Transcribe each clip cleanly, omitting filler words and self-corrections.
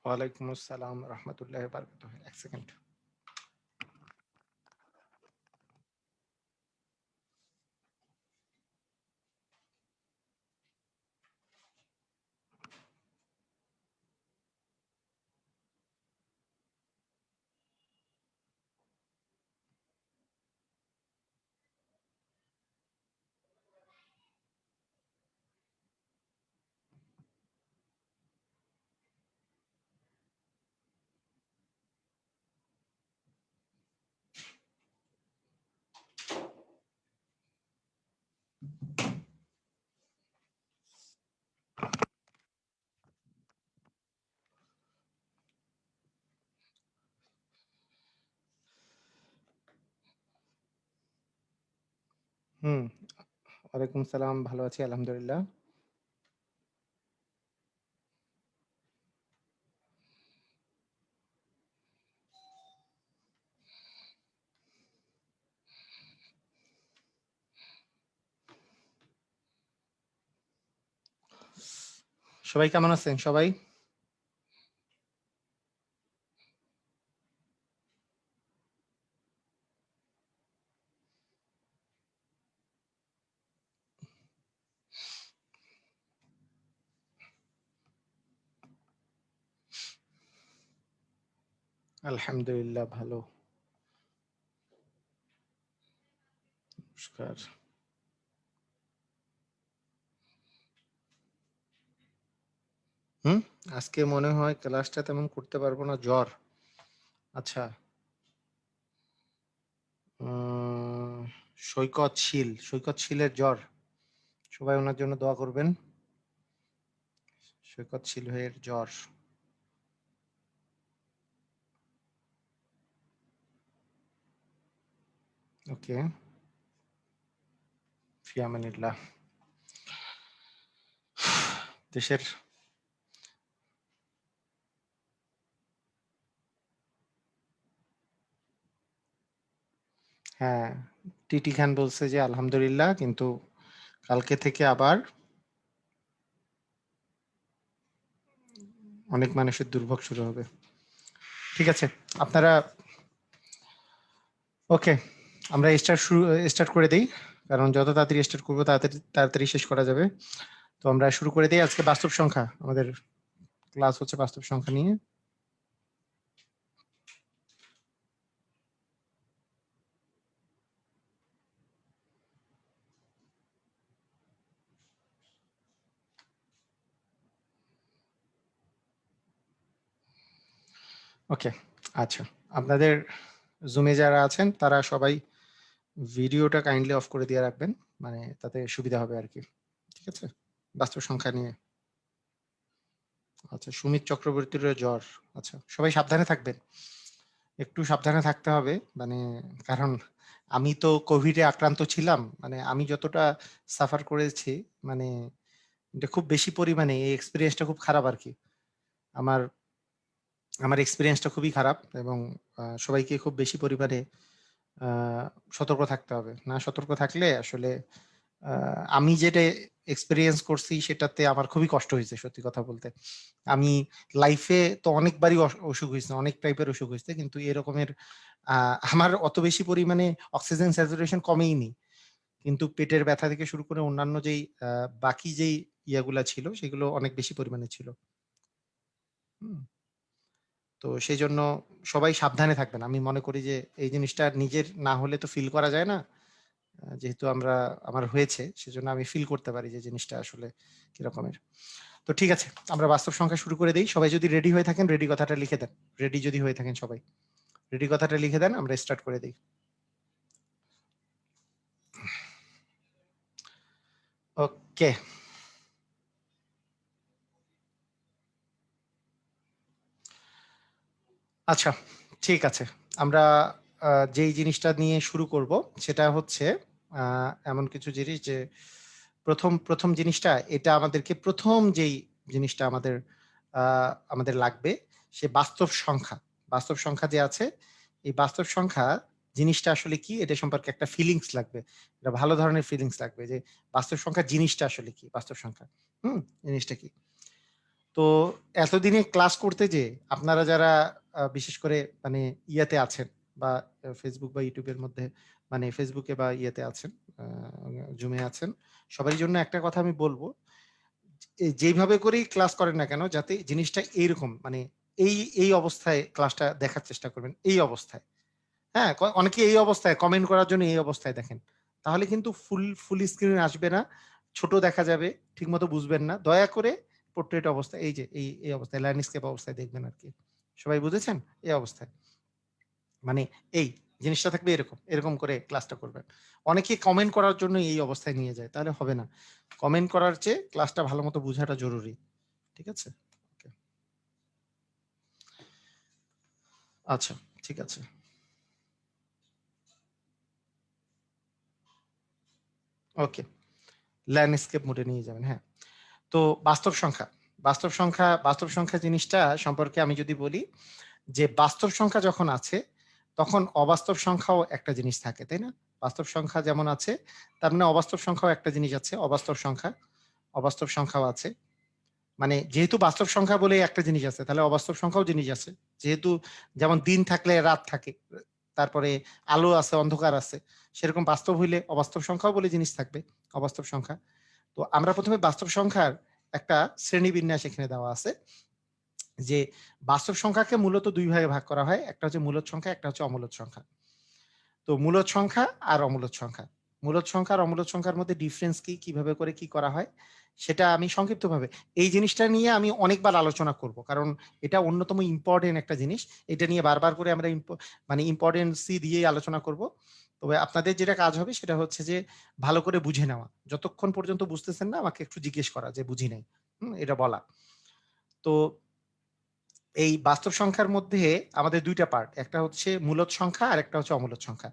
ওয়ালাইকুম আসসালাম রহমতুল্লাহ বারকাতুহু। এক সেকেন্ড। ওয়ালাইকুম সালাম, ভালো আছি আলহামদুলিল্লাহ। সবাই কেমন আছেন? সবাই আলহামদুলিল্লাহ ভালো। নমস্কার। আজকে মনে হয় ক্লাসটা তেমন করতে পারবো না, জ্বর। আচ্ছা। সৈকত শীলের জ্বর। সবাই ওনার জন্য দোয়া করবেন। সৈকত শীল ভাইয়ের জ্বর। ওকে, ফিয়ামানিল্লাহ। দেশের হ্যাঁ, টিটি খান বলছে যে আলহামদুলিল্লাহ, কিন্তু কালকে থেকে আবার অনেক মানুষের দুর্ভোগ শুরু হবে। ঠিক আছে, আপনারা ওকে, আমরা স্টার্ট করে দেই, কারণ যত তাড়াতাড়ি স্টার্ট করবো তাড়াতাড়ি তাড়াতাড়ি শেষ করা যাবে। তো আমরা শুরু করে দিই। আজকে বাস্তব সংখ্যা, আমাদের ক্লাস হচ্ছে বাস্তব সংখ্যা নিয়ে। ওকে, আচ্ছা, আপনাদের জুমে যারা আছেন তারা সবাই ভিডিওটা কাইন্ডলি অফ করে দিয়ে রাখবেন, মানে তাতে সুবিধা হবে আর কি। ঠিক আছে, বাস্তব সংখ্যা নিয়ে। আচ্ছা, সুমিত চক্রবর্তীর জ্বর। আচ্ছা, সবাই সাবধানে থাকবেন, একটু সাবধানে থাকতে হবে, মানে কারণ আমি তো কোভিডে আক্রান্ত ছিলাম, মানে আমি যতটা সাফার করেছি, মানে এটা খুব বেশি পরিমাণে, এই এক্সপিরিয়েন্সটা খুব খারাপ আর কি। আমার আমার এক্সপিরিয়েন্সটা খুবই খারাপ, এবং সবাইকে খুব বেশি পরিমাণে সতর্ক থাকতে হবে। না সতর্ক থাকলে আসলে আমি যেটা এক্সপিরিয়েন্স করছি সেটাতে আমার খুবই কষ্ট হয়েছে, সত্যি কথা বলতে। আমি লাইফে তো অনেকবারই অসুখ হয়েছে, অনেক টাইপের অসুখ হয়েছে, কিন্তু এরকমের আমার অত বেশি পরিমাণে অক্সিজেন স্যাচুরেশন কমেইনি, কিন্তু পেটের ব্যথা থেকে শুরু করে অন্যান্য যেই বাকি যেই ইয়াগুলা ছিল সেগুলো অনেক বেশি পরিমাণে ছিল। হুম, তো সেই জন্য সবাই সাবধানে থাকবেন। আমি মনে করি যে এই জিনিসটা নিজের না হলে তো ফিল করা যায় না। যেহেতু আমার হয়েছে, সেজন্য আমি ফিল করতে পারি যে জিনিসটা আসলে কিরকমের। তো ঠিক আছে, আমরা বাস্তব সংখ্যা শুরু করে দেই। সবাই যদি রেডি হয়ে থাকেন, রেডি কথাটা লিখে দেন। রেডি যদি হয়ে থাকেন সবাই, রেডি কথাটা লিখে দেন, আমরা স্টার্ট করে দিই। ওকে, আচ্ছা, ঠিক আছে। আমরা যেই জিনিসটা নিয়ে শুরু করব সেটা হচ্ছে এমন কিছু জিনিস যে প্রথম জিনিসটা, এটা আমাদেরকে প্রথম যেই জিনিসটা আমাদের লাগবে, সে বাস্তব সংখ্যা। বাস্তব সংখ্যা যে আছে, এই বাস্তব সংখ্যা জিনিসটা আসলে কি, এটা সম্পর্কে একটা ফিলিংস লাগবে। এটা ভালো ধরনের ফিলিংস লাগবে যে বাস্তব সংখ্যা জিনিসটা আসলে কি, বাস্তব সংখ্যা জিনিসটা কি। তো এতদিনে ক্লাস করতে যে আপনারা যারা বিশেষ করে মানে ইয়াতে আছেন বা ফেসবুক বা ইউটিউবের মধ্যে মানে ফেসবুকে বা ইয়েতে আছেন, জুমে আছেন, সবার জন্য একটা কথা আমি বলবো, যেইভাবে করেই ক্লাস করেন না কেন যাতে জিনিসটা এইরকম মানে এই অবস্থায় ক্লাসটা দেখার চেষ্টা করবেন, এই অবস্থায়। হ্যাঁ, অনেকে এই অবস্থায় কমেন্ট করার জন্য এই অবস্থায় দেখেন। তাহলে কিন্তু ফুল স্ক্রিন আসবে না, ছোট দেখা যাবে, ঠিকমতো বুঝবেন না। দয়া করে পোর্ট্রেট অবস্থায় এই যে এই অবস্থায় ল্যান্ডস্কেপ অবস্থায় দেখবেন আরকি। সবাই বুঝেছেন? এই অবস্থায়। মানে এই জিনিসটা থাকবে এরকম করে ক্লাসটা করবেন। অনেকে কমেন্ট করার জন্য এই অবস্থায় নিয়ে যায়। তাহলে হবে না। কমেন্ট করার চেয়ে ক্লাসটা ভালোমতো বুঝাটা জরুরি। ঠিক আছে? ওকে। আচ্ছা, ঠিক আছে। ওকে। ল্যান্ডস্কেপ মোডে নিয়ে যাবেন। হ্যাঁ। তো বাস্তব সংখ্যা জিনিসটা সম্পর্কে আমি যদি বলি যে বাস্তব সংখ্যা যখন আছে তখন অবাস্তব সংখ্যাও একটা জিনিস থাকে, তাই না? বাস্তব সংখ্যা যেমন আছে তার মানে অবাস্তব সংখ্যাও একটা জিনিস আছে, অবাস্তব সংখ্যাও আছে। মানে যেহেতু বাস্তব সংখ্যা বলে একটা জিনিস আছে তাহলে অবাস্তব সংখ্যাও জিনিস আছে। যেহেতু যেমন দিন থাকলে রাত থাকে, তারপরে আলো আছে অন্ধকার আছে, সেরকম বাস্তব হইলে অবাস্তব সংখ্যাও বলে জিনিস থাকবে, অবাস্তব সংখ্যা। তো আমরা প্রথমে বাস্তব সংখ্যার একটা শ্রেণীবিন্যাস এখানে দেওয়া আছে যে বাস্তব সংখ্যাকে মূলত দুই ভাগে ভাগ করা হয়, একটা হচ্ছে মূলদ সংখ্যা, একটা হচ্ছে অমূলদ সংখ্যা। তো মূলদ সংখ্যা আর অমূলদ সংখ্যা, মূলদ সংখ্যা আর অমূলদ সংখ্যার মধ্যে ডিফারেন্স কি, কিভাবে করে কি করা হয় সেটা আমি সংক্ষিপ্তভাবে এই জিনিসটা নিয়ে আমি অনেকবার আলোচনা করব, কারণ এটা অন্যতম ইম্পর্টেন্ট একটা জিনিস। এটা নিয়ে বারবার করে আমরা মানে ইম্পর্টেন্সি দিয়ে আলোচনা করব। তবে আপনাদের যেটা কাজ হবে সেটা হচ্ছে যে ভালো করে বুঝে নেওয়া, যতক্ষণ পর্যন্ত বুঝতেছেন না আমাকে একটু জিজ্ঞেস করা যে বুঝি নাই, এটা বলা। তো এই বাস্তব সংখ্যার মধ্যে আমাদের ২ টা পার্ট। একটা হচ্ছে মূলদ সংখ্যা আর একটা হচ্ছে অমূলদ সংখ্যা।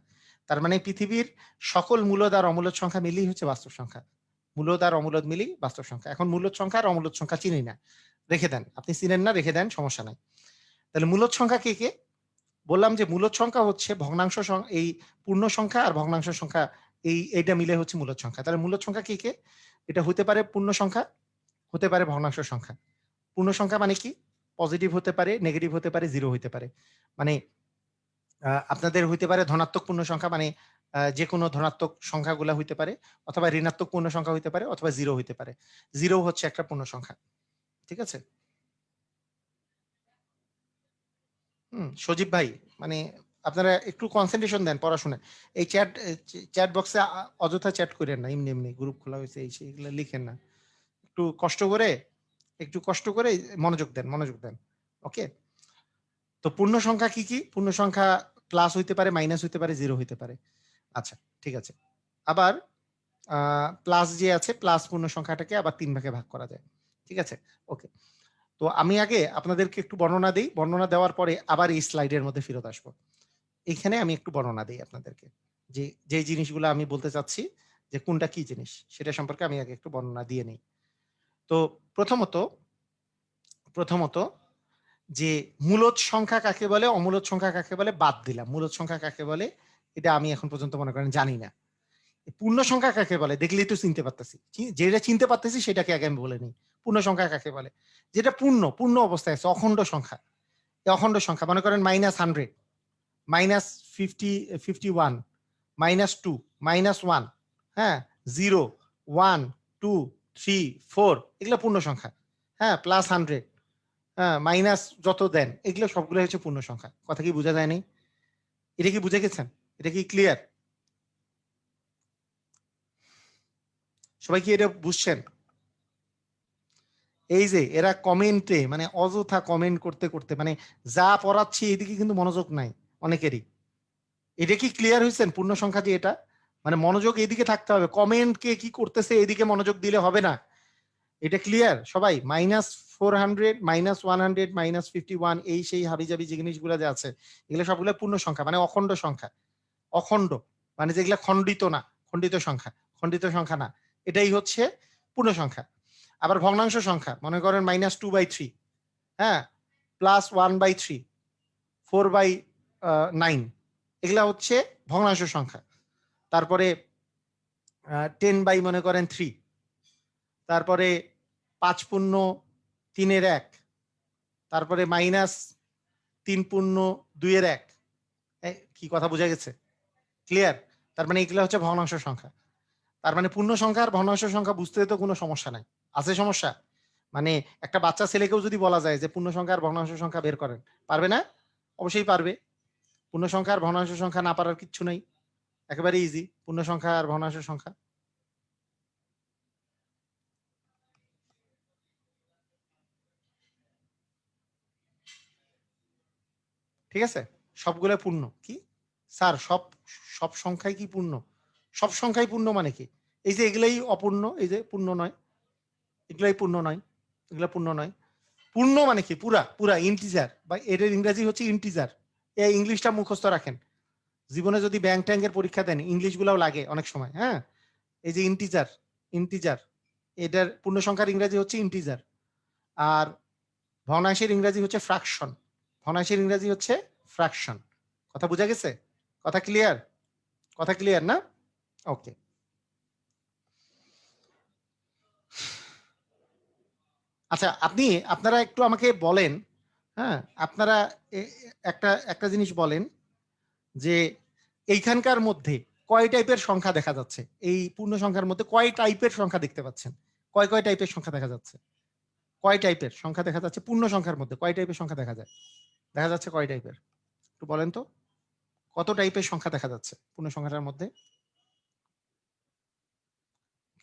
তার মানে পৃথিবীর সকল মূলদ আর অমূলদ সংখ্যা মিলিয়ে হচ্ছে বাস্তব সংখ্যা। মূলদ আর অমূলদ মিলিয়ে বাস্তব সংখ্যা। এখন মূলদ সংখ্যা আর অমূলদ সংখ্যা চিনি না। রেখে দেন। আপনি চিনেন না, রেখে দেন, সমস্যা নাই। তাহলে মূলদ সংখ্যা কে, কে? বললাম যে মূলদ সংখ্যা হচ্ছে ভগ্নাংশ এই পূর্ণ সংখ্যা আর ভগ্নাংশ সংখ্যা এইটা মিলে হচ্ছে মূলদ সংখ্যা। তাহলে মূলদ সংখ্যা কে, কে? এটা হতে পারে পূর্ণ সংখ্যা, হতে পারে ভগ্নাংশ সংখ্যা। পূর্ণ সংখ্যা মানে কি? পজিটিভ হতে পারে, নেগেটিভ হতে পারে, 0 হইতে পারে। মানে আপনাদের হইতে পারে ধনাত্মক পূর্ণ সংখ্যা মানে যেকোনো ধনাত্মক সংখ্যাগুলা হইতে পারে, অথবা ঋণাত্মক পূর্ণ সংখ্যা হইতে পারে, অথবা 0 হইতে পারে। 0 হচ্ছে একটা পূর্ণ সংখ্যা। ঠিক আছে? সজীব ভাই, মানে আপনারা একটু কনসেন্ট্রেশন দেন পড়াশোনায়। এই চ্যাট বক্সে অযথা চ্যাট কইরেন না। এমনি গ্রুপ খোলা হইছে এই সেই এগুলা লিখেন না। একটু কষ্ট করে একটু কষ্ট করে মনোযোগ দেন। ওকে? তো পূর্ণ সংখ্যা কি, কি? পূর্ণ সংখ্যা প্লাস হইতে পারে, মাইনাস হইতে পারে, 0 হইতে পারে। আচ্ছা, ঠিক আছে। আবার আ প্লাস যে আছে, প্লাস পূর্ণ সংখ্যাটাকে আবার ৩ ভাগে ভাগ করা যায়। ঠিক আছে? ওকে। তো আমি আগে আপনাদেরকে একটু বর্ণনা দেই। বর্ণনা দেওয়ার পরে আবার এই স্লাইডের মধ্যে ফেরত আসবো। এইখানে আমি একটু বর্ণনা দেই আপনাদেরকে। যে জিনিসগুলো আমি বলতে চাচ্ছি যে কোনটা কি জিনিস, সেটা সম্পর্কে আমি আগে একটু বর্ণনা দিয়ে নেই। তো প্রথমত, প্রথমত যে মূলদ সংখ্যা কাকে বলে, অমূলদ সংখ্যা কাকে বলে বাদ দিলাম। মূলদ সংখ্যা কাকে বলে এটা আমি এখন পর্যন্ত মনে করেন জানি না। পূর্ণ সংখ্যা কাকে বলে দেখলেই তো চিনতে পারতেছি। যেটা চিনতে পারতেছি সেটাকে আগে আমি বলে নিই। পূর্ণ সংখ্যা কাকে বলে? যেটা পূর্ণ অবস্থায় আছে, অখণ্ড সংখ্যা। এই অখণ্ড সংখ্যা মনে করেন -100, -50 51, -2, -1, হ্যাঁ? 0, 1, 2, 3, 4 এগুলা পূর্ণ সংখ্যা। হ্যাঁ? +100, হ্যাঁ? মাইনাস যত দেন এগুলো সবগুলো হচ্ছে পূর্ণ সংখ্যা। কথা কি বুঝা যায় নাই? এটা কি বুঝে গেছেন? এটা কি ক্লিয়ার? সবাই কি এটা বুঝছেন? এই যে এরা কমেন্টে মানে অযথা কমেন্ট করতে মানে যা পড়াচ্ছি এদিকে কিন্তু মনোযোগ নাই অনেকেরই। এটা কি ক্লিয়ার হইছেন পূর্ণ সংখ্যা যে এটা? মানে মনোযোগ এদিকে থাকতে হবে। কমেন্ট কে কি করতেছে এদিকে মনোযোগ দিলে হবে না। এটা ক্লিয়ার সবাই? -400, -100, -51 এই সেই হাবিজাবি যে জিনিসগুলা যে আছে এগুলো সবগুলো পূর্ণ সংখ্যা মানে অখণ্ড সংখ্যা। অখণ্ড মানে যেগুলা খণ্ডিত না, খণ্ডিত সংখ্যা। খণ্ডিত সংখ্যা না। এটাই হচ্ছে পূর্ণ সংখ্যা। আবার ভগ্নাংশ সংখ্যা মনে করেন -2/3, হ্যাঁ? +1/3, 4/9 এগুলা হচ্ছে ভগ্নাংশ সংখ্যা। তারপরে 10 বাই মনে করেন 3, তারপরে 5 পূর্ণ 3-এর 1, তারপরে -3 পূর্ণ 2-এর 1। কি কথা বোঝা গেছে? ক্লিয়ার? তার মানে এগুলো হচ্ছে ভগ্নাংশ সংখ্যা। তার মানে পূর্ণ সংখ্যা আর ভগ্নাংশ সংখ্যা বুঝতে তো কোনো সমস্যা নাই। আছে সমস্যা? মানে একটা বাচ্চা ছেলেকেও যদি বলা যায় যে পূর্ণ সংখ্যা আর ভগ্নাংশ সংখ্যা বের করেন, পারবে না? অবশ্যই পারবে। পূর্ণ সংখ্যা আর ভগ্নাংশ সংখ্যা না পারার কিচ্ছু নাই। একেবারে ইজি পূর্ণ সংখ্যা আর ভগ্নাংশ সংখ্যা। ঠিক আছে? সবগুলো পূর্ণ। কি? স্যার সব সংখ্যাই কি পূর্ণ? সব সংখ্যাই পূর্ণ মানে কি? এই যে এগুলাই অপূর্ণ, এই যে পূর্ণ নয়। এগুলাই পূর্ণ নয়। এগুলা পূর্ণ নয়। পূর্ণ মানে কি? পুরা ইন্টিজার বা এর ইংরেজি হচ্ছে ইন্টিজার। এই ইংলিশটা মুখস্থ রাখেন। জীবনে যদি ব্যাংক ট্যাঙ্কের পরীক্ষা দেন ইংলিশগুলাও লাগে অনেক সময়। হ্যাঁ, এই যে ইন্টিজার এটার পূর্ণ সংখ্যার ইংরেজি হচ্ছে ইন্টিজার। আর ভগ্নাংশের ইংরেজি হচ্ছে ফ্র্যাকশন। ভগ্নাংশের ইংরেজি হচ্ছে ফ্র্যাকশন। কথা বোঝা গেছে? কথা ক্লিয়ার? কথা ক্লিয়ার না? ওকে। আচ্ছা, আপনারা একটু আমাকে বলেন, হ্যাঁ, আপনারা একটা জিনিস বলেন যে এইখানকার মধ্যে কয় টাইপের সংখ্যা দেখা যাচ্ছে? এই পূর্ণ সংখ্যার মধ্যে কয় টাইপের সংখ্যা দেখতে পাচ্ছেন? কয় টাইপের সংখ্যা দেখা যাচ্ছে? কয় টাইপের সংখ্যা দেখা যাচ্ছে পূর্ণ সংখ্যার মধ্যে? কয় টাইপের সংখ্যা দেখা যায়? দেখা যাচ্ছে কয় টাইপের? একটু বলেন তো। কত টাইপের সংখ্যা দেখা যাচ্ছে পূর্ণ সংখ্যাটার মধ্যে?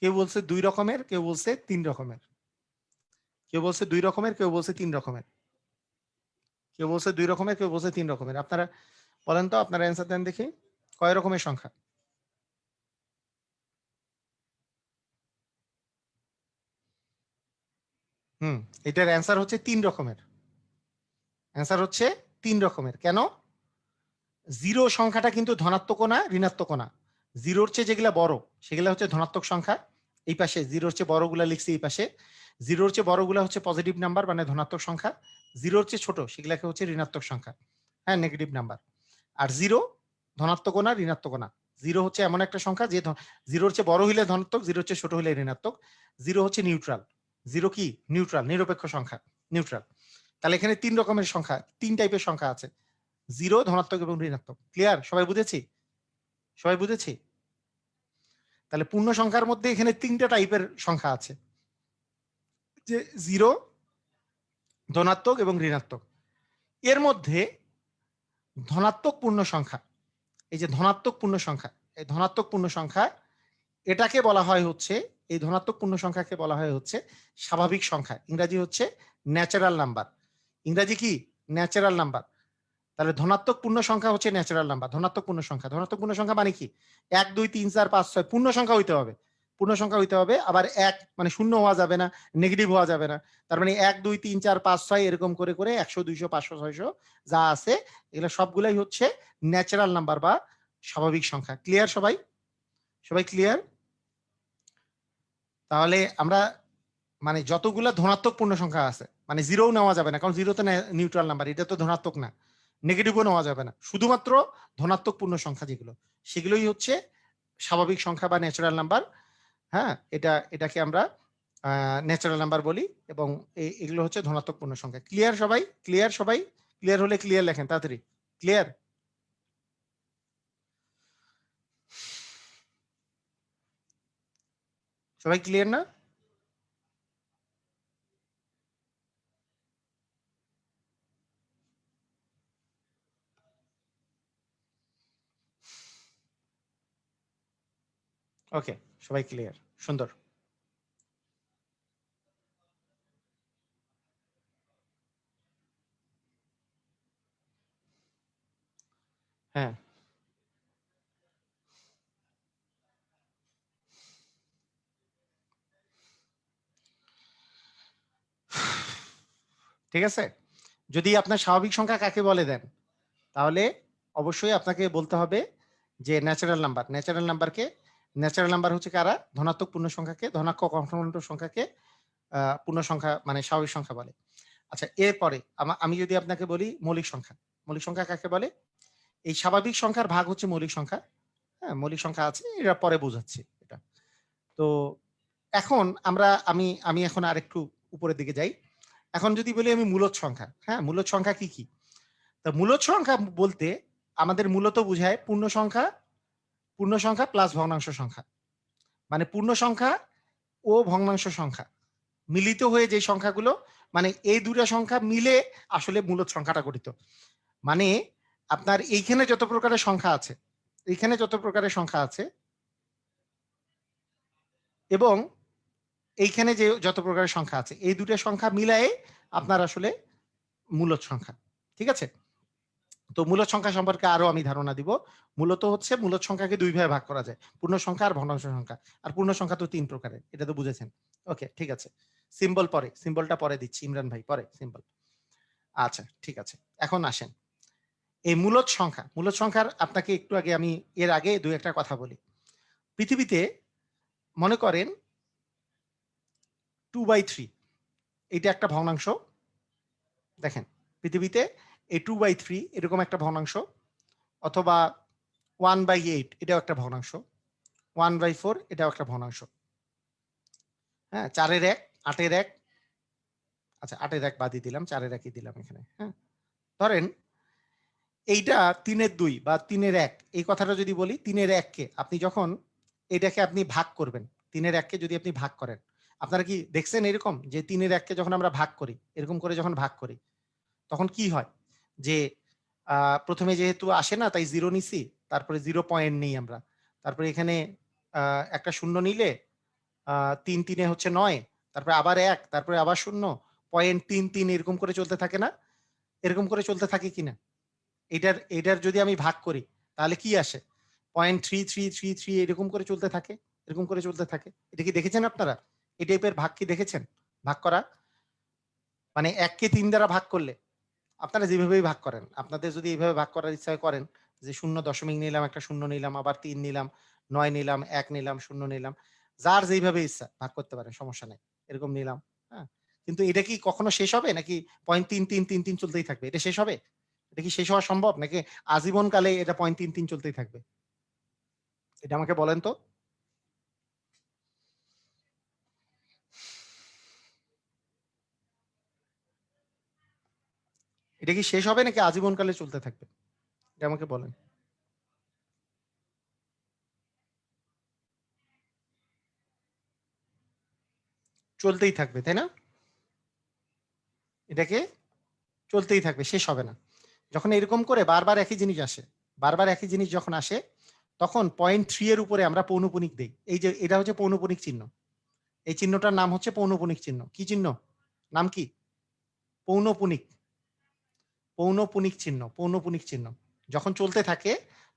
কেউ বলছে 2 রকমের, কেউ বলছে 3 রকমের। কেউ বলছে 2 রকমের, কেউ বলছে 3 রকমের। কেউ বলছে 2 রকমের, কেউ বলছে 3 রকমের। আপনারা বলেন তো, আপনারা অ্যান্সার দেন দেখি। কয় রকমের সংখ্যা? এটার অ্যান্সার হচ্ছে 3 রকমের। অ্যান্সার হচ্ছে 3 রকমের। কেন? 0 সংখ্যাটা কিন্তু ধনাত্মকও না, ঋণাত্মকও না। 0-র চেয়ে যেগুলা বড় সেগুলা হচ্ছে ধনাত্মক সংখ্যা। এই পাশে 0-র চেয়ে বড়গুলা লিখছি এই পাশে। 0-র চেয়ে বড়গুলা হচ্ছে পজিটিভ নাম্বার মানে ধনাত্মক সংখ্যা। 0-র চেয়ে ছোট সেগুলাকে হচ্ছে ঋণাত্মক সংখ্যা। হ্যাঁ, নেগেটিভ নাম্বার। আর 0 ধনাত্মকও না, ঋণাত্মকও না। 0 হচ্ছে এমন একটা সংখ্যা যে 0-র চেয়ে বড় হইলে ধনাত্মক, 0-র চেয়ে ছোট হইলে ঋণাত্মক। 0 হচ্ছে নিউট্রাল। 0 কি? নিউট্রাল, নিরপেক্ষ সংখ্যা, নিউট্রাল। তাহলে এখানে 3 রকমের সংখ্যা, 3 টাইপের সংখ্যা আছে। 0 ধনাত্মক এবং ঋণাত্মক। ক্লিয়ার? সবাই বুঝেছি? সবাই বুঝেছি? তাহলে পূর্ণ সংখ্যার মধ্যে এখানে 3টা টাইপের সংখ্যা আছে, যে 0 ধনাত্মক এবং ঋণাত্মক। এর মধ্যে ধনাত্মক পূর্ণ সংখ্যা, এই যে ধনাত্মক পূর্ণ সংখ্যা, এই ধনাত্মক পূর্ণ সংখ্যা এটাকে বলা হয় হচ্ছে, এই ধনাত্মক পূর্ণ সংখ্যাকে বলা হয় হচ্ছে স্বাভাবিক সংখ্যা। ইংরাজি হচ্ছে ন্যাচারাল নাম্বার। ইংরাজি কি? Natural number. তাহলে ধনাত্মক পূর্ণ সংখ্যা হচ্ছে ন্যাচারাল নাম্বার। ধনাত্মক পূর্ণ সংখ্যা, ধনাত্মক পূর্ণ সংখ্যা মানে কি? 1 2 3 4 5 6 পূর্ণ সংখ্যা হইতে হবে। পূর্ণ সংখ্যা হইতে হবে। আবার 1 মানে শূন্য হওয়া যাবে না, নেগেটিভ হওয়া যাবে না। তার মানে 1 2 3 4 5 6 এরকম করে করে 100 200 500 600 যা আছে এগুলো সবগুলাই হচ্ছে ন্যাচারাল নাম্বার বা স্বাভাবিক সংখ্যা। ক্লিয়ার সবাই? সবাই ক্লিয়ার? তাহলে আমরা মানে যতগুলা ধনাত্মক পূর্ণ সংখ্যা আছে, মানে জিরোও নেওয়া যাবে না, কারণ জিরো তো নিউট্রাল নাম্বার, এটা তো ধনাত্মক না। নেগেটিভও নেওয়া যাবে না, শুধুমাত্র ধনাত্মক পূর্ণ সংখ্যা যেগুলো সেগুলোই হচ্ছে স্বাভাবিক সংখ্যা বা ন্যাচারাল নাম্বার। হ্যাঁ, এটাকে আমরা ন্যাচারাল নাম্বার বলি এবং এগুলো হচ্ছে ধনাত্মক পূর্ণ সংখ্যা। ক্লিয়ার সবাই? ক্লিয়ার সবাই? ক্লিয়ার হলে ক্লিয়ার লেখেন তাড়াতাড়ি। ক্লিয়ার? সবাই ক্লিয়ার না? ওকে, সবাই ক্লিয়ার, সুন্দর। হ্যাঁ, ঠিক আছে। যদি আপনার স্বাভাবিক সংখ্যা কাকে বলে দেন, তাহলে অবশ্যই আপনাকে বলতে হবে যে ন্যাচারাল নাম্বার। ন্যাচারাল নাম্বার হচ্ছে কারা? ধনাত্মক পূর্ণ সংখ্যাকে, ধনাত্মক কম্প্লিমেন্টারি সংখ্যাকে পূর্ণ সংখ্যা মানে স্বাভাবিক সংখ্যা বলে। আচ্ছা, এরপরে আমি যদি আপনাকে বলি মৌলিক সংখ্যা। মৌলিক সংখ্যা কাকে বলে? এই স্বাভাবিক সংখ্যার ভাগ হচ্ছে মৌলিক সংখ্যা। হ্যাঁ, মৌলিক সংখ্যা আছে, এটা পরে বোঝাচ্ছি এটা। তো এখন আমি এখন আরেকটু উপরের দিকে যাই। এখন যদি বলি আমি মূলদ সংখ্যা, হ্যাঁ মূলদ সংখ্যা কি কি? তো মূলদ সংখ্যা বলতে আমাদের মূলত বোঝায় পূর্ণ সংখ্যা প্লাস ভগ্নাংশ সংখ্যা, মানে পূর্ণ সংখ্যা ও ভগ্নাংশ সংখ্যা মিলিত হয়ে যে সংখ্যাগুলো, মানে এই দুটা সংখ্যা মিলে আসলে মূলদ সংখ্যাটা গঠিত। মানে আপনার এইখানে যত প্রকারের সংখ্যা আছে, এইখানে যত প্রকারের সংখ্যা আছে এবং এইখানে যে যত প্রকারের সংখ্যা আছে, এই দুটো সংখ্যা মিলায়ে আপনার আসলে মূলদ সংখ্যা। ঠিক আছে? তো মূলদ সংখ্যা সম্পর্কে আরো আমি ধারণা দিব। মূলত হচ্ছে মূলদ সংখ্যাকে দুই ভাগে ভাগ করা যায়, পূর্ণ সংখ্যা আর ভগ্নাংশ সংখ্যা। আর পূর্ণ সংখ্যা তো 3 প্রকারের, এটা তো বুঝেছেন। ওকে, ঠিক আছে। সিম্বল পরে, সিম্বলটা পরে দিচ্ছি ইমরান ভাই, পরে সিম্বল। আচ্ছা ঠিক আছে, এখন আসেন এই মূলদ সংখ্যার আপনাকে একটু আগে আমি এর আগে দুই একটা কথা বলি। পৃথিবীতে মনে করেন 2/3 এটা একটা ভগ্নাংশ। দেখেন পৃথিবীতে এই 2/3 এরকম একটা ভগ্নাংশ, অথবা 1/8 এটাও একটা ভগ্নাংশ, 1/4 এটাও একটা ভগ্নাংশ। হ্যাঁ, 4-এর 1, 8-এর 1, আচ্ছা 8-এর 1 বাদই দিলাম, 4-এর 1ই দিলাম এখানে। হ্যাঁ, ধরেন এইটা 3-এর 2 বা 3-এর 1, এই কথাটা যদি বলি 3-এর 1কে আপনি যখন এটাকে আপনি ভাগ করবেন, 3-এর 1কে যদি আপনি ভাগ করেন, আপনারা কি দেখছেন এরকম যে 3-এর 1কে যখন আমরা ভাগ করি, এরকম করে যখন ভাগ করি তখন কি হয় যে প্রথমে যেহেতু আসে না তাই 0 নিছি, তারপরে 0 পয়েন্ট নেই আমরা, তারপরে এখানে একটা শূন্য নিলে 3 হচ্ছে 9, তারপরে আবার 1, তারপরে আবার 0, পয়েন্ট 3 এরকম করে চলতে থাকে না? এরকম করে চলতে থাকে কিনা? এটার যদি আমি ভাগ করি তাহলে কি আসে? 0.3333 এরকম করে চলতে থাকে, এরকম করে চলতে থাকে। এটা কি দেখেছেন আপনারা? এই টাইপের ভাগ কি দেখেছেন? ভাগ করা মানে 1 কে 3 দ্বারা ভাগ করলে আপনারা যেভাবেই ভাগ করেন, আপনাদের যদি এইভাবে ভাগ করার ইচ্ছা করেন যে 0 নিলাম, একটা 0 নিলাম, আবার 3 নিলাম, 9 নিলাম, 1 নিলাম, 0 নিলাম, যার যেইভাবে ইচ্ছা ভাগ করতে পারেন, সমস্যা নাই। এরকম নিলাম। হ্যাঁ, কিন্তু এটা কি কখনো শেষ হবে নাকি 0.3333 চলতেই থাকবে? এটা শেষ হবে? এটা কি শেষ হওয়া সম্ভব নাকি আজীবন কালে এটা 0.33 চলতেই থাকবে? এটা আমাকে বলেন তো। এটা কি শেষ হবে নাকি আজীবন কালে চলতে থাকবে? এটা আমাকে বলেন। চলতেই থাকবে, তাই না? এটাকে চলতেই থাকবে, শেষ হবে না। যখন এরকম করে বারবার একই জিনিস আসে, বারবার একই জিনিস যখন আসে, তখন 0.3 এর উপরে আমরা পৌনঃপুনিক দেই। এই যে এটা হচ্ছে পৌনঃপুনিক চিহ্ন। এই চিহ্নটার নাম হচ্ছে পৌনঃপুনিক চিহ্ন। কি চিহ্ন? নাম কি? পৌনঃপুনিক। পৌনঃপুনিক চিহ্ন, পৌনঃপুনিক চিহ্ন। যখন চলতে থাকে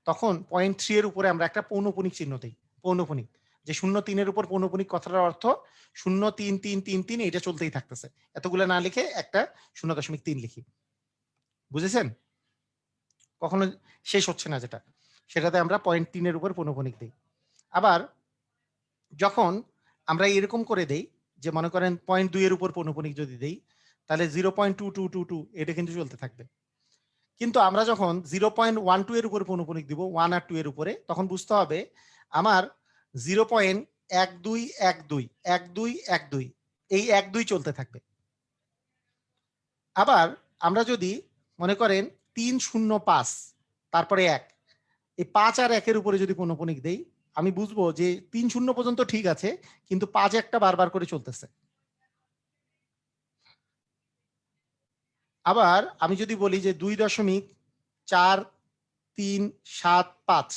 তখন 0.3 এর উপরে আমরা একটা পৌনঃপুনিক চিহ্ন দেই। পৌনঃপুনিক। যে 0.3 এর উপর পৌনঃপুনিক কথাটার অর্থ 0.3333 এটা চলতেই থাকতেছে। এতগুলা না লিখে একটা 0.3 লিখি। বুঝেছেন? কখনো শেষ হচ্ছে না যেটা, সেটাতে আমরা 0.3 এর উপর পৌনঃপুনিক দেই। আবার যখন আমরা এরকম করে দেই যে মনে করেন 0.2 এর উপর পৌনঃপুনিক যদি দেই, তাহলে 0.2222 এটা কিন্তু চলতে থাকবে। কিন্তু আমরা যখন 0.12 এর উপরে পৌনঃপুনিক দিব, 1 আর 2 এর উপরে, তখন বুঝতে হবে আমার 0.1212 এই 12 চলতে থাকবে। আবার আমরা যদি মনে করেন 305 তারপরে 1, এই 5 আর 1 এর উপরে যদি পৌনঃপুনিক দেই, আমি বুঝবো যে 30 পর্যন্ত ঠিক আছে, কিন্তু 5 একটা বারবার করে চলতেছে। আবার আমি যদি বলি যে 2.4375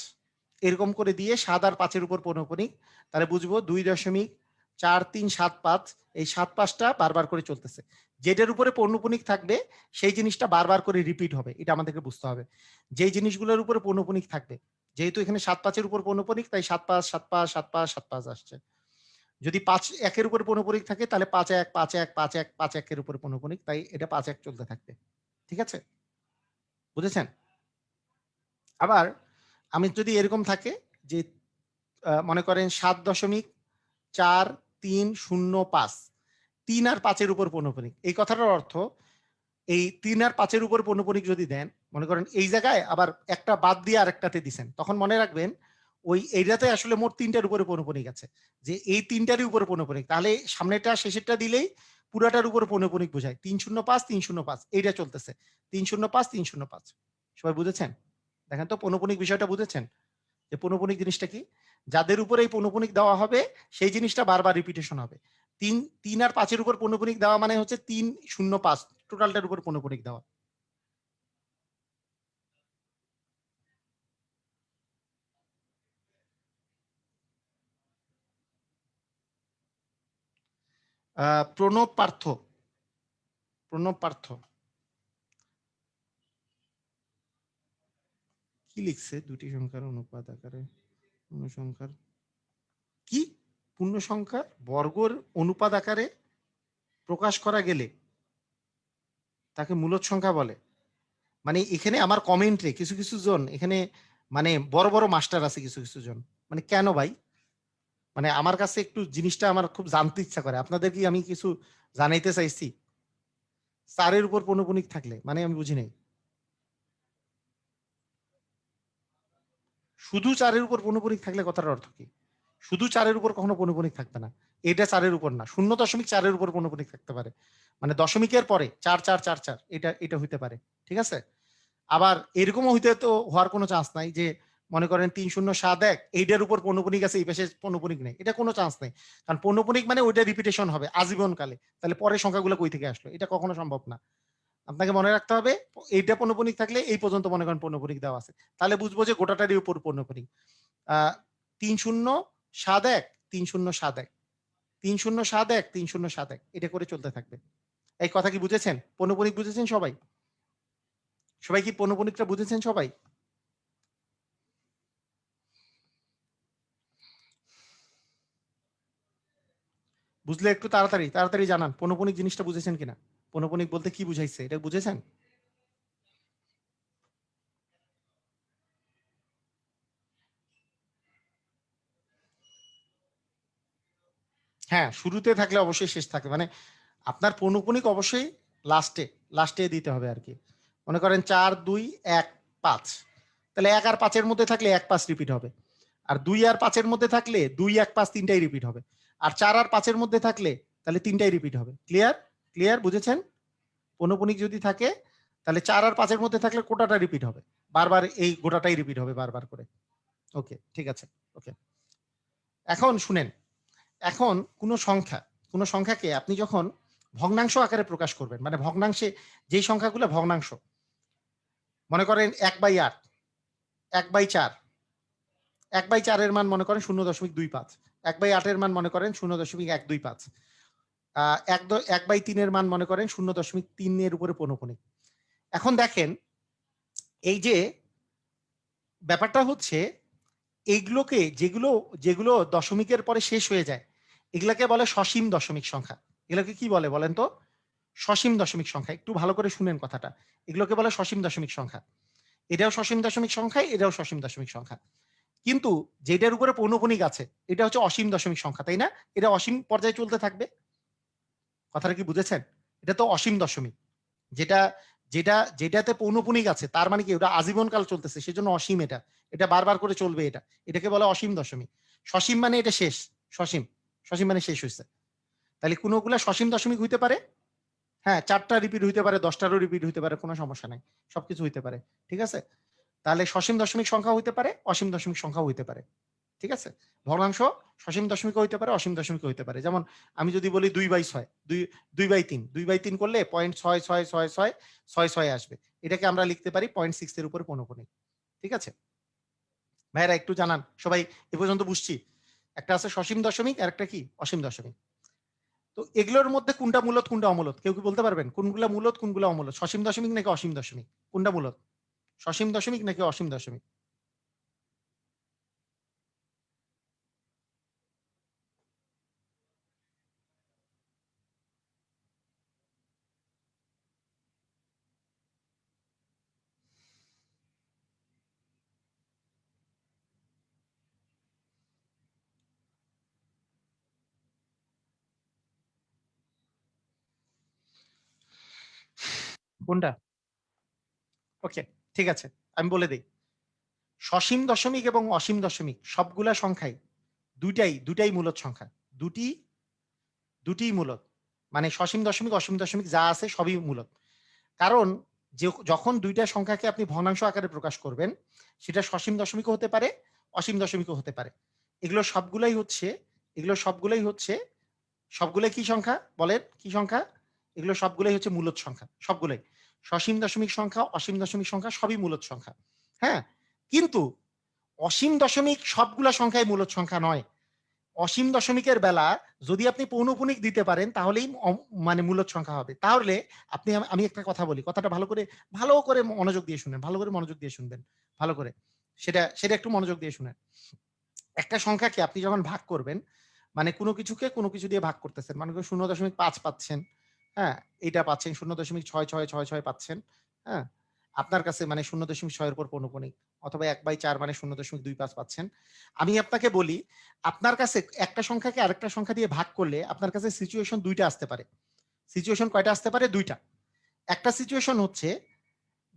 এরকম করে দিয়ে 7 আর 5 এর উপর পৌনঃপুনিক, তাহলে বুঝবো 2.4375 এই 7-5টা বারবার করে চলতেছে। যেটার উপরে পৌনঃপুনিক থাকবে সেই জিনিসটা বারবার করে রিপিট হবে, এটা আমাদেরকে বুঝতে হবে। যেই জিনিসগুলোর উপরে পৌনঃপুনিক থাকবে, যেহেতু এখানে 7-5 এর উপর পৌনঃপুনিক তাই 7-5 7-5 7-5 7-5 আসছে। যদি 5-1 এর উপরে পৌনঃপুনিক থাকে তাহলে 5-1 5-1 5-1 5-1 এর উপরে পৌনঃপুনিক, তাই এটা 5-1 চলতে থাকবে। ঠিক আছে? বুঝেছেন? আবার আমি যদি এরকম থাকে যে মনে করেন 7.4305 3 আর 5 এর উপর পৌনঃপুনিক, এই কথাটার অর্থ এই 3 আর 5 এর উপর পৌনঃপুনিক যদি দেন, মনে করেন এই জায়গায় আবার একটা বাদ দিয়ে আরেকটাতে দিছেন, তখন মনে রাখবেন ওই এইটাতে আসলে মোট 3টার উপরে পৌনঃপুনিক আছে, যে এই 3টারই উপরে পৌনঃপুনিক, তাহলে সামনেটা শেষেরটা দিলেই পুরাটার উপর পৌনঃপুনিক বোঝায়। 305 305 এইটা চলতেছে 305 305। সবাই বুঝেছেন? দেখেন তো পৌনঃপুনিক বিষয়টা বুঝেছেন যে পৌনঃপুনিক জিনিসটা কি? যাদের উপর এই পৌনঃপুনিক দেওয়া হবে সেই জিনিসটা বারবার রিপিটেশন হবে। 3 আর 5 এর উপর পৌনঃপুনিক দেওয়া মানে হচ্ছে 305 টোটালটার উপর পৌনঃপুনিক দেওয়া। প্রণব পার্থ, প্রণব পার্থ কি লিখছে? দুটি সংখ্যার অনুপাত আকারে পূর্ণ সংখ্যার কি পূর্ণ সংখ্যা বর্গর অনুপাত আকারে প্রকাশ করা গেলে তাকে মূলদ সংখ্যা বলে। মানে এখানে আমার কমেন্টে কিছু কিছু জন এখানে মানে বড় বড় মাস্টার আছে কিছু কিছু জন, মানে কেন ভাই? মানে আমার কাছে একটু জিনিসটা আমার খুব জানতে ইচ্ছা করে। আপনাদের কি আমি কিছু জানাইতে চাইছি? চারের উপর পৌনঃপুনিক থাকলে মানে আমি বুঝি নাই। শুধু চারের উপর পৌনঃপুনিক থাকলে কথার অর্থ কি? শুধু চারের উপর কখনো পৌনঃপুনিক থাকবে না। এটা চারের উপর না, 0.4 উপর পৌনঃপুনিক থাকতে পারে। মানে দশমিকের পরে 4 4 4 4 এটা এটা হইতে পারে। ঠিক আছে? আবার এরকমও হইতে তো হওয়ার কোনো চান্স নাই যে মনে করেন 3071 এইটার উপর পৌনঃপুনিক আছে এই পাশে পৌনঃপুনিক নেই, এটা কোনো চান্স নেই। কারণ পৌনঃপুনিক মানে ওইটা রিপিটেশন হবে আজীবনকালে। তাহলে পরের সংখ্যাগুলো কই থেকে আসলো? এটা কখনো সম্ভব না। আপনাকে মনে রাখতে হবে এইটা পৌনঃপুনিক থাকলে এই পর্যন্ত মনে করেন পৌনঃপুনিক দেওয়া আছে, তাহলে বুঝবো যে গোটাটারই উপর পৌনঃপুনিক। 3071 3071 3071 3071 এটা করে চলতে থাকবে। এই কথা কি বুঝেছেন? পৌনঃপুনিক বুঝেছেন সবাই? সবাই কি পৌনঃপুনিকটা বুঝেছেন সবাই? বুঝলে একটু তাড়াতাড়ি তাড়াতাড়ি জানান পৌনঃপুনিক জিনিসটা বুঝেছেন কিনা। পৌনঃপুনিক বলতে কি বুঝাইছে এটা বুঝেছেন? হ্যাঁ, শুরুতে থাকলে অবশ্যই শেষ থাকে। মানে আপনার পৌনঃপুনিক অবশ্যই লাস্টে লাস্টে দিতে হবে আর কি। মনে করেন 4 2 1 5, তাহলে 1 আর 5 এর মধ্যে থাকলে 1 5 রিপিট হবে। আর 2 আর 5 এর মধ্যে থাকলে 2 1 5 তিনটাই রিপিট হবে। আর 4 আর 5 এর মধ্যে থাকলে তাহলে তিনটাই রিপিট হবে। ক্লিয়ার? ক্লিয়ার বুঝেছেন? পৌনঃপুনিক যদি থাকে তাহলে 4 আর 5 এর মধ্যে থাকলে কোটাটা রিপিট হবে। বারবার এই গোটাটাই রিপিট হবে বারবার করে। ওকে, ঠিক আছে। ওকে। এখন শুনেন, এখন কোন সংখ্যাকে আপনি যখন ভগ্নাংশ আকারে প্রকাশ করবেন, মানে ভগ্নাংশে যেই সংখ্যাগুলো ভগ্নাংশ, মনে করেন 1/8, 1/4, 1/4 এর মান মনে করেন 0.25, 1/8 এর মান মনে করেন 0.125, 1/3 এর মান মনে করেন 0.3 এর উপরে পৌনঃপুনিক। এখন দেখেন এই যে ব্যাপারটা হচ্ছে এইগুলোকে যেগুলো যেগুলো দশমিকের পরে শেষ হয়ে যায় এগুলাকে বলে সসীম দশমিক সংখ্যা। এগুলোকে কি বলে বলেন তো? সসীম দশমিক সংখ্যা। একটু ভালো করে শুনেন কথাটা। এগুলোকে বলে সসীম দশমিক সংখ্যা। এটাও সসীম দশমিক সংখ্যা, এটাও সসীম দশমিক সংখ্যা। কিন্তু যেটার উপরে পৌনঃপুনিক আছে এটা হচ্ছে অসীম দশমিক সংখ্যা, তাই না? এটা অসীম পর্যায়ে চলতে থাকবে। কথাটা কি বুঝেছেন? এটা তো অসীম দশমিক। যেটা যেটা যেটাতে পৌনঃপুনিক আছে তার মানে কি ওটা আজীবনকাল চলতেছে, সেজন্য অসীম। এটা এটা বারবার করে চলবে। এটাকে বলে অসীম দশমিক। সসীম মানে এটা শেষ। সসীম সসীম মানে শেষ হয়েছে। তাহলে কোনগুলা সসীম দশমিক হইতে পারে? হ্যাঁ, 4টা রিপিট হইতে পারে, 10টারও রিপিট হইতে পারে, কোনো সমস্যা নাই। সবকিছু হইতে পারে। ঠিক আছে? তাহলে সসীম দশমিক সংখ্যা হইতে পারে, অসীম দশমিক সংখ্যা হইতে পারে। ঠিক আছে? ভগ্নাংশ সসীম দশমিক হইতে পারে, অসীম দশমিক হইতে পারে। যেমন আমি যদি বলি 2/6, 2/3, 2/3 করলে 0.666666 আসবে। এটাকে আমরা লিখতে পারি 0.6 এর উপরে পৌনঃপুনিক। ঠিক আছে? ভাইরা একটু জানান সবাই এ পর্যন্ত বুঝছি। একটা আছে সসীম দশমিক আর একটা কি অসীম দশমিক। তো এগুলোর মধ্যে কোনটা মূলত কোনটা অমূলত কেউ কি বলতে পারবেন? কোনগুলা মূলত কোনগুলা অমূলত? সসীম দশমিক নাকি অসীম দশমিক? কোনটা মূলত? সসীম দশমিক নাকি অসীম দশমিক? কোনটা? ওকে, ঠিক আছে। আমি বলে দেই। সসীম দশমিক এবং অসীম দশমিক সবগুলা সংখ্যাই দুইটাই মূলত সংখ্যা। দুটি দুটিই মূলত। মানে সসীম দশমিক অসীম দশমিক যা আছে সবই মূলদ। কারণ যখন দুইটা সংখ্যাকে আপনি ভগ্নাংশ আকারে প্রকাশ করবেন, সেটা সসীম দশমিকও হতে পারে, অসীম দশমিকও হতে পারে। এগুলো সবগুলাই হচ্ছে সবগুলাই কি সংখ্যা বলেন? কি সংখ্যা? এগুলো সবগুলাই হচ্ছে মূলদ সংখ্যা, সবগুলাই। সসীম দশমিক সংখ্যা, অসীম দশমিক সংখ্যা সবই মূলদ সংখ্যা। হ্যাঁ? কিন্তু অসীম দশমিক সবগুলা সংখ্যাই মূলদ সংখ্যা নয়। অসীম দশমিকের বেলা যদি আপনি পৌনঃপুনিক দিতে পারেন তাহলেই মানে মূলদ সংখ্যা হবে। তাহলে আপনি আমি একটা কথা বলি। কথাটা ভালো করে মনোযোগ দিয়ে শুনেন। ভালো করে মনোযোগ দিয়ে শুনবেন। ভালো করে। সেটা একটু মনোযোগ দিয়ে শুনেন। একটা সংখ্যাকে আপনি যখন ভাগ করবেন, মানে কোনো কিছুকে কোনো কিছু দিয়ে ভাগ করতেছেন। মনে করেন ০.৫ পাচ্ছেন, হ্যাঁ? এইটা পাচ্ছেন ০.৬৬৬৬ পাচ্ছেন, হ্যাঁ? আপনার কাছে মানে ০.৬ এর উপর পৌনঃপুনিক অথবা ১/৪ মানে ০.২৫ পাচ্ছেন। আমি আপনাকে বলি, আপনার কাছে একটা সংখ্যাকে আরেকটা সংখ্যা দিয়ে ভাগ করলে আপনার কাছে সিচুয়েশন ২ টা আসতে পারে। সিচুয়েশন কয়টা আসতে পারে? ২ টা। একটা সিচুয়েশন হচ্ছে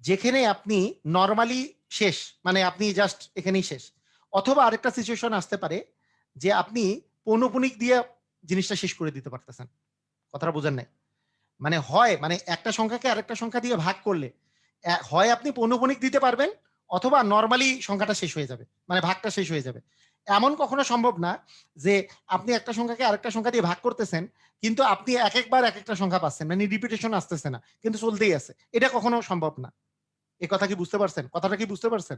যেখানে আপনি নরমালি শেষ, মানে আপনি জাস্ট এখানেই শেষ। অথবা আরেকটা সিচুয়েশন আসতে পারে যে আপনি পৌনঃপুনিক দিয়ে জিনিসটা শেষ করে দিতে পারতেছেন। কথাটা বোঝেন নাই? মানে একটা সংখ্যাকে আরেকটা সংখ্যা দিয়ে ভাগ করলে হয় আপনি পৌনঃপুনিক দিতে পারবেন অথবা নরমালি সংখ্যাটা শেষ হয়ে যাবে। মানে ভাগটা শেষ হয়ে যাবে। এমন কখনো সম্ভব না যে আপনি একটা সংখ্যাকে আরেকটা সংখ্যা দিয়ে ভাগ করতেছেন, কিন্তু আপনি একেকবার একেকটা সংখ্যা পাচ্ছেন। মানে রিপিটেশন আসতেছে না। কিন্তু চলতেই আছে। এটা কখনো সম্ভব না। এ কথা কি বুঝতে পারছেন? কথাটা কি বুঝতে পারছেন?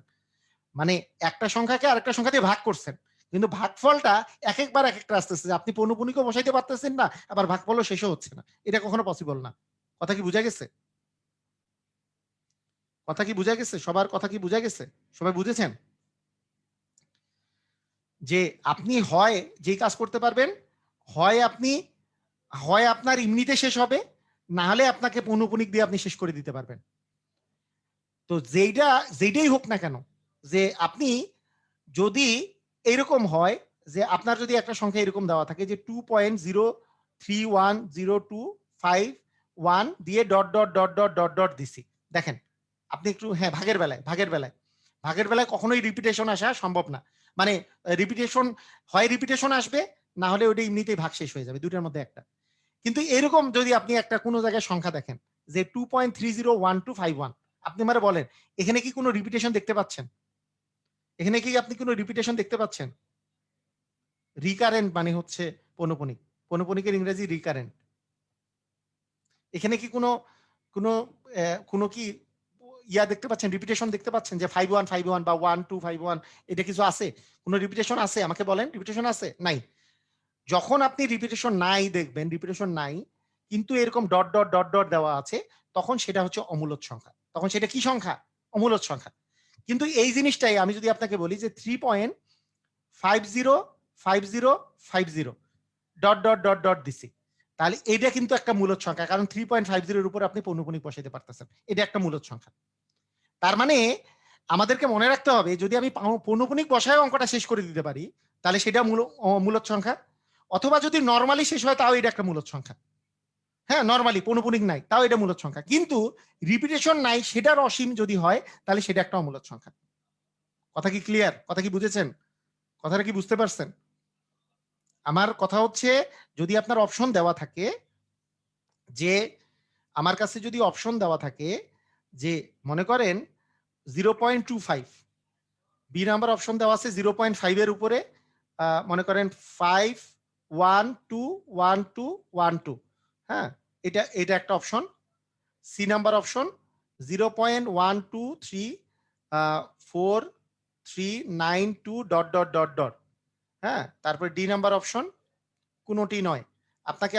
মানে একটা সংখ্যাকে আরেকটা সংখ্যা দিয়ে ভাগ করছেন। কিন্তু ভাগফলটা একেকবার একেকটা আসতেছে। আপনি পৌনঃপুনিকও বসাইতে পারতেছেন না, আবার ভাগফলও শেষও হচ্ছে না। এটা কখনো পসিবল না। কথা কি বুঝা গেছে? কথা কি বুঝা গেছে? সবার কথা কি বুঝা গেছে? সবাই বুঝেছেন? যে আপনি হয় যেই কাজ করতে পারবেন, হয় আপনি হয় আপনার এমনিতে শেষ হবে, না হলে আপনাকে পৌনঃপুনিক দিয়ে আপনি শেষ করে দিতে পারবেন। তো যেইটাই হোক না কেন, যে আপনি যদি এরকম হয় যে আপনার যদি একটা সংখ্যা এরকম দেওয়া থাকে যে 2.0310251 দিয়ে ডট দিছি। দেখেন, আপনি একটু হ্যাঁ, ভাগের বেলায় কখনোই রিপিটেশন আসা সম্ভব না। মানে রিপিটেশন হয় রিপিটেশন আসবে, না হলে ওইটা এমনিতেই ভাগ শেষ হয়ে যাবে। দুইটার মধ্যে একটা। কিন্তু এরকম যদি আপনি একটা কোনো জায়গায় সংখ্যা দেখেন যে 2.301251, আপনি আমারে বলেন এখানে কি কোনো রিপিটেশন দেখতে পাচ্ছেন? এখানে কি আপনি কোনো রিপিটেশন দেখতে পাচ্ছেন? রিকারেন্ট মানে হচ্ছে পৌনঃপুনিক। পৌনঃপুনিকের ইংরেজি রিকারেন্ট। এখানে কি কোনো কোনো কি দেখতে পাচ্ছেন? রিপিটেশন দেখতে পাচ্ছেন যে 5151 বা 1251 এটা কিছু আছে? কোনো রিপিটেশন আছে? আমাকে বলেন রিপিটেশন আছে? নাই। যখন আপনি রিপিটেশন নাই দেখবেন, রিপিটেশন নাই, কিন্তু এরকম ডট দেওয়া আছে, তখন সেটা হচ্ছে অমূলদ সংখ্যা। তখন সেটা কি সংখ্যা? অমূলদ সংখ্যা। কিন্তু এই জিনিসটাই আমি যদি আপনাকে বলি যে 3.505050 দিছি। তাহলে এটা কিন্তু একটা মূলদ সংখ্যা। কারণ 3.50 এর উপর আপনি পৌনঃপুনিক বসাইতে পারতেছেন। এটা একটা মূলদ সংখ্যা। তার মানে আমাদেরকে মনে রাখতে হবে যদি আমি পৌনঃপুনিক বসায়ও অঙ্কটা শেষ করে দিতে পারি, তাহলে সেটা মূলদ সংখ্যা। অথবা যদি নরমালি শেষ হয় তাও এটা একটা মূলদ সংখ্যা। হ্যাঁ, নরমালি পৌনঃপুনিক নাই, তাও এটা মূলদ সংখ্যা। কিন্তু রিপিটেশন নাই সেটার অসীম যদি হয় তাহলে সেটা একটা অমূলদ সংখ্যা। কথা কি ক্লিয়ার? কথা কি বুঝেছেন? কথাটা কি বুঝতে পারছেন? আমার কথা হচ্ছে যদি আপনার অপশন দেওয়া থাকে যে আমার কাছে যদি অপশন দেওয়া থাকে যে মনে করেন 0.25, বি নাম্বার অপশন দেওয়া আছে 0.5 এর উপরে মনে করেন 5121212, হ্যাঁ, এটা একটা অপশন। সি নাম্বার অপশন 0.1234392 হ্যাঁ, তারপরে ডি নাম্বার অপশন কোনোটি নয়। আপনাকে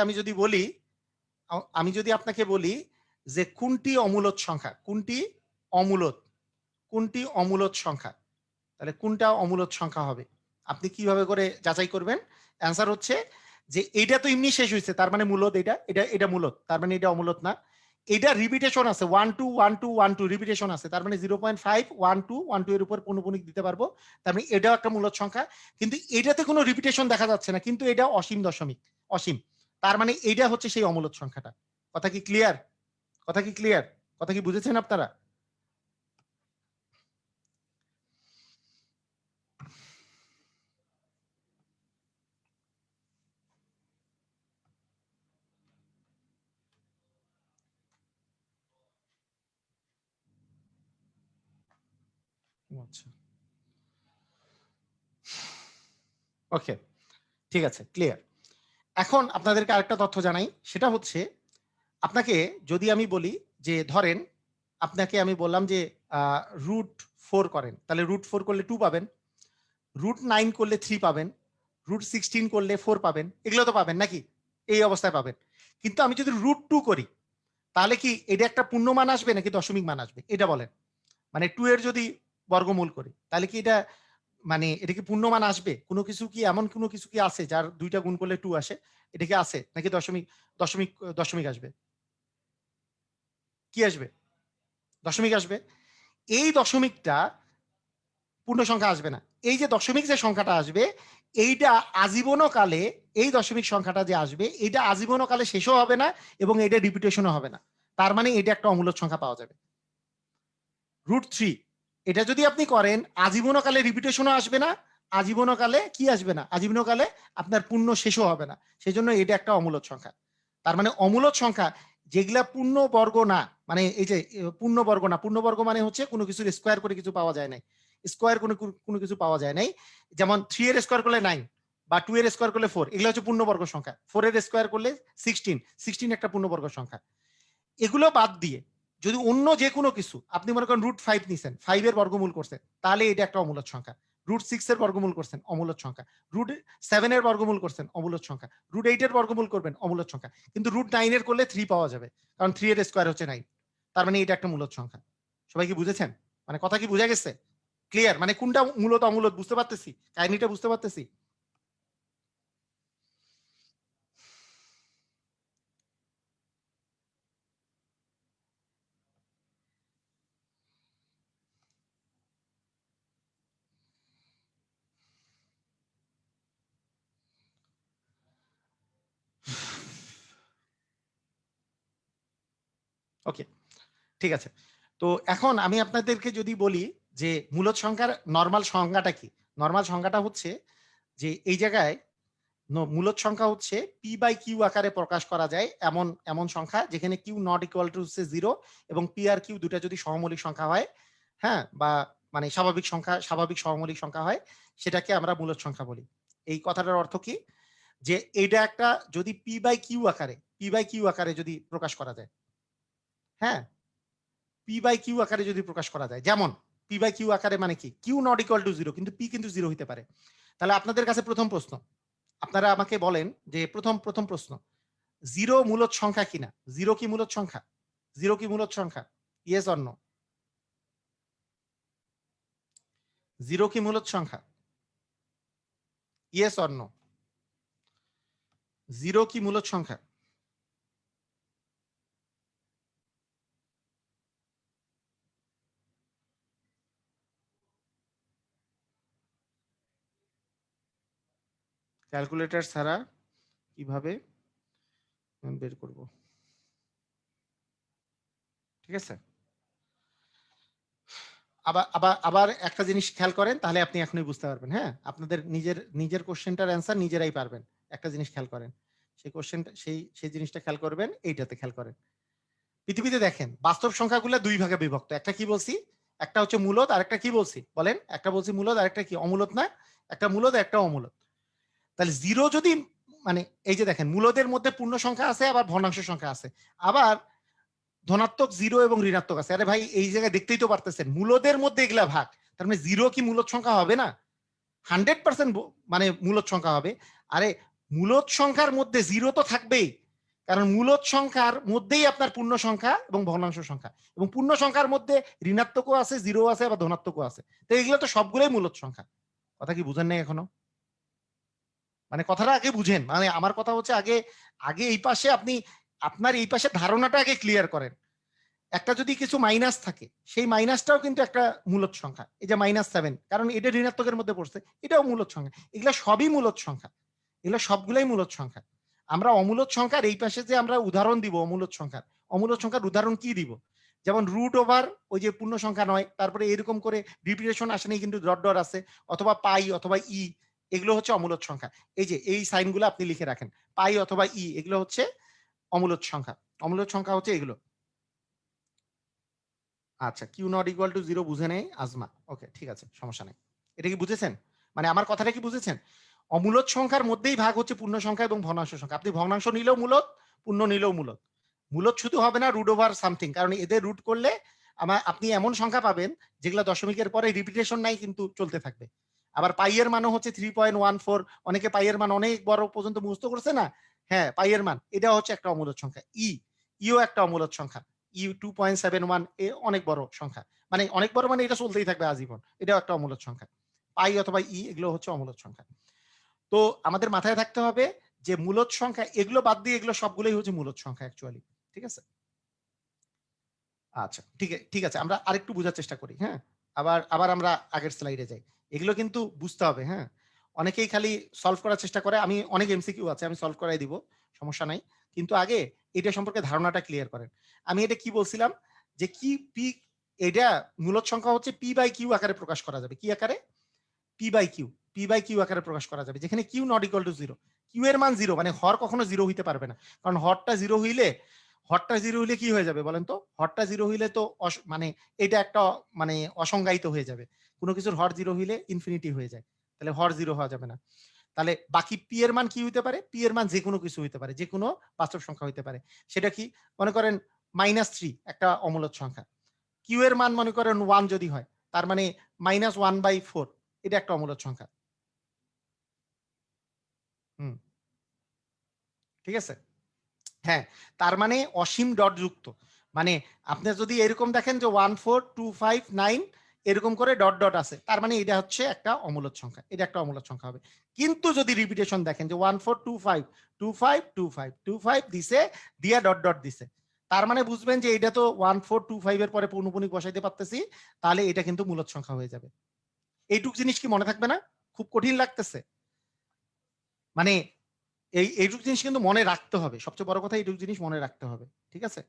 আমি যদি আপনাকে বলি যে কোনটি অমূলদ সংখ্যা, অমূলদ কোনটি অমূলদ সংখ্যা, তাহলে কোনটা অমূলদ সংখ্যা হবে? আপনি কিভাবে করে যাচাই করবেন? অ্যান্সার হচ্ছে যে এইটা তো এমনি শেষ হয়েছে, তার মানে মূলদ, এটা মূলদ, তার মানে এটা অমূলদ না। এটা রিপিটেশন আছে 121212 রিপিটেশন আছে, তার মানে 0.51212 এর উপর পৌনঃপুনিক দিতে পারবো, তার মানে এটাও একটা মূলদ সংখ্যা। কিন্তু এটাতে কোনো রিপিটেশন দেখা যাচ্ছে না, কিন্তু এটা অসীম দশমিক, অসীম, তার মানে এইটা হচ্ছে সেই অমূলদ সংখ্যাটা। কথা কি ক্লিয়ার? কথা কি ক্লিয়ার? কথা কি বুঝেছেন আপনারা? আচ্ছা, ওকে, ঠিক আছে, ক্লিয়ার। এখন আপনাদেরকে আরেকটা তথ্য জানাই, সেটা হচ্ছে আপনাকে যদি আমি বলি যে ধরেন আপনাকে আমি বললাম যে √4 করেন, তাহলে √4 করলে 2 পাবেন, √9 করলে 3 পাবেন, √16 করলে 4 পাবেন, এগুলো তো পাবেন নাকি? এই অবস্থায় পাবেন। কিন্তু আমি যদি √2 করি তাহলে কি এটা একটা পূর্ণমান আসবে নাকি দশমিক মান আসবে? এটা বলেন। মানে 2 এর যদি বর্গমূল করি তাহলে কি এটা মানে এটা কি পূর্ণমান আসবে? কোনো কিছু কি এমন কোনো কিছু কি আছে যার ২ টা গুণ করলে 2 আসে? এটা কি আছে? নাকি দশমিক দশমিক আসবে? কি আসবে? দশমিক আসবে। এই দশমিকটা পূর্ণ সংখ্যা আসবে না। এই যে দশমিক যে সংখ্যাটা আসবে, এইটা আজীবনও কালে এই দশমিক সংখ্যাটা যে আসবে, এইটা আজীবনও কালে শেষও হবে না এবং এটা রিপিটেশনও হবে না। তার মানে এটা একটা অমূলদ সংখ্যা পাওয়া যাবে। √3 এটা যদি আপনি করেন আজীবনও কালে রিপিটেশনও আসবে না, আজীবনও কালে কি আসবে না? আজীবনও কালে আপনার পূর্ণ শেষও হবে না। সেজন্য এটা একটা অমূলদ সংখ্যা। তার মানে অমূলদ সংখ্যা যেগুলা পূর্ণ বর্গ না, মানে এই যে পূর্ণ বর্গ না, পূর্ণ বর্গ মানে হচ্ছে কোনো কিছুর স্কয়ার করে কিছু পাওয়া যায় নাই। স্কয়ার কোনো কিছু পাওয়া যায় নাই। যেমন 3 এর স্কয়ার করলে 9 বা 2 এর স্কয়ার করলে 4, এগুলো হচ্ছে পূর্ণবর্গ সংখ্যা। 4 এর স্কয়ার করলে 16 একটা পূর্ণবর্গ সংখ্যা। এগুলো বাদ দিয়ে যদি অন্য যে কোনো কিছু আপনি মনে করেন √5 নিছেন, 5 এর বর্গমূল করছেন, তাহলে এটা একটা অমূলদ সংখ্যা। √6 এর বর্গমূল করছেন, অমূলদ সংখ্যা। √7 এর বর্গমূল করছেন, অমূলদ সংখ্যা। √8 এর বর্গমূল করবেন, অমূলদ সংখ্যা। কিন্তু √9 এর করলে 3 পাওয়া যাবে। কারণ 3 এর স্কয়ার হচ্ছে 9। তার মানে এটা একটা মূলদ সংখ্যা। সবাই কি বুঝেছেন? মানে কথা কি বুঝা গেছে? ক্লিয়ার? মানে কোনটা মূলদ অমূলদ বুঝতে পারতেছি? কাহিনীটা বুঝতে পারতেছি? ওকে, ঠিক আছে। তো এখন আমি আপনাদেরকে যদি বলি যে মূলদ সংখ্যার নরমাল সংজ্ঞাটা কি? নরমাল সংজ্ঞাটা হচ্ছে যে এই জায়গায় মূলদ সংখ্যা হচ্ছে p/q আকারে প্রকাশ করা যায় এমন সংখ্যা যেখানে q নট ইকুয়াল টু হচ্ছে 0 এবং p আর q দুটা যদি সহমৌলিক সংখ্যা হয়, হ্যাঁ? বা মানে স্বাভাবিক সহমৌলিক সংখ্যা হয়, সেটাকে আমরা মূলদ সংখ্যা বলি। এই কথাটার অর্থ কি? যে এটা একটা যদি p/q আকারে যদি প্রকাশ করা যায়, হ্যাঁ? p/q আকারে যদি প্রকাশ করা যায়, যেমন p/q আকারে মানে কি? q নট ইকুয়াল টু 0 কিন্তু p কিন্তু 0 হইতে পারে। তাহলে আপনাদের কাছে প্রথম প্রশ্ন, আপনারা আমাকে বলেন যে প্রথম প্রশ্ন, 0 মূলদ সংখ্যা কিনা? 0 কি মূলদ সংখ্যা? 0 কি মূলদ সংখ্যা? Yes or no? 0 কি মূলদ সংখ্যা? Yes or no? 0 কি মূলদ সংখ্যা? ক্যালকুলেটর ছাড়া কিভাবে বের করব? ঠিক আছে? আবার একটা জিনিস খেয়াল করেন, তাহলে আপনি এখনই বুঝতে পারবেন, হ্যাঁ? আপনাদের নিজের কোশ্চেনটার অ্যান্সার নিজেরাই পারবেন। একটা জিনিস খেয়াল করেন। সেই কোশ্চেনটা সেই জিনিসটা খেয়াল করবেন, এইটাতে খেয়াল করেন। পৃথিবীতে দেখেন বাস্তব সংখ্যাগুলো ২ ভাগে বিভক্ত। একটা কি বলছি? একটা হচ্ছে মূলদ, আরেকটা কি বলছি? বলেন? একটা বলছি মূলদ, আরেকটা কি? অমূলদ না? একটা মূলদ, একটা অমূলদ। তাহলে 0 যদি মানে এই যে দেখেন মূলদের মধ্যে পূর্ণ সংখ্যা আছে আবার ভগ্নাংশ সংখ্যা আছে। আবার ধনাত্মক 0 এবং ঋণাত্মক আছে। আরে ভাই এই জায়গায় দেখতেই তো পারতেছেন মূলদের মধ্যে এগুলা ভাগ। তার মানে 0 কি মূলদ সংখ্যা হবে না? 100% মানে মূলদ সংখ্যা হবে। আরে মূলদ সংখ্যার মধ্যে 0 তো থাকবেই। কারণ মূলদ সংখ্যার মধ্যেই আপনার পূর্ণ সংখ্যা এবং ভগ্নাংশ সংখ্যা। এবং পূর্ণ সংখ্যার মধ্যে ঋণাত্মকও আছে, 0 আছে আবার ধনাত্মকও আছে। তো এগুলো তো সবগুলোই মূলদ সংখ্যা। কথা কি বুঝেন নাই এখনো? মানে কথাটা আগে বুঝেন। মানে আমার কথা হচ্ছে আগে এই পাশে আপনার এই পাশে ধারণাটা আগে ক্লিয়ার করেন। একটা যদি কিছু মাইনাস থাকে, সেই মাইনাসটাও কিন্তু একটা মূলদ সংখ্যা। এই যে -7, কারণ এটা ঋণাত্মকের মধ্যে পড়ছে, এটাও মূলদ সংখ্যা। এগুলা সবই মূলদ সংখ্যা। এগুলা সবগুলাই মূলদ সংখ্যা। আমরা অমূলদ সংখ্যার এই পাশে যে আমরা উদাহরণ দিব অমূলদ সংখ্যার উদাহরণ কি দিব? যেমন √ওভার ওই যে পূর্ণ সংখ্যা নয়, তারপরে এরকম করে রিপিটেশন আসে নাই কিন্তু ডট আছে, অথবা পাই অথবা ই, এগুলো হচ্ছে অমূলদ সংখ্যা। এই যে এই সাইনগুলো আপনি লিখে রাখেন। পাই অথবা ই এগুলো হচ্ছে অমূলদ সংখ্যা। অমূলদ সংখ্যা হচ্ছে এগুলো। আচ্ছা, কিউ নট ইকুয়াল টু 0 বুঝে নেই আজমা। ওকে, ঠিক আছে, সমস্যা নেই। এটা কি বুঝেছেন? মানে আমার কথাটা কি বুঝেছেন? অমূলদ সংখ্যার মধ্যেই ভাগ হচ্ছে পূর্ণ সংখ্যা এবং ভগ্নাংশ সংখ্যা। আপনি ভগ্নাংশ নিলেও মূলদ, পূর্ণ নিলেও মূলদ। মূলদ শুধু হবে না রুট ওভার সামথিং, কারণ এদের রুট করলে আপনি এমন সংখ্যা পাবেন যেগুলো দশমিকের পরে রিপিটেশন নাই কিন্তু চলতে থাকবে। আবার পাইয়ের মানও হচ্ছে 3.14। অনেকে পাইয়ের মান অনেক বড় পর্যন্ত মুখস্থ করছে না? হ্যাঁ, পাইয়ের মান এটা হচ্ছে একটা অমূলদ সংখ্যা। ইও একটা অমূলদ সংখ্যা। 2.71 এ অনেক বড় সংখ্যা। মানে অনেক বড় মানে এটা চলতেই থাকবে আজীবন। এটাও একটা অমূলদ সংখ্যা। পাই অথবা এগুলো হচ্ছে অমূলদ সংখ্যা। তো আমাদের মাথায় থাকতে হবে যে মূলদ সংখ্যা এগুলো বাদ দিয়ে এগুলো সবগুলোই হচ্ছে মূলদ সংখ্যা অ্যাকচুয়ালি। ঠিক আছে? আচ্ছা, ঠিক আছে, আমরা আরেকটু বোঝার চেষ্টা করি। হ্যাঁ, আবার আবার আমরা আগের স্লাইডে যাই। এগুলো কিন্তু বুঝতে হবে। হ্যাঁ, অনেকেই খালি সলভ করার চেষ্টা করে। আমি অনেক এমসিকিউ আছে, আমি সলভ করাই দিব, সমস্যা নাই। কিন্তু আগে এটা সম্পর্কে ধারণাটা ক্লিয়ার করেন। আমি এটা কি বলছিলাম যে কি পি, এটা মূলদ সংখ্যা হচ্ছে পি বাই কিউ আকারে প্রকাশ করা যাবে। কি আকারে? পি বাই কিউ আকারে প্রকাশ করা যাবে, যেখানে Q not equal to 0। Q এর মান 0, মানে হর কখনো 0 হইতে পারবে না, কারণ হরটা 0 হইলে কি হয়ে যাবে বলেন তো? হরটা 0 হইলে তো মানে এটা একটা মানে অসংজ্ঞায়িত হয়ে যাবে। কোনো কিছুর হর 0 হইলে ইনফিনিটি হয়ে যায়, তাহলে হর 0 হওয়া যাবে না। তাহলে বাকি পি এর মান কি হইতে পারে? পি এর মান যে কোনো কিছু হইতে পারে, যে কোনো বাস্তব সংখ্যা হইতে পারে। সেটা কি? মনে করেন -3 একটা অমূলদ সংখ্যা। কিউ এর মান মনে করেন 1 যদি হয়, তার মানে -1/4 এটা একটা অমূলদ সংখ্যা। হুম, ঠিক আছে? হ্যাঁ, তার মানে অসীম ডট যুক্ত। মানে আপনি যদি এরকম দেখেন যে 14259 এরকম করে ডট ডট আছে, তার মানে এটা হচ্ছে একটা অমূলদ সংখ্যা। এটা একটা অমূলদ সংখ্যা হবে। কিন্তু যদি রিপিটেশন দেখেন যে 1425 দিছে, দিয়া ডট ডট দিছে, তার মানে বুঝবেন যে এটা তো 1425 এর পরে পৌনঃপুনিক বসাইতে পারতেছি, তাহলে এটা কিন্তু মূলদ সংখ্যা হয়ে যাবে। এইটুক জিনিস কি মনে থাকবে না? খুব কঠিন লাগতেছে? মানে এইটুক জিনিস কিন্তু মনে রাখতে হবে। সবচেয়ে বড় কথা এইটুক জিনিস মনে রাখতে হবে। ঠিক আছে?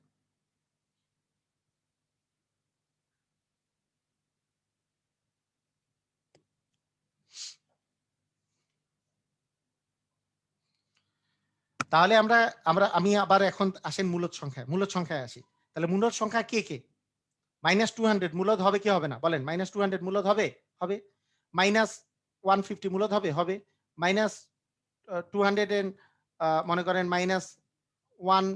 তাহলে আমরা আমরা আমি আবার এখন আসেন মূলদ সংখ্যায়। মূলদ সংখ্যায় আসি। তাহলে মূলদ সংখ্যা কে কে? -200 মূলদ হবে কি হবে না? বলেন, -200 মূলদ হবে? হবে। -150 মূলদ হবে? হবে। মাইনাস 200 এন্ড মনে করেন মাইনাস 1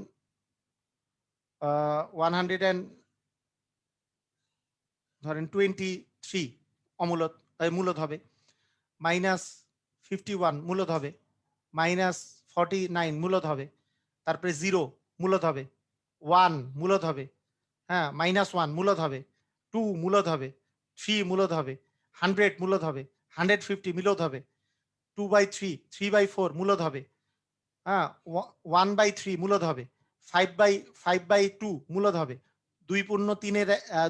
100 এন্ড ধরেন 23 অমূলদ মূলদ হবে। -51 মূলদ হবে। -49 মূলদ হবে। তারপরে 0 মূলদ হবে। 1 মূলদ হবে। হ্যাঁ, -1 মূলদ হবে। 2 মূলদ হবে। 3 মূলদ হবে। 100 মূলদ হবে। 150 মূলদ হবে। 2/3 3/4 মূলদ হবে। হ্যাঁ, 1/3 মূলদ হবে। 5/2 মূলদ হবে। 2 পূর্ণ 3 এর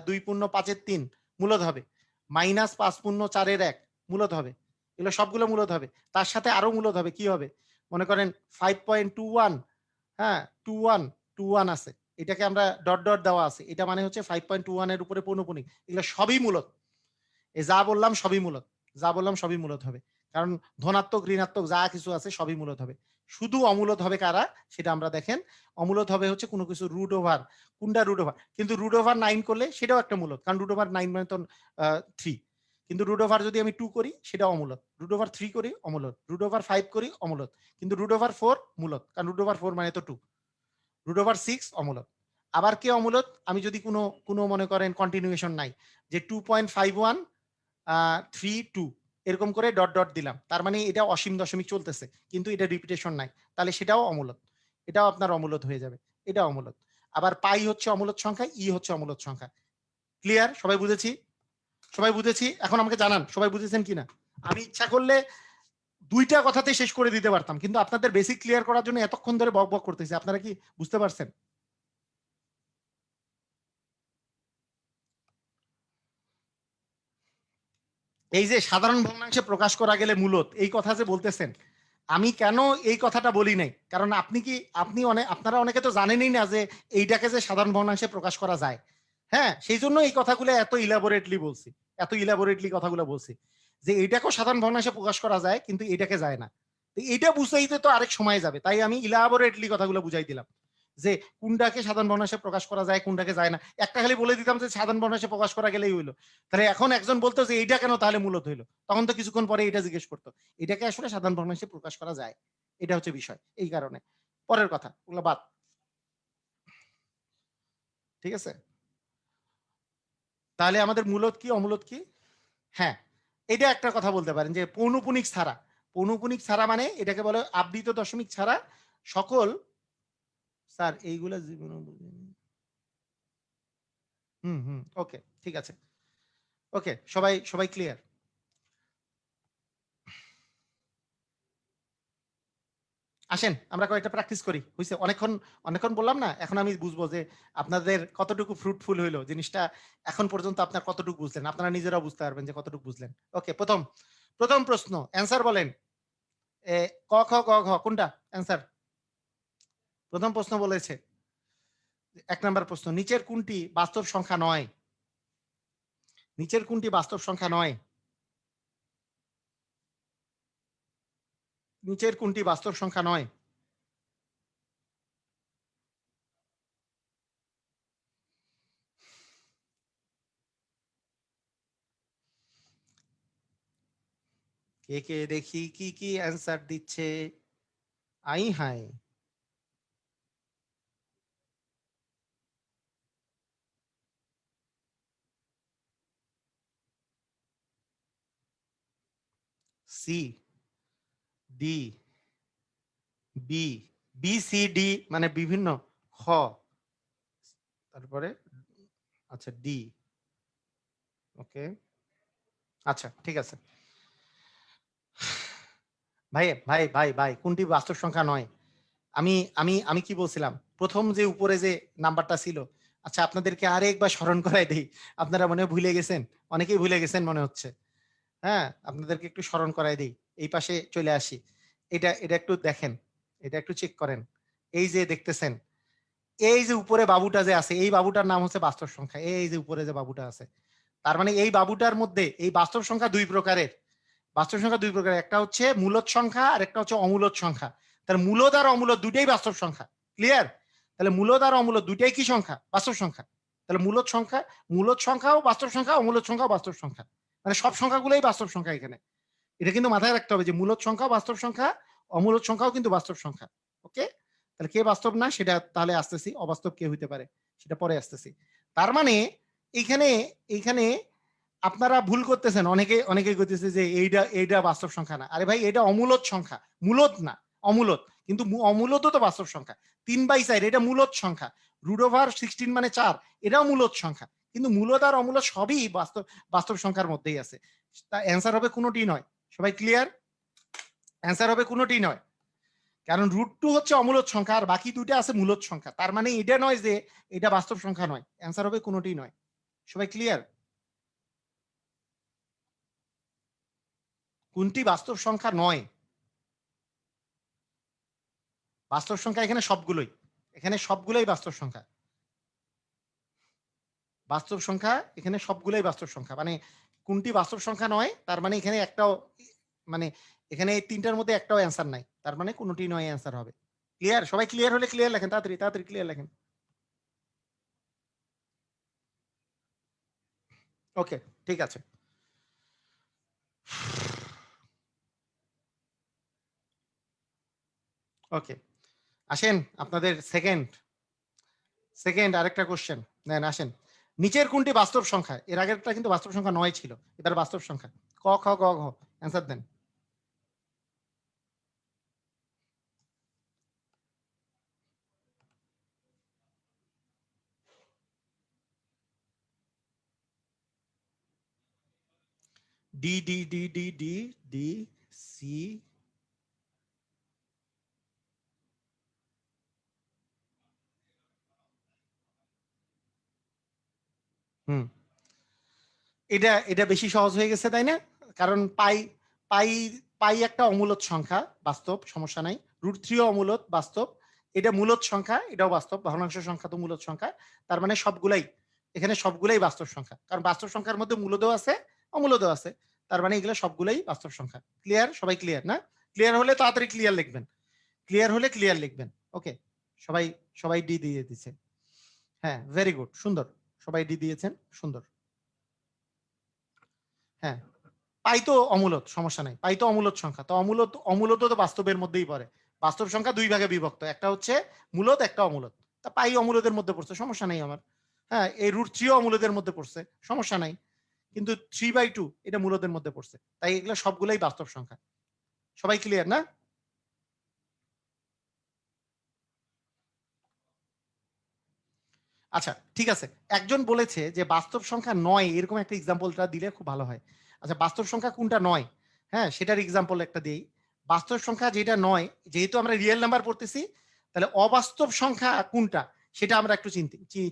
2 পূর্ণ 5 এর 3 মূলদ হবে। -5 পূর্ণ 4 এর 1 মূলদ হবে। এগুলো সবগুলো মূলদ হবে। তার সাথে আরো মূলদ হবে। কি হবে? মনে করেন 5.21, হ্যাঁ, 21 আছে। এটাকে আমরা ডট ডট দেওয়া আছে। এটা মানে হচ্ছে 5.21 এর উপরে পৌনঃপুনিক। এগুলো সবই মূলদ। যা বললাম সবই মূলদ। যা বললাম সবই মূলদ হবে। কারণ ধনাত্মক, ঋণাত্মক যা কিছু আছে সবই মূলদ হবে। শুধু অমূলদ হবে কারা? সেটা আমরা দেখেন। অমূলদ হবে হচ্ছে কোনো কিছু রুট ওভার। কোনটা রুট ওভার? কিন্তু রুট ওভার 9 করলে সেটাও একটা মূলদ। কারণ রুট ওভার 9 মানে তো 3। কিন্তু রুট ওভার যদি আমি 2 করি সেটাও অমূলদ। রুট ওভার 3 করি অমূলদ। রুট ওভার 5 করি অমূলদ। কিন্তু রুট ওভার 4 মূলদ। কারণ রুট ওভার 4 মানে তো 2। রুট ওভার 6 অমূলদ। আবার কে অমূলদ? আমি যদি কোনো মনে করেন কন্টিনিউয়েশন নাই, যে 2.51 3 2 এরকম করে ডট ডট দিলাম, তার মানে এটা অসীম দশমিক চলতেছে কিন্তু এটা রিপিটেশন নাই, তাহলে সেটাও অমূলদ। এটাও আপনার অমূলদ হয়ে যাবে। এটা অমূলদ। আবার পাই হচ্ছে অমূলদ সংখ্যা, হচ্ছে অমূলদ সংখ্যা। ক্লিয়ার? সবাই বুঝেছি? সবাই বুঝেছি? এখন আমাকে জানান সবাই বুঝেছেন কিনা। আমি ইচ্ছা করলে দুইটা কথাতে শেষ করে দিতে পারতাম, কিন্তু আপনাদের বেসিক ক্লিয়ার করার জন্য এতক্ষণ ধরে বক বক করতেছি। আপনারা কি বুঝতে পারছেন? এই যে সাধারণ ভগ্নাংশে প্রকাশ করা গেলে মূলত এই কথা যে বলতেছেন, আমি কেন এই কথাটা বলি নাই? কারণ আপনারা অনেকে তো জানেনই না যে এইটাকে যে সাধারণ ভগ্নাংশে প্রকাশ করা যায়। হ্যাঁ, সেই জন্য এই কথাগুলো এত ইলাবোরেটলি বলছি। এত ইলাবোরেটলি কথাগুলো বলছি যে এইটাকেও সাধারণ ভগ্নাংশে প্রকাশ করা যায় কিন্তু এটাকে যায় না। তো এইটা বুঝাইতে তো আরেক সময় যাবে, তাই আমি ইলাবোরেটলি কথাগুলো বুঝাই দিলাম। যে কোনটাকে সাধারণ ভগ্নাংশে প্রকাশ করা যায়, কোনটাকে যায় না। একটা খালি বলে দিতাম যে সাধারণ ভগ্নাংশে প্রকাশ করা গেলেই হইলো। তাহলে এখন একজন বলতো যে এইটা কেন তাহলে মূলত হইলো, তখন তো কিছুক্ষণ পরে এটা জিজ্ঞেস করতো। এটাকে আসলে সাধারণ ভগ্নাংশে প্রকাশ করা যায়, এটা হচ্ছে বিষয়। এই কারণে পরের কথা ওগুলো বাদ, ঠিক আছে? তাহলে আমাদের মূলত কি অমূলত কি? হ্যাঁ, এটা একটা কথা বলতে পারেন যে পৌনঃপুনিক ছাড়া। পৌনঃপুনিক ছাড়া মানে এটাকে বলে আবৃত দশমিক ছাড়া সকল, স্যার এইগুলা জীবনে ওকে, ঠিক আছে। ওকে, সবাই সবাই ক্লিয়ার? আসেন আমরা কয়েকটা প্র্যাকটিস করি। হইছে অনেকক্ষণ, অনেকক্ষণ বললাম না, এখন আমি বুঝবো যে আপনাদের কতটুকু ফ্রুটফুল হইলো জিনিসটা। এখন পর্যন্ত আপনার কতটুকু বুঝলেন, আপনারা নিজেরাও বুঝতে পারবেন যে কতটুকু বুঝলেন। ওকে, প্রথম প্রথম প্রশ্ন অ্যান্সার বলেন। এ, ক খ গ ঘ কোনটা অ্যান্সার? প্রথম প্রশ্ন বলেছে 1 নাম্বার প্রশ্ন, নিচের কোনটি বাস্তব সংখ্যা নয়? নিচের কোনটি বাস্তব সংখ্যা নয়? নিচের কোনটি বাস্তব সংখ্যা নয়? কে কে দেখি কি কি অ্যান্সার দিচ্ছে। আই হাই, C D, B, B C D মানে বিভিন্ন, খ, তারপরে আচ্ছা ডি। ওকে, আচ্ছা ঠিক আছে। ভাই ভাই ভাই ভাই কোনটি বাস্তব সংখ্যা নয়? আমি আমি আমি কি বলছিলাম প্রথম যে উপরে যে নাম্বারটা ছিল, আচ্ছা আপনাদেরকে আরেকবার স্মরণ করাই দেই। আপনারা মনে হয় ভুলে গেছেন, অনেকেই ভুলে গেছেন মনে হচ্ছে। হ্যাঁ, আপনাদেরকে একটু স্মরণ করাই দিই। এই পাশে চলে আসি। এটা এটা একটু দেখেন, এটা একটু চেক করেন। এই যে দেখতেছেন, এই যে উপরে বাবুটা যে আছে, এই বাবুটার নাম হচ্ছে বাস্তব সংখ্যা। এই যে উপরে যে বাবুটা আছে, তার মানে এই বাবুটার মধ্যে এই বাস্তব সংখ্যা দুই প্রকারের। বাস্তব সংখ্যা দুই প্রকারের, একটা হচ্ছে মূলদ সংখ্যা আর একটা হচ্ছে অমূলদ সংখ্যা। তাহলে মূলদ আর অমূলদ দুইটাই বাস্তব সংখ্যা। ক্লিয়ার? তাহলে মূলদ আর অমূলদ দুইটাই কি সংখ্যা? বাস্তব সংখ্যা। তাহলে মূলদ সংখ্যা, মূলদ সংখ্যাও বাস্তব সংখ্যা, অমূলদ সংখ্যাও বাস্তব সংখ্যা। মানে সব সংখ্যাগুলোই বাস্তব সংখ্যা এখানে। এটা কিন্তু মাথায় রাখতে হবে যে মূলদ সংখ্যাও বাস্তব সংখ্যা, অমূলদ সংখ্যাও কিন্তু বাস্তব সংখ্যা। ওকে? তাহলে কে বাস্তব না সেটা তাহলে আসতেছি, অবাস্তব কে হইতে পারে সেটা পরে আসতেছি। তার মানে এইখানে এইখানে আপনারা ভুল করতেছেন, অনেকে অনেকে করতেছে যে এইটা এইটা বাস্তব সংখ্যা না। আরে ভাই এটা অমূলদ সংখ্যা, মূলদ না, অমূলদ। কিন্তু অমূলদও তো বাস্তব সংখ্যা। 3/4 এটা মূলদ সংখ্যা। √16 মানে 4, এটাও মূলদ সংখ্যা। কিন্তু মূলদ আর অমূলদ সবই বাস্তব বাস্তব সংখ্যার মধ্যেই আছে। তা অ্যান্সার হবে কোনোটি নয়। সবাই ক্লিয়ার? অ্যান্সার হবে কোনোটি নয়। কারণ √2 হচ্ছে অমূলদ সংখ্যা আর বাকি দুইটা আছে মূলদ সংখ্যা। তার মানে এটা নয় যে এটা বাস্তব সংখ্যা নয়। অ্যান্সার হবে কোনোটি নয়। সবাই ক্লিয়ার? কোনটি বাস্তব সংখ্যা নয়? বাস্তব সংখ্যা এখানে সবগুলোই, এখানে সবগুলোই বাস্তব সংখ্যা। বাস্তব সংখ্যা এখানে সবগুলোই বাস্তব সংখ্যা। মানে কোনটি বাস্তব সংখ্যা নয় তার মানে এখানে একটাও, মানে এখানে এই তিনটার মধ্যে একটাও অ্যান্সার নাই, তার মানে কোনটি নয় অ্যান্সার হবে। ক্লিয়ার? সবাই ক্লিয়ার হলে ক্লিয়ার লেখেন, তাড়াতাড়ি তাড়াতাড়ি ক্লিয়ার লেখেন। ওকে, ঠিক আছে। ওকে, আসেন আপনাদের সেকেন্ড, সেকেন্ড আরেকটা কোশ্চেন নেন, আসেন। নিচের কোনটি বাস্তব সংখ্যা? এর আগেরটা কিন্তু বাস্তব সংখ্যা নয় ছিল, এবার বাস্তব সংখ্যা। ক খ গ ঘ অ্যান্সার দেন। D D D D D D C, হুম, এটা এটা বেশি সহজ হয়ে গেছে তাই না? কারণ পাই, পাই পাই একটা অমূলদ সংখ্যা, বাস্তব, সমস্যা নাই। √3 অমূলদ, বাস্তব। এটা মূলদ সংখ্যা, এটাও বাস্তব, ভগ্নাংশ সংখ্যা তো মূলদ সংখ্যা। তার মানে সবগুলাই, এখানে সবগুলাই বাস্তব সংখ্যা, কারণ বাস্তব সংখ্যার মধ্যে মূলদও আছে, অমূলদও আছে। তার মানে এগুলো সবগুলাই বাস্তব সংখ্যা। ক্লিয়ার? সবাই ক্লিয়ার না? ক্লিয়ার হলে তাড়াতাড়ি ক্লিয়ার লিখবেন, ক্লিয়ার হলে ক্লিয়ার লিখবেন। ওকে, সবাই সবাই ডি দিয়ে দিচ্ছে। হ্যাঁ, ভেরি গুড, সুন্দর, সবাই ডি দিয়েছেন, সুন্দর। হ্যাঁ, পাই তো অমূলত, সমস্যা নাই, পাই তো অমূলত সংখ্যা, তো অমূলত অমূলত তো বাস্তবের মধ্যেই পড়ে। বাস্তব সংখ্যা দুই ভাগে বিভক্ত, একটা হচ্ছে মূলত, একটা অমূলত। তা পাই অমূলতের মধ্যে পড়ছে, সমস্যা নাই আমার। হ্যাঁ, এই √3 অমূলতের মধ্যে পড়ছে, সমস্যা নাই। কিন্তু 3/2 এটা মূলদের মধ্যে পড়ছে, তাই এগুলো সবগুলাই বাস্তব সংখ্যা। সবাই ক্লিয়ার না? আচ্ছা, ঠিক আছে। একজন বলেছে যে বাস্তব সংখ্যা ৯, এরকম একটা এক্সাম্পলটা দিলে খুব ভালো হয়। আচ্ছা, বাস্তব সংখ্যা কোনটা ৯? হ্যাঁ, সেটার এক্সাম্পল একটা দেই। বাস্তব সংখ্যা যেটা ৯, যেহেতু আমরা রিয়েল নাম্বার পড়তেছি, তাহলে অবাস্তব সংখ্যা কোনটা সেটা আমরা একটু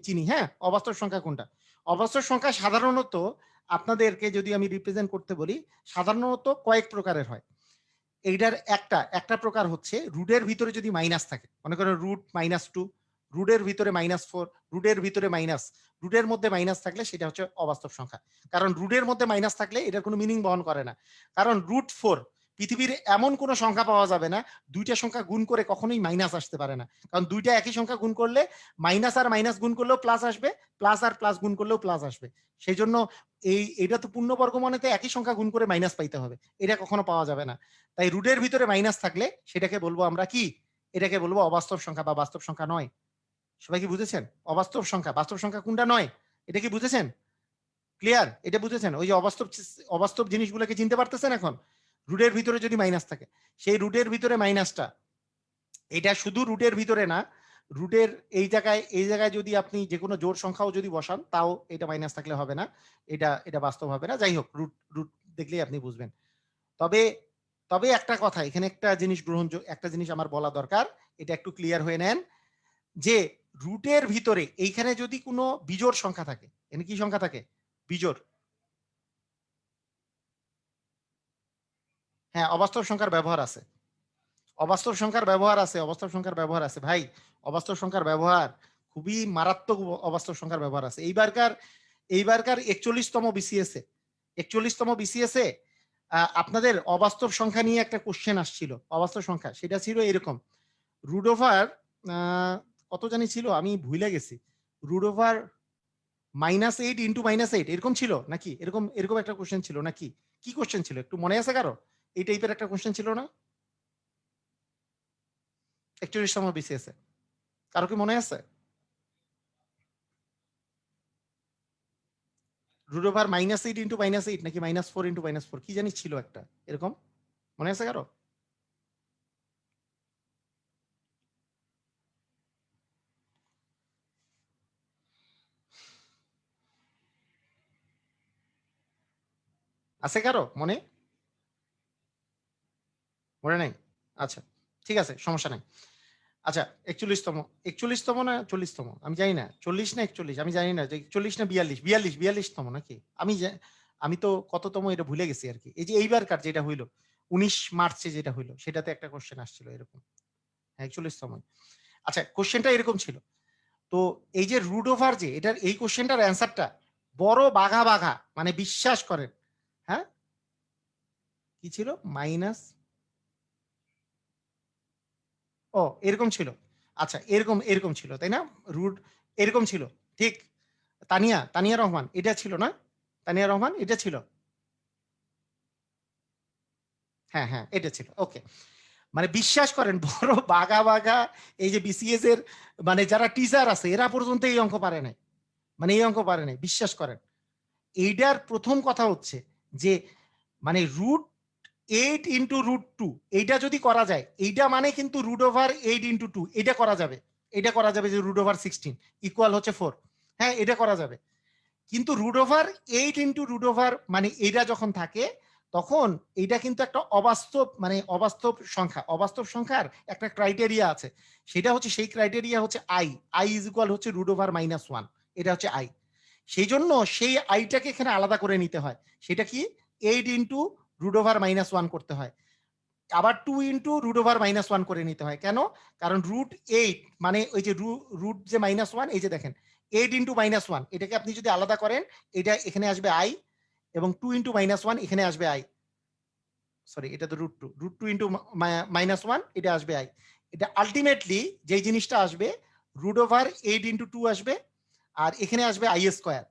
চিনি। হ্যাঁ, অবাস্তব সংখ্যা কোনটা? অবাস্তব সংখ্যা সাধারণত আপনাদেরকে যদি আমি রিপ্রেজেন্ট করতে বলি, সাধারণত কয়েক প্রকারের হয়। এইটার একটা প্রকার হচ্ছে রুটের ভিতরে যদি মাইনাস থাকে, মনে করেন √-2, রুটের ভিতরে -4, রুটের ভিতরে মাইনাস, রুটের মধ্যে মাইনাস থাকলে সেটা হচ্ছে অবাস্তব সংখ্যা। কারণ রুটের মধ্যে মাইনাস থাকলে এটার কোনো মিনিং বহন করে না। কারণ √4, পৃথিবীর এমন কোনো সংখ্যা পাওয়া যাবে না, দুইটা সংখ্যা গুণ করে কখনোই মাইনাস আসতে পারে না। কারণ দুইটা একই সংখ্যা গুণ করলে মাইনাস আর মাইনাস গুণ করলেও প্লাস আসবে, প্লাস আর প্লাস গুণ করলেও প্লাস আসবে। সেই জন্য এটা তো পূর্ণবর্গ মানেতে একই সংখ্যা গুণ করে মাইনাস পাইতে হবে, এটা কখনো পাওয়া যাবে না। তাই রুটের ভিতরে মাইনাস থাকলে সেটাকে বলবো আমরা কি? এটাকে বলবো অবাস্তব সংখ্যা বা বাস্তব সংখ্যা নয়। সবাই কি বুঝেছেন? অবাস্তব সংখ্যা, বাস্তব সংখ্যা কোনটা নয়? এটা কি বুঝেছেন? ক্লিয়ার? এটা বুঝেছেন? ওই যে অবাস্তব জিনিসগুলোকে চিনতে পারতেছেন এখন? রুটের ভিতরে যদি মাইনাস থাকে, সেই রুটের ভিতরে মাইনাসটা, এটা শুধু রুটের ভিতরে না, রুটের এই জায়গায় যদি আপনি যেকোনো জোড় সংখ্যাও যদি বসান, তাও এটা মাইনাস থাকলে হবে না। এটা বাস্তব হবে না। যাই হোক, রুট রুট দেখলেই আপনি বুঝবেন। তবে তবে একটা কথা এখানে, একটা জিনিস আমার বলা দরকার, এটা একটু ক্লিয়ার হয়ে নেন, যে রুটের ভিতরে এইখানে যদি কোনো বিজোড় সংখ্যা থাকে, এখানে কি সংখ্যা থাকে? বিজোড়। হ্যাঁ, অবাস্তব সংখ্যার ব্যবহার আছে। অবাস্তব সংখ্যার ব্যবহার আছে, অবাস্তব সংখ্যার ব্যবহার আছে ভাই। অবাস্তব সংখ্যার ব্যবহার খুবই মারাত্মক, অবাস্তব সংখ্যার ব্যবহার আছে। এইবারকার 41তম বিসিএস এ, 41তম বিসিএস এ আপনাদের অবাস্তব সংখ্যা নিয়ে একটা কোশ্চেন আসছিল। অবাস্তব সংখ্যা সেটা ছিল এরকম, রুট ওভার কত জানি ছিল, আমি ভুলে গেছি। রুট ওভার -8 ইন্টু -8 এরকম ছিল নাকি? এরকম এরকম একটা কোশ্চেন ছিল নাকি? কি কোশ্চেন ছিল একটু মনে আছে কারো? এই টাইপের একটা কোশ্চেন ছিল না? 41তম বিসিএস এ কারো কি মনে আছে? রুট ওভার -8 ইন্টু -8 নাকি -4 ইন্টু -4 কি জানি ছিল একটা এরকম, মনে আছে কারো? আছে কারো মনে? মনে নাই? আচ্ছা, ঠিক আছে, সমস্যা নাই। আচ্ছা, 41তম, 41তম না 40তম? আমি জানি না। 40 না 41 আমি জানি না যে 41 না 42তম নাকি? আমি তো কততম এটা ভুলে গেছি আরকি। এই যে এইবারকার যেটা হইল, 19 মার্চে যেটা হইল, সেটাতে একটা কোয়েশ্চেন আসছিল এরকম। হ্যাঁ, 41তম। আচ্ছা, কোয়েশ্চেনটা এরকম ছিল। তো এই যে রুট ওভার, যে এটার এই কোয়েশ্চেনটার অ্যান্সারটা বড় বাঘা, মানে বিশ্বাস করেন। হ্যাঁ? কি ছিল? মাইনাস, ও এরকম ছিল। আচ্ছা, এরকম ছিল, তাই না? রুট এরকম ছিল। ঠিক। তানিয়া রহমান এটা ছিল না? তানিয়া রহমান এটা ছিল? হ্যাঁ, হ্যাঁ, এটা ছিল। ওকে। মানে বিশ্বাস করেন বড় বাঘা এই যে বিসিএস এর মানে যারা টিচার আছে এরা পর্যন্ত এই অঙ্ক পারে নাই। মানে এই অঙ্ক পারে নাই। বিশ্বাস করেন। এইটার ১ম কথা হচ্ছে যে মানে √8 ইন্টু √2 এইটা যদি করা যায়, এইটা মানে কিন্তু √8 ইন্টু 2 এটা করা যাবে। এটা করা যাবে যে √16 ইকুয়াল হচ্ছে 4। হ্যাঁ, এটা করা যাবে। কিন্তু √8 ইন্টু মানে এইটা যখন থাকে, তখন এইটা কিন্তু একটা অবাস্তব, মানে অবাস্তব সংখ্যা। অবাস্তব সংখ্যার একটা ক্রাইটেরিয়া আছে। সেটা হচ্ছে, সেই ক্রাইটেরিয়া হচ্ছে i ইজ ইকুয়াল হচ্ছে √1 এটা হচ্ছে i। সেই জন্য সেই আইটাকে এখানে আলাদা করে নিতে হয়। সেটা কি? 8 ইন্টু √1 করতে হয়। আবার 2 ইন্টু √1 করে নিতে হয়। কেন? কারণ √8 মানে ওই যে রুট যে -1, এই যে দেখেন 8 ইন্টু -1 এটাকে আপনি যদি আলাদা করেন, এটা এখানে আসবে i, এবং 2 ইন্টু -1 এখানে আসবে i। সরি, এটা তো √2 ইন্টু -1 এটা আসবে i। এটা আলটিমেটলি যে জিনিসটা আসবে √8 × 2 আসবে, আর এখানে আসবে আই স্কোয়ার।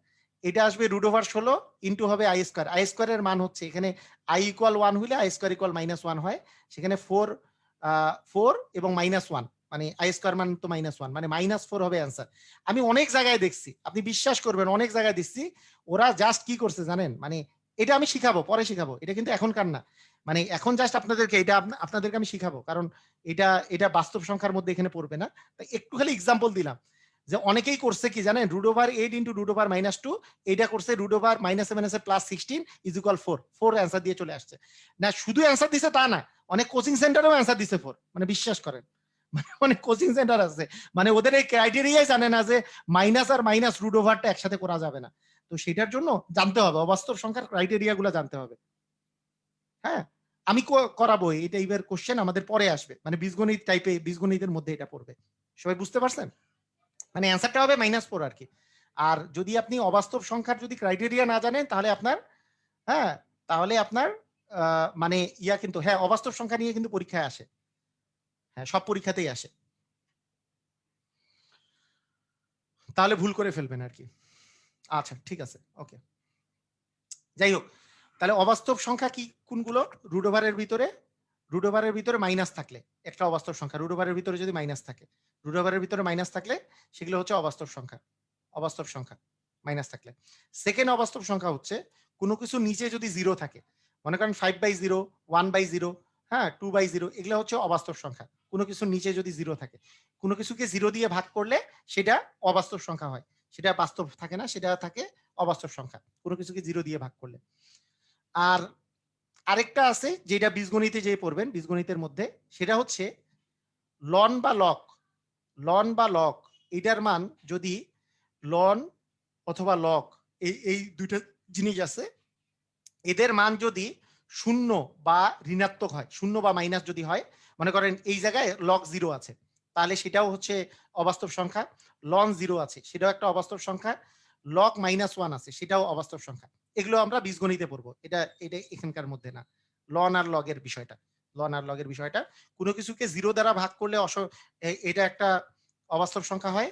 এটা আসবে √16 ইন্টু হবে আই স্কোয়ার। আই স্কোয়ারের মান হচ্ছে এখানে আই ইকুয়াল 1 হলে আই স্কোয়ার ইকুয়াল -1 হয়, সেখানে 4 এবং -1 মানে আই স্কোয়ার মান তো -1 মানে -4 হবে অ্যান্সার। আমি অনেক জায়গায় দেখছি, আপনি বিশ্বাস করবেন অনেক জায়গায় দেখছি, ওরা জাস্ট কি করছে জানেন, মানে এটা আমি শিখাবো, পরে শিখাবো, এটা কিন্তু এখনকার না, মানে এখন জাস্ট আপনাদেরকে এটা আপনাদেরকে আমি শিখাবো, কারণ এটা এটা বাস্তব সংখ্যার মধ্যে এখানে পড়বে না। তাই একটু খালি এক্সাম্পল দিলাম যে অনেকেই করছে কি জানেন, √8 × √2, এটা করছে √7 +16 = 4 অ্যান্সার দিয়ে চলে আসছে। না শুধু অ্যান্সার দিছে তা না, অনেক কোচিং সেন্টারেও অ্যান্সার দিছে 4, মানে বিশ্বাস করেন, মানে অনেক কোচিং সেন্টার আছে, মানে ওদের এই ক্রাইটেরিয়াই জানে না যে মাইনাস আর মাইনাস √টা একসাথে করা যাবে না। তো সেটার জন্য জানতে হবে, অবাস্তব সংখ্যার ক্রাইটেরিয়া গুলো জানতে হবে। হ্যাঁ, আমি করাবো এই টাইপের কোশ্চেন আমাদের পরে আসবে, মানে বীজগণিত টাইপে, বীজগণিতের মধ্যে এটা পড়বে। সবাই বুঝতে পারছেন? মানে অ্যান্সারটা হবে -4 আর কি। আর যদি আপনি অবাস্তব সংখ্যার যদি ক্রাইটেরিয়া না জানেন তাহলে আপনার, হ্যাঁ, তাহলে আপনার মানে ইয়া কিন্তু, হ্যাঁ, অবাস্তব সংখ্যা নিয়ে কিন্তু পরীক্ষায় আসে, হ্যাঁ, সব পরীক্ষাতেই আসে, তাহলে ভুল করে ফেলবেন আর কি। আচ্ছা ঠিক আছে, ওকে, যাই হোক, তাহলে অবাস্তব সংখ্যা কি কোনগুলো? √এর ভিতরে, √এর ভিতরে মাইনাস থাকলে একটা অবাস্তব সংখ্যা, √এর ভিতরে যদি মাইনাস থাকে, √এর ভিতরে মাইনাস থাকলে সেগুলো হচ্ছে অবাস্তব সংখ্যা, অবাস্তব সংখ্যা মাইনাস থাকলে। সেকেন্ড অবাস্তব সংখ্যা হচ্ছে কোনো কিছু নিচে যদি জিরো থাকে, মনে করেন 5/0, 1/0, হ্যাঁ, 2/0, এগুলো হচ্ছে অবাস্তব সংখ্যা। কোনো কিছুর নিচে যদি জিরো থাকে, কোনো কিছুকে জিরো দিয়ে ভাগ করলে সেটা অবাস্তব সংখ্যা হয়, সেটা বাস্তব থাকে না, সেটা থাকে অবাস্তব সংখ্যা, কোনো কিছুকে জিরো দিয়ে ভাগ করলে। আর আরেকটা আছে যেটা বীজগণিতে যে পড়বেন, বীজগণিতের মধ্যে, সেটা হচ্ছে লন বা লক, লন বা লক, এটার মান যদি লন অথবা লক, এই দুইটা জিনিস আছে, এদের মান যদি শূন্য বা ঋণাত্মক হয়, শূন্য বা মাইনাস যদি হয়, মনে করেন এই জায়গায় লক 0 আছে, তাহলে সেটাও হচ্ছে অবাস্তব সংখ্যা। লন 0 আছে, সেটাও একটা অবাস্তব সংখ্যা। লক -1 আছে, সেটাও অবাস্তব সংখ্যা। এগুলো আমরা বীজগণিতে পড়বো, এটা এটা এখানকার মধ্যে না। লন আর লগের বিষয়টা, লন আর লগের বিষয়টা, কোনো কিছুকে 0 দ্বারা ভাগ করলে এটা একটা অবাস্তব সংখ্যা হয়,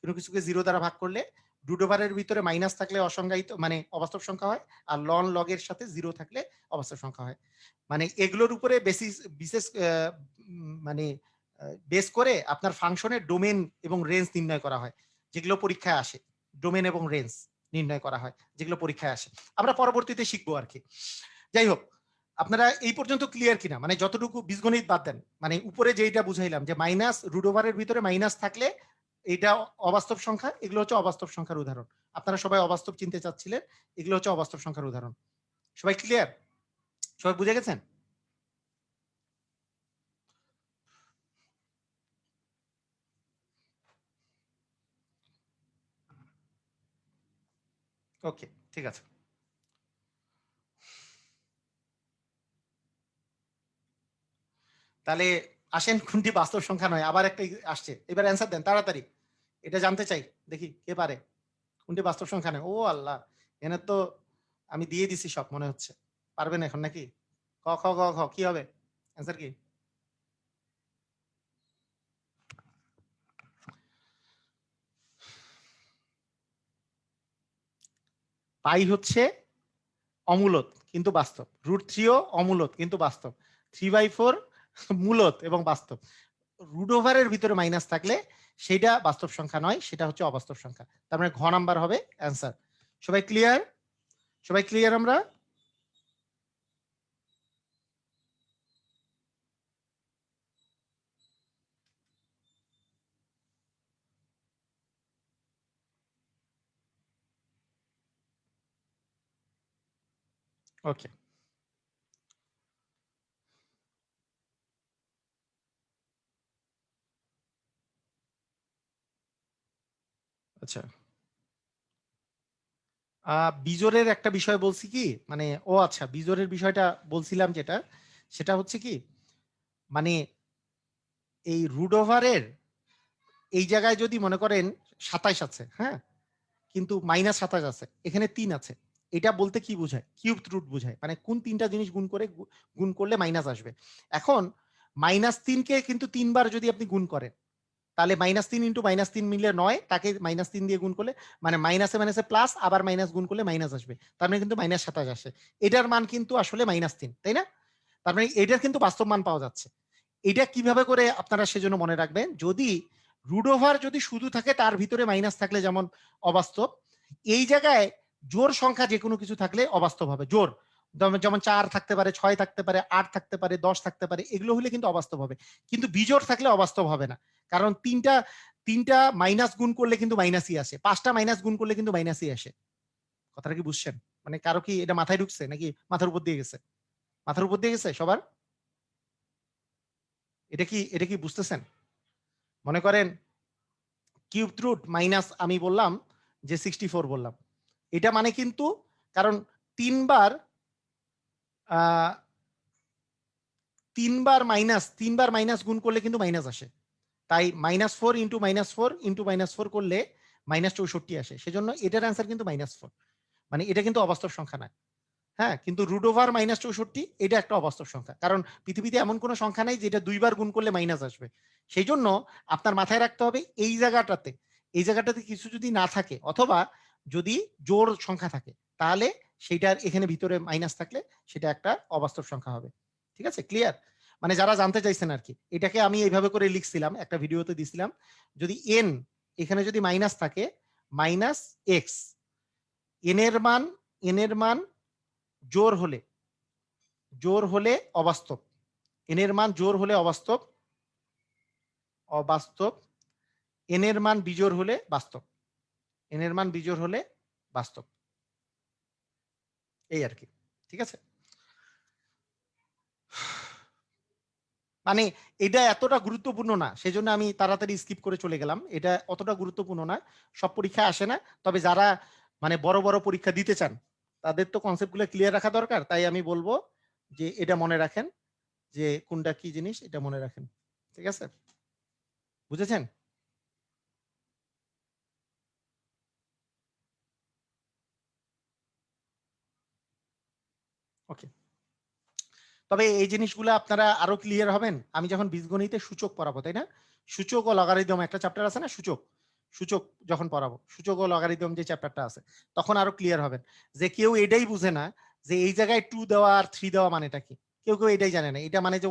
কোনো কিছুকে 0 দ্বারা ভাগ করলে। √এর ভিতরে মাইনাস থাকলে অসংজ্ঞায়িত মানে অবাস্তব সংখ্যা হয়, আর লন লগের সাথে 0 থাকলে অবাস্তব সংখ্যা হয়। মানে এগুলোর উপরে বিশেষ মানে বেস করে আপনার ফাংশনের ডোমেন এবং রেঞ্জ নির্ণয় করা হয়, যেগুলো পরীক্ষায় আসে। ডোমেন এবং রেঞ্জ নির্ণয় করা হয়, যেগুলো পরীক্ষায় আসে, আমরা পরবর্তীতে শিখবো আর কি। যাই হোক, আপনারা এই পর্যন্ত ক্লিয়ার কিনা, মানে যতটুকু বীজগণিত বাদ দেন, মানে উপরে যেটা বুঝাইলাম যে মাইনাস, √এর ভিতরে মাইনাস থাকলে এটা অবাস্তব সংখ্যা, এগুলো হচ্ছে অবাস্তব সংখ্যার উদাহরণ। আপনারা সবাই অবাস্তব চিনতে চাচ্ছিলেন, এগুলো হচ্ছে অবাস্তব সংখ্যার উদাহরণ। সবাই ক্লিয়ার? সবাই বুঝে গেছেন? ওকে, ঠিক আছে। তাহলে আসেন, কোনটি বাস্তব সংখ্যা নয়, আবার একটা আসছে, এবার অ্যান্সার দেন তাড়াতাড়ি, এটা জানতে চাই, দেখি কে পারে। কোনটি বাস্তব সংখ্যা নয়? ও আল্লাহ, এনে তো আমি দিয়ে দিছি সব মনে হচ্ছে, পারবেন এখন নাকি? ক খ গ ঘ কি হবে অ্যান্সার কি? পাই হচ্ছে অমূলত কিন্তু বাস্তব, √3ও অমূলত কিন্তু বাস্তব, 3/4 মূলত এবং বাস্তব। √এর ভিতরে মাইনাস থাকলে সেটা বাস্তব সংখ্যা নয়, সেটা হচ্ছে অবাস্তব সংখ্যা। তার মানে ঘ নাম্বার হবে অ্যান্সার। সবাই ক্লিয়ার? সবাই ক্লিয়ার আমরা? ওকে, আচ্ছা। বিজোরের একটা বিষয় বলছি কি, মানে ও আচ্ছা, বিজোরের বিষয়টা বলছিলাম যেটা, সেটা হচ্ছে কি, মানে এই √এর এই জায়গায় যদি মনে করেন 27 আছে, হ্যাঁ, কিন্তু -27 আছে, এখানে 3 আছে, এটা বলতে কি বোঝায়? কিউব রুট বোঝায়, মানে কোন তিনটা জিনিস গুণ করলে মাইনাস আসবে। এখন -3 কে কিন্তু 3 বার যদি আপনি গুণ করেন তাহলে -3 ইন্টু -3 মিলে 9, তাকে -3 দিয়ে গুণ করলে মানে মাইনাসে মাইনাসে প্লাস, আবার মাইনাস গুণ করলে মাইনাস আসবে, তার মানে কিন্তু -27 আসে। এটার মান কিন্তু আসলে -3, তাই না? তার মানে এটার কিন্তু বাস্তব মান পাওয়া যাচ্ছে। এটা কিভাবে করে আপনারা সেজন্য মনে রাখবেন, যদি রুট ওভার যদি শুধু থাকে তার ভিতরে মাইনাস থাকলে যেমন অবাস্তব, এই জায়গায় জোড় সংখ্যা যে কোনো কিছু থাকলে অবাস্তব হবে। জোড় যেমন 4 থাকতে পারে, 6 থাকতে পারে, 8 থাকতে পারে, 10 থাকতে পারে, এগুলো হলে কিন্তু অবাস্তব হবে। কিন্তু বিজোড় থাকলে অবাস্তব হবে না, কারণ তিনটা মাইনাস গুণ করলে কিন্তু মাইনাসই আসে, 5টা মাইনাস গুণ করলে কিন্তু মাইনাসই আসে। কথাটা কি বুঝছেন? মানে কারো কি এটা মাথায় ঢুকছে নাকি মাথার উপর দিয়ে গেছে? মাথার উপর দিয়ে গেছে সবার? এটা কি বুঝতেছেন? মনে করেন কিউব রুট মাইনাস আমি বললাম যে 64 বললাম, এটা মানে কিন্তু কারণ তিনবার তিনবার মাইনাস গুণ করলে কিন্তু মাইনাস আসে, তাই -4 ইন্টু -4 ইন্টু -4 করলে -64 আসে, সেজন্য এটার অ্যান্সার কিন্তু -4, মানে এটা কিন্তু অবাস্তব সংখ্যা নয়। হ্যাঁ, কিন্তু রুট ওভার -64 এটা একটা অবাস্তব সংখ্যা, কারণ পৃথিবীতে এমন কোনো সংখ্যা নাই যেটা দুইবার গুণ করলে মাইনাস আসবে। সেই জন্য আপনার মাথায় রাখতে হবে এই জায়গাটাতে কিছু যদি না থাকে, অথবা যদি জোড় সংখ্যা থাকে, তাহলে সেইটার এখানে ভিতরে মাইনাস থাকলে সেটা একটা অবাস্তব সংখ্যা হবে। ঠিক আছে, ক্লিয়ার? মানে যারা জানতে চাইছেন আর কি, এটাকে আমি এইভাবে করে লিখছিলাম, একটা ভিডিওতে দিছিলাম, যদি এন এখানে যদি মাইনাস থাকে, -x, এন এর মান জোর হলে অবাস্তব, এন এর মান জোর হলে অবাস্তব, এন এর মান বিজোড় হলে বাস্তব, এন এর মান বিজোড় হলে বাস্তব, এই আর কি। ঠিক আছে, মানে এটা এতটা গুরুত্বপূর্ণ না, সেজন্য আমি তাড়াতাড়ি স্কিপ করে চলে গেলাম, এটা অতটা গুরুত্বপূর্ণ না, সব পরীক্ষায় আসে না, তবে যারা মানে বড় বড় পরীক্ষা দিতে চান তাদের তো কনসেপ্টগুলো ক্লিয়ার রাখা দরকার, তাই আমি বলবো যে এটা মনে রাখেন, যে কোনটা কি জিনিস এটা মনে রাখেন। ঠিক আছে, বুঝেছেন? ওকে, তবে এই জিনিসগুলো আপনারা আরো ক্লিয়ার হবেন আমি যখন বীজগণিতে সূচক পড়াবো, তাই না? সূচক ও লগারিদম একটা চ্যাপ্টার আছে না, সূচক, সূচক যখন পড়াবো, সূচক ও লগারিদম যে চ্যাপ্টারটা আছে, তখন আরো ক্লিয়ার হবেন যে কেউ এটাই বুঝে না যে এই জায়গায় 2 দেওয়া আর 3 দেওয়া মানেটা কি, কেউ কেউ এটাই জানে না, এটা মানে যে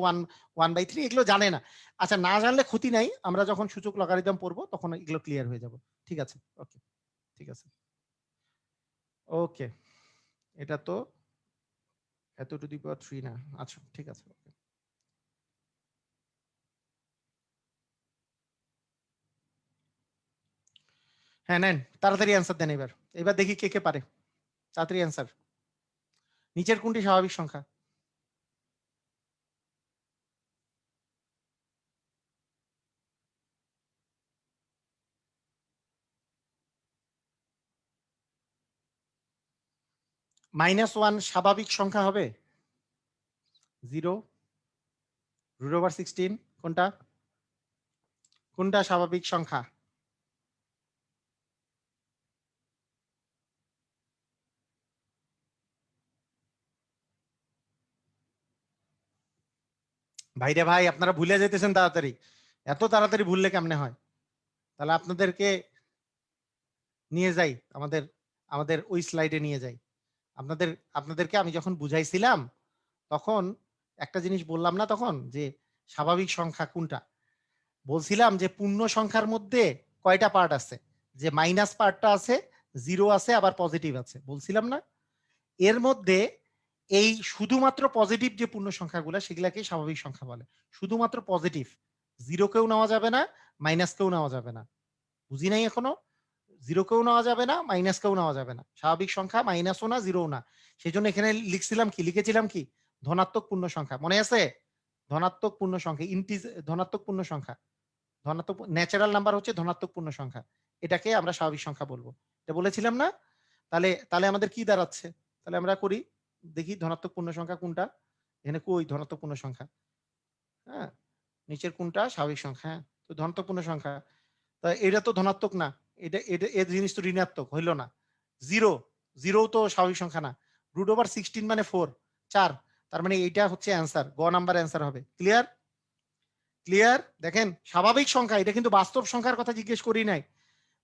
1/3 এগুলো জানে না। আচ্ছা, না জানলে ক্ষতি নাই, আমরা যখন সূচক লগারিদম পড়বো তখন এগুলো ক্লিয়ার হয়ে যাব। ঠিক আছে, ওকে, ঠিক আছে, ওকে, এটা তো এত টু দি পাওয়ার 3 না, আচ্ছা ঠিক আছে, ওকে। হ্যাঁ নেন, তাড়াতাড়ি অ্যান্সার দেন, এবার এবার দেখি কে কে পারে, তাড়াতাড়ি অ্যান্সার। নিচের কোনটি স্বাভাবিক সংখ্যা? -1 স্বাভাবিক সংখ্যা হবে? 0, √16, কোনটা কোনটা স্বাভাবিক সংখ্যা? ভাইরে ভাই, আপনারা ভুলে যেতেছেন তাড়াতাড়ি, এত তাড়াতাড়ি ভুললে কেমনে হয়? তাহলে আপনাদেরকে নিয়ে যাই, আমাদের আমাদের ওই স্লাইডে নিয়ে যাই। আপনাদের আপনাদেরকে আমি যখন বুঝাইছিলাম তখন একটা জিনিস বললাম না তখন, যে স্বাভাবিক সংখ্যা কোনটা? বলছিলাম যে পূর্ণ সংখ্যার মধ্যে কয়টা পার্ট আছে, যে মাইনাস পার্টটা আছে, জিরো আছে, আবার পজিটিভ আছে, বলছিলাম না? এর মধ্যে এই শুধুমাত্র পজিটিভ যে পূর্ণ সংখ্যাগুলো সেগুলাকে স্বাভাবিক সংখ্যা বলে, শুধুমাত্র পজিটিভ, জিরো কেউ নেওয়া যাবে না, মাইনাস কেউ নেওয়া যাবে না। বুঝি নাই এখনো? জিরো কেউ নেওয়া যাবে না, মাইনাস কেউ নেওয়া যাবে না, স্বাভাবিক সংখ্যা মাইনাসও না, জিরোও না। সেই জন্য এখানে লিখেছিলাম কি, ধনাত্মক পূর্ণ সংখ্যা, মনে আছে? ধনাত্মক পূর্ণ সংখ্যা, ধনাত্মক পূর্ণ সংখ্যা, ধনাত্মক ন্যাচারাল নাম্বার হচ্ছে ধনাত্মক পূর্ণ সংখ্যা, এটাকে আমরা স্বাভাবিক সংখ্যা বলবো, এটা বলেছিলাম না? তাহলে তাহলে আমাদের কি দাঁড়াচ্ছে, তাহলে আমরা করি, দেখি ধনাত্মক পূর্ণ সংখ্যা কোনটা, এখানে কই ধনাত্মক পূর্ণ সংখ্যা? হ্যাঁ, নিচের কোনটা স্বাভাবিক সংখ্যা? হ্যাঁ, তো ধনাত্মক পূর্ণ সংখ্যা, তা এটা তো ধনাত্মক না, এটা এটা এই জিনিস তো ঋণাত্মক হইলো না। জিরো, জিরো তো স্বাভাবিক সংখ্যা না, √16 মানে 4, 4, তার মানে এইটা হচ্ছে অ্যান্সার, গ নাম্বার অ্যান্সার হবে। ক্লিয়ার? ক্লিয়ার? দেখেন স্বাভাবিক সংখ্যা, এটা কিন্তু বাস্তব সংখ্যার কথা জিজ্ঞেস করি নাই।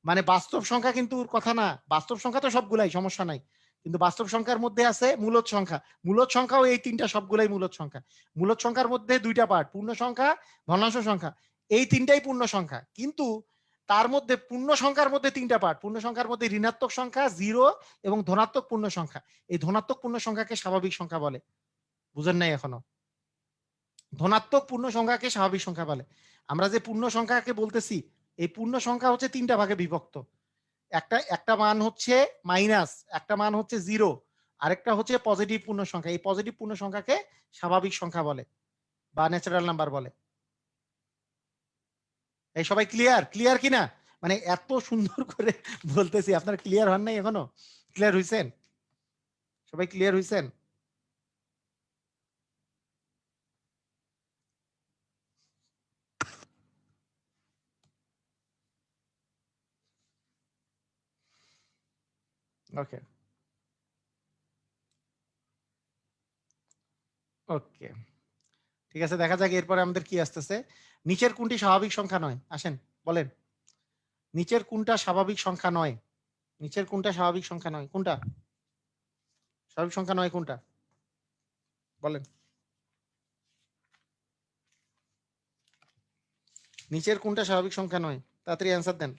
মানে বাস্তব সংখ্যা কিন্তু কথা না, বাস্তব সংখ্যা তো সবগুলাই সমস্যা নাই, কিন্তু বাস্তব সংখ্যার মধ্যে আছে মূলদ সংখ্যা। মূলদ সংখ্যাও এই তিনটা সবগুলাই মূলদ সংখ্যা। মূলদ সংখ্যার মধ্যে দুইটা পার্ট, পূর্ণ সংখ্যা, ভগ্নাংশ সংখ্যা। এই তিনটাই পূর্ণ সংখ্যা, কিন্তু তার মধ্যে পূর্ণ সংখ্যার মধ্যে তিনটা পার্ট। পূর্ণ সংখ্যার মধ্যে ঋণাত্মক সংখ্যা, জিরো এবং ধনাত্মক পূর্ণ সংখ্যা। এই ধনাত্মক পূর্ণ সংখ্যাকে স্বাভাবিক সংখ্যা বলে। বুঝেন নাই এখনো? ধনাত্মক পূর্ণ সংখ্যাকে স্বাভাবিক সংখ্যা বলে। আমরা যে পূর্ণ সংখ্যাকে বলতেছি, এই পূর্ণ সংখ্যা হচ্ছে তিনটা ভাগে বিভক্ত। একটা মান হচ্ছে মাইনাস, একটা মান হচ্ছে জিরো, আরেকটা হচ্ছে পজিটিভ পূর্ণ সংখ্যা। এই পজিটিভ পূর্ণ সংখ্যাকে স্বাভাবিক সংখ্যা বলে বা ন্যাচারাল নাম্বার বলে। এই সবাই ক্লিয়ার? ক্লিয়ার কিনা? মানে এত সুন্দর করে বলতেছি, আপনারা ক্লিয়ার হন নাই এখনো? ক্লিয়ার হইছেন? সবাই ক্লিয়ার হইছেন? ওকে ওকে, ঠিক আছে, দেখা যাক এরপরে আমাদের কি আসতেছে। নিচের কোনটি স্বাভাবিক সংখ্যা নয়? আসেন বলেন, নিচের কোনটা স্বাভাবিক সংখ্যা নয়? নিচের কোনটা স্বাভাবিক সংখ্যা নয়? কোনটা স্বাভাবিক সংখ্যা নয়? কোনটা বলেন? নিচের কোনটা স্বাভাবিক সংখ্যা নয়? তাড়াতাড়ি অ্যান্সার দেন।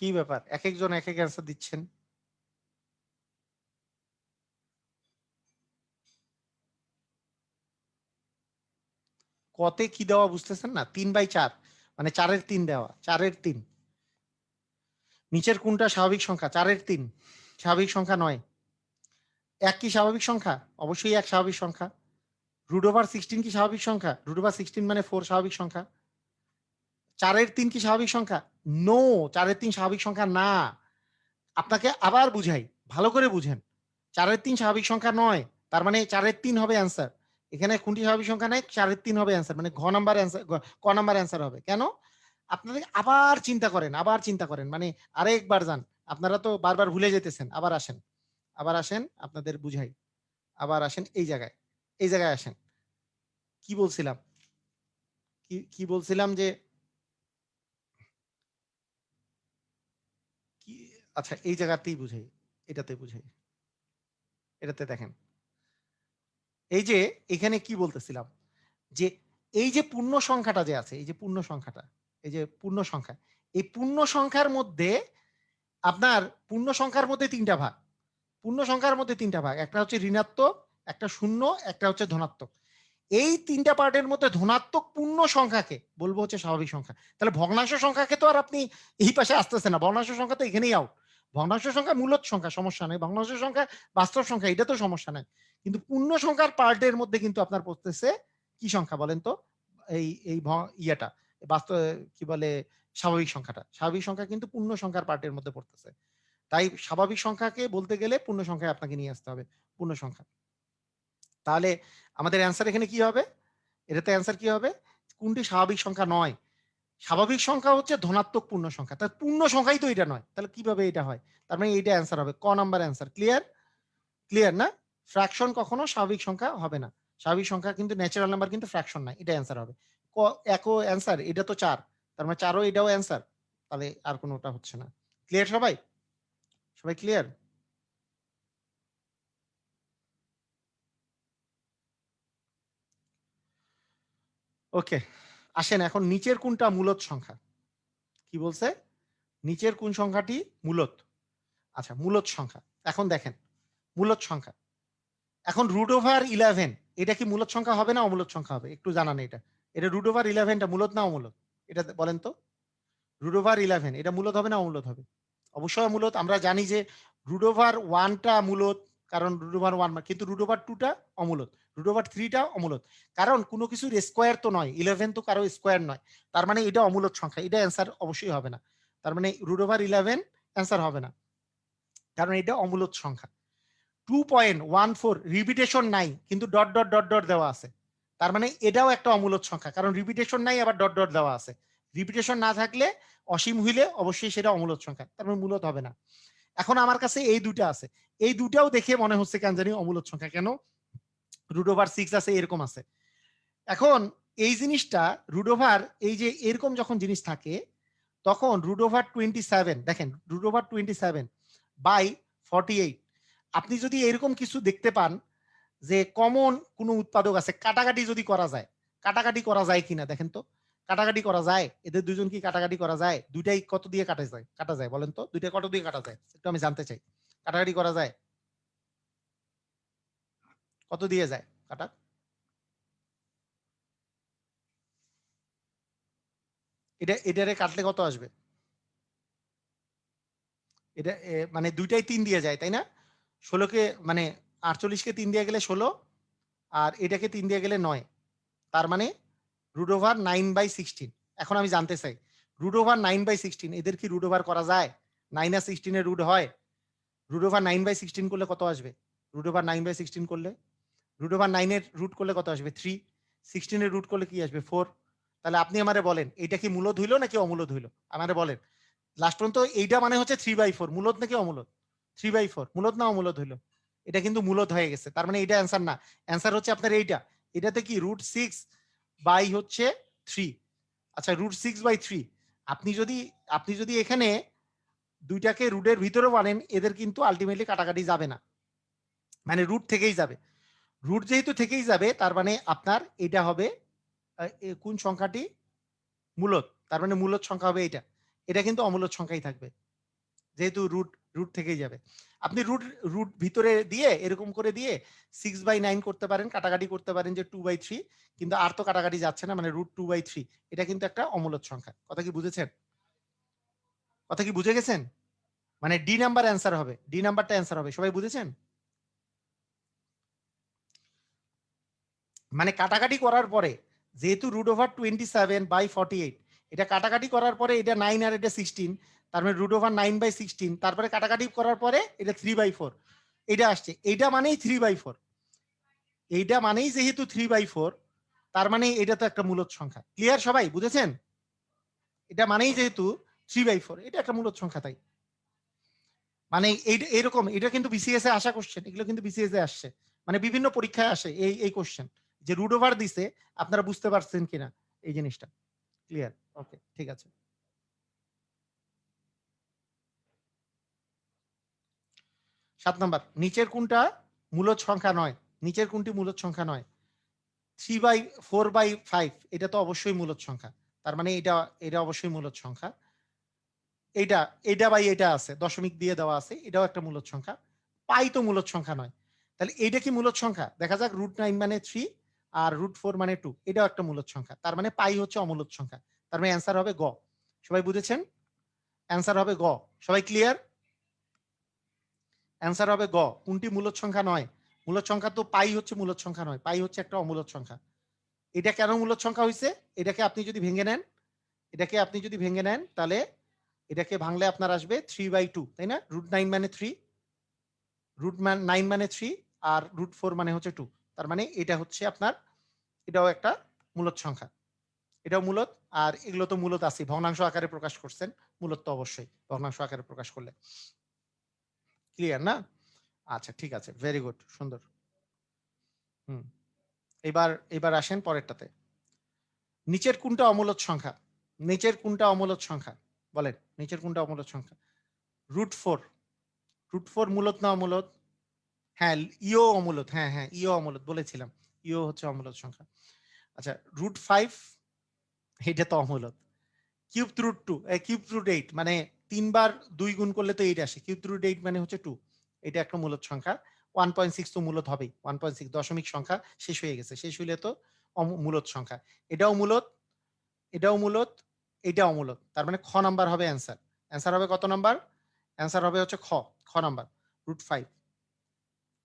কি ব্যাপার, এক একজন এক এক অ্যান্সার দিচ্ছেন? কতে কি দেওয়া বুঝতেছেন না? 3/4, মানে 4/3 দেওয়া, 4/3। নিচের কোনটা স্বাভাবিক সংখ্যা? 4/3 স্বাভাবিক সংখ্যা নয়। এক কি স্বাভাবিক সংখ্যা? অবশ্যই এক স্বাভাবিক সংখ্যা। √16 কি স্বাভাবিক সংখ্যা? √16 মানে 4 স্বাভাবিক সংখ্যা। 4/3 কি স্বাভাবিক সংখ্যা? নো, 4/3 স্বাভাবিক সংখ্যা না। আপনাকে আবার বুঝাই, ভালো করে বুঝেন। 4/3 স্বাভাবিক সংখ্যা নয়, তার মানে 4/3 হবে অ্যান্সার। এখানে কোনটি স্বাভাবিক সংখ্যা নাই? 4/3 হবে অ্যান্সার, মানে ঘ নাম্বার অ্যান্সার, ক নাম্বার অ্যান্সার হবে। কেন? আপনাদের আবার চিন্তা করেন, আবার চিন্তা করেন, মানে আরেকবার যান। আপনারা তো বারবার ভুলে যেতেছেন। আবার আসেন, আবার আসেন, আপনাদের বুঝাই। আবার আসেন এই জায়গায়, এই জায়গায় আসেন। কি বলছিলাম? কি বলছিলাম যে কি, আচ্ছা এই জায়গাতেই বুঝাই, এটাতে বুঝাই, এটাতে দেখেন। এই যে এখানে কি বলতেছিলাম, যে এই যে পূর্ণ সংখ্যাটা যে আছে, এই যে পূর্ণ সংখ্যাটা, এই যে পূর্ণ সংখ্যা, এই পূর্ণ সংখ্যার মধ্যে আপনার পূর্ণ সংখ্যার মধ্যে তিনটা ভাগ। পূর্ণ সংখ্যার মধ্যে তিনটা ভাগ, একটা হচ্ছে ঋণাত্মক, একটা শূন্য, একটা হচ্ছে ধনাত্মক। এই তিনটা পার্টের মধ্যে ধনাত্মক পূর্ণ সংখ্যাকে বলবো হচ্ছে স্বাভাবিক সংখ্যা। তাহলে ভগ্নাংশ সংখ্যাকে তো আর আপনি এই পাশে আসতেছে না, ভগ্নাংশ সংখ্যা তো এখানেই আউট। ভগ্নাংশ সংখ্যা মূলত সংখ্যা, সমস্যা নেই। ভগ্নাংশ সংখ্যা বাস্তব সংখ্যা, এটা তো সমস্যা নাই। কিন্তু পূর্ণ সংখ্যার পার্টের মধ্যে কিন্তু আপনার পড়তেছে কি সংখ্যা বলেন তো? এই এই ইয়াটা বাস্তব কি বলে, স্বাভাবিক সংখ্যাটা। স্বাভাবিক সংখ্যা কিন্তু পূর্ণ সংখ্যার পার্টের মধ্যে পড়তেছে। তাই স্বাভাবিক সংখ্যাকে বলতে গেলে পূর্ণ সংখ্যায় আপনাকে নিয়ে আসতে হবে, পূর্ণ সংখ্যা। তাহলে আমাদের অ্যান্সার এখানে কি হবে? এটাতে অ্যান্সার কি হবে? কোনটি স্বাভাবিক সংখ্যা নয়? স্বাভাবিক সংখ্যা হচ্ছে ধনাত্মক পূর্ণ সংখ্যা। তাহলে পূর্ণ সংখ্যাই তো এটা নয়। তাহলে কিভাবে এটা হয়? তার মানে এইটা অ্যান্সার হবে, ক নাম্বার অ্যান্সার। ক্লিয়ার? ক্লিয়ার না? ফ্র্যাকশন কখনো স্বাভাবিক সংখ্যা হবে না। স্বাভাবিক সংখ্যা কিন্তু ন্যাচারাল নাম্বার, কিন্তু ফ্র্যাকশন না। এটা অ্যান্সার হবে। ক একও অ্যান্সার, এটা তো 4। তার মানে 4ও এটাও অ্যান্সার। তাহলে আর কোনটা হচ্ছে না। ক্লিয়ার সবাই? সবাই ক্লিয়ার? ওকে, আসেন এখন নিচের কোনটা মূলদ সংখ্যা? কি বলছে? নিচের কোন সংখ্যাটি মূলদ? আচ্ছা মূলদ সংখ্যা। এখন দেখেন, মূলদ সংখ্যা। এখন √11 এটা কি মূলদ সংখ্যা হবে না অমূলদ সংখ্যা হবে? একটু জানান এটা। এটা √11 টা মূলদ না অমূলদ? এটা বলেন তো। √11 এটা মূলদ হবে না অমূলদ হবে? অবশ্যই মূলদ। আমরা জানি যে √1 টা মূলদ, কারণ √1 কিন্তু √2 টা অমূলদ। রুট ওভার 3টা অমূলত, কারণ কোনো কিছুর স্কোয়ার তো নয়, 11 তো কারো স্কোয়ার নয়, তার মানে এটা অমূলত সংখ্যা, এটা অ্যান্সার অবশ্যই হবে না। তার মানে রুট ওভার 11 অ্যান্সার হবে না, কারণ এটা অমূলত সংখ্যা। 2.14 রিপিটেশন নাই কিন্তু ডট ডট ডট ডট দেওয়া আছে, তার মানে এটাও একটা অমূলত সংখ্যা, কারণ রিপিটেশন নাই আবার ডট ডট দেওয়া আছে। রিপিটেশন না থাকলে অসীম হইলে অবশ্যই সেটা অমূলত সংখ্যা, তার মানে মূলত হবে না। এখন আমার কাছে এই দুটা আছে, এই দুটাও দেখে মনে হচ্ছে কেন জানি অমূলত সংখ্যা, কেন রুট ওভার 6 আছে, এরকম আছে। এখন এই জিনিসটা রুট ওভার, এই যে এরকম যখন জিনিস থাকে তখন রুট ওভার 27, দেখেন রুট ওভার 27 বাই 48, আপনি যদি এরকম কিছু দেখতে পান যে কমন কোনো উৎপাদক আছে, কাটাকাটি যদি করা যায়, কাটাকাটি করা যায় কিনা দেখেন তো, কাটাকাটি করা যায়, এদের দুজন কি কাটাকাটি করা যায়? দুইটাই কত দিয়ে কাটা যায় বলেন তো, দুইটা কত দিয়ে কাটা যায় একটু আমি জানতে চাই। কাটাকাটি করা যায়, কত দিয়ে যায় কাটা? এটারে কাটলে কত আসবে? এটা মানে দুইটাই 3 দিয়ে যায় তাই না? 16কে মানে 48কে 3 দিয়ে গেলে 16, আর এটাকে 3 দিয়ে গেলে 9, তার মানে রুট ওভার 9/16। এখন আমি জানতে চাই রুট ওভার 9/16 এদের কি রুট ওভার করা যায়? 9 আর 16 এর রুট হয়? রুট ওভার 9/16 করলে কত আসবে? রুট ওভার 9/16 করলে, রুট ওভার 9 এর রুট করলে কত আসবে? 3। 16 এর রুট করলে কি আসবে? 4। তাহলে আপনি আমারে বলেন এটা কি মূলদ হইলো নাকি অমূলদ হইলো? আমারে বলেন। লাস্ট পর্যন্ত এইটা মানে হচ্ছে 3/4 মূলদ নাকি অমূলদ? 3/4 মূলদ না অমূলদ হইলো? এটা কিন্তু মূলদ হয়ে গেছে, তার মানে এটা অ্যান্সার না। অ্যান্সার হচ্ছে আপনার এইটা। এটাতে কি রুট 6 বাই হচ্ছে 3। আচ্ছা রুট 6/3, আপনি যদি আপনি যদি এখানে দুইটাকে রুটের ভিতরেও আনেন, এদের কিন্তু আলটিমেটলি কাটাকাটি যাবে না, মানে রুট থেকেই যাবে। রুট যেহেতু থেকেই যাবে তার মানে আপনার এটা হবে কোন সংখ্যাটি? মূলদ, তার মানে মূলদ সংখ্যা হবে এটা। এটা কিন্তু অমূলদ সংখ্যাই থাকবে, যেহেতু রুট রুট থেকেই যাবে। আপনি রুট রুট ভিতরে দিয়ে এরকম করে দিয়ে 6/9 করতে পারেন, কাটাকাটি করতে পারেন যে 2/3, কিন্তু আর তো কাটাকাটি যাচ্ছে না, মানে রুট 2/3 এটা কিন্তু একটা অমূলদ সংখ্যা। কথা কি বুঝেছেন? কথা কি বুঝে গেছেন? মানে ডি নাম্বার অ্যান্সার হবে, ডি নাম্বারটা অ্যান্সার হবে, সবাই বুঝেছেন? মানে কাটাকাটি করার পরে যেহেতু রুট ওভার 27/48, এটা কাটাকাটি করার পরে এটা 9 আর এটা 16, তার মানে রুট ওভার 9/16, তারপরে কাটাকাটি করার পরে এটা 3/4 এটা আসছে, এইটা মানেই 3/4, এইটা মানেই যেহেতু 3/4, তার মানে এটা তো একটা মূলদ সংখ্যা। ক্লিয়ার, সবাই বুঝেছেন? এটা মানেই যেহেতু 3/4 এটা একটা মূলদ সংখ্যা, তাই মানে এইটা এরকম, এটা কিন্তু বিসিএস এ আসা কোশ্চেন, এগুলো কিন্তু বিসিএস এ আসছে, মানে বিভিন্ন পরীক্ষায় আসে এই এই কোশ্চেন, যে রুট ওভার দিছে, আপনারা বুঝতে পারছেন কিনা এই জিনিসটা। ক্লিয়ার? ওকে, ঠিক আছে। 7 নাম্বার, নিচের কোনটা মূলদ সংখ্যা নয়? নিচের কোনটি মূলদ সংখ্যা নয়? 3/4/5 এটা তো অবশ্যই মূলদ সংখ্যা, তার মানে এটা এটা অবশ্যই মূলদ সংখ্যা। এটা এটা বাই এটা আছে, দশমিক দিয়ে দেওয়া আছে, এটাও একটা মূলদ সংখ্যা। পাই তো মূলদ সংখ্যা নয়, তাহলে এইটা কি মূলদ সংখ্যা? দেখা যাক, রুট 9 মানে 3 আর রুট 4 মানে 2, এটাও একটা মূলদ সংখ্যা, তার মানে পাই হচ্ছে অমূলদ সংখ্যা, তার মানে অ্যান্সার হবে গ। সবাই বুঝেছেন? অ্যান্সার হবে গ। সবাই ক্লিয়ার? অ্যান্সার হবে গ। কোনটি মূলদ সংখ্যা নয়? মূলদ সংখ্যা তো পাই হচ্ছে মূলদ সংখ্যা নয়, পাই হচ্ছে একটা অমূলদ সংখ্যা। এটা কেন মূলদ সংখ্যা হয়েছে? এটাকে আপনি যদি ভেঙে নেন, এটাকে আপনি যদি ভেঙে নেন তাহলে এটাকে ভাঙলে আপনার আসবে 3/2, তাই না? রুট 9 মানে 3, রুট 9 মানে 3, আর রুট 4 মানে হচ্ছে 2, তার মানে এটা হচ্ছে আপনার, এটাও একটা মূলদ সংখ্যা, এটাও মূলদ। আর এগুলো তো মূলদ আছে, ভগ্নাংশ আকারে প্রকাশ করছেন, মূলদ তো অবশ্যই ভগ্নাংশ আকারে প্রকাশ করলে। ক্লিয়ার না? আচ্ছা ঠিক আছে, ভেরি গুড, সুন্দর। হুম, এবার এবার আসেন পরেরটাতে। নিচের কোনটা অমূলদ সংখ্যা? নিচের কোনটা অমূলদ সংখ্যা বলেন? নিচের কোনটা অমূলদ সংখ্যা? রুট 4। রুট 4 মূলদ না অমূলদ? হ্যাঁ, ইও অমূলদ, হ্যাঁ হ্যাঁ ইও অমূলদ বলেছিলাম, ইও হচ্ছে অমূলদ সংখ্যা। আচ্ছা রুট 5 এটা তো অমূলদ। কিউব রুট 2, কিউব রুট 8 মানে 3 বার 2 গুণ করলে তো 8 আসে, কিউব রুট 8 মানে হচ্ছে 2, এটা একটা মূলদ সংখ্যা। 1.6 তো মূলদ হবেই, 1.6 দশমিক সংখ্যা, শেষ হয়ে গেছে, শেষ হইলে তো মূলদ সংখ্যা। এটাও মূলদ, এটাও মূলদ, এটাও মূলদ, তার মানে খ নাম্বার হবে অ্যান্সার। অ্যান্সার হবে কত নাম্বার? অ্যান্সার হবে হচ্ছে খ, খ নাম্বার, রুট 5।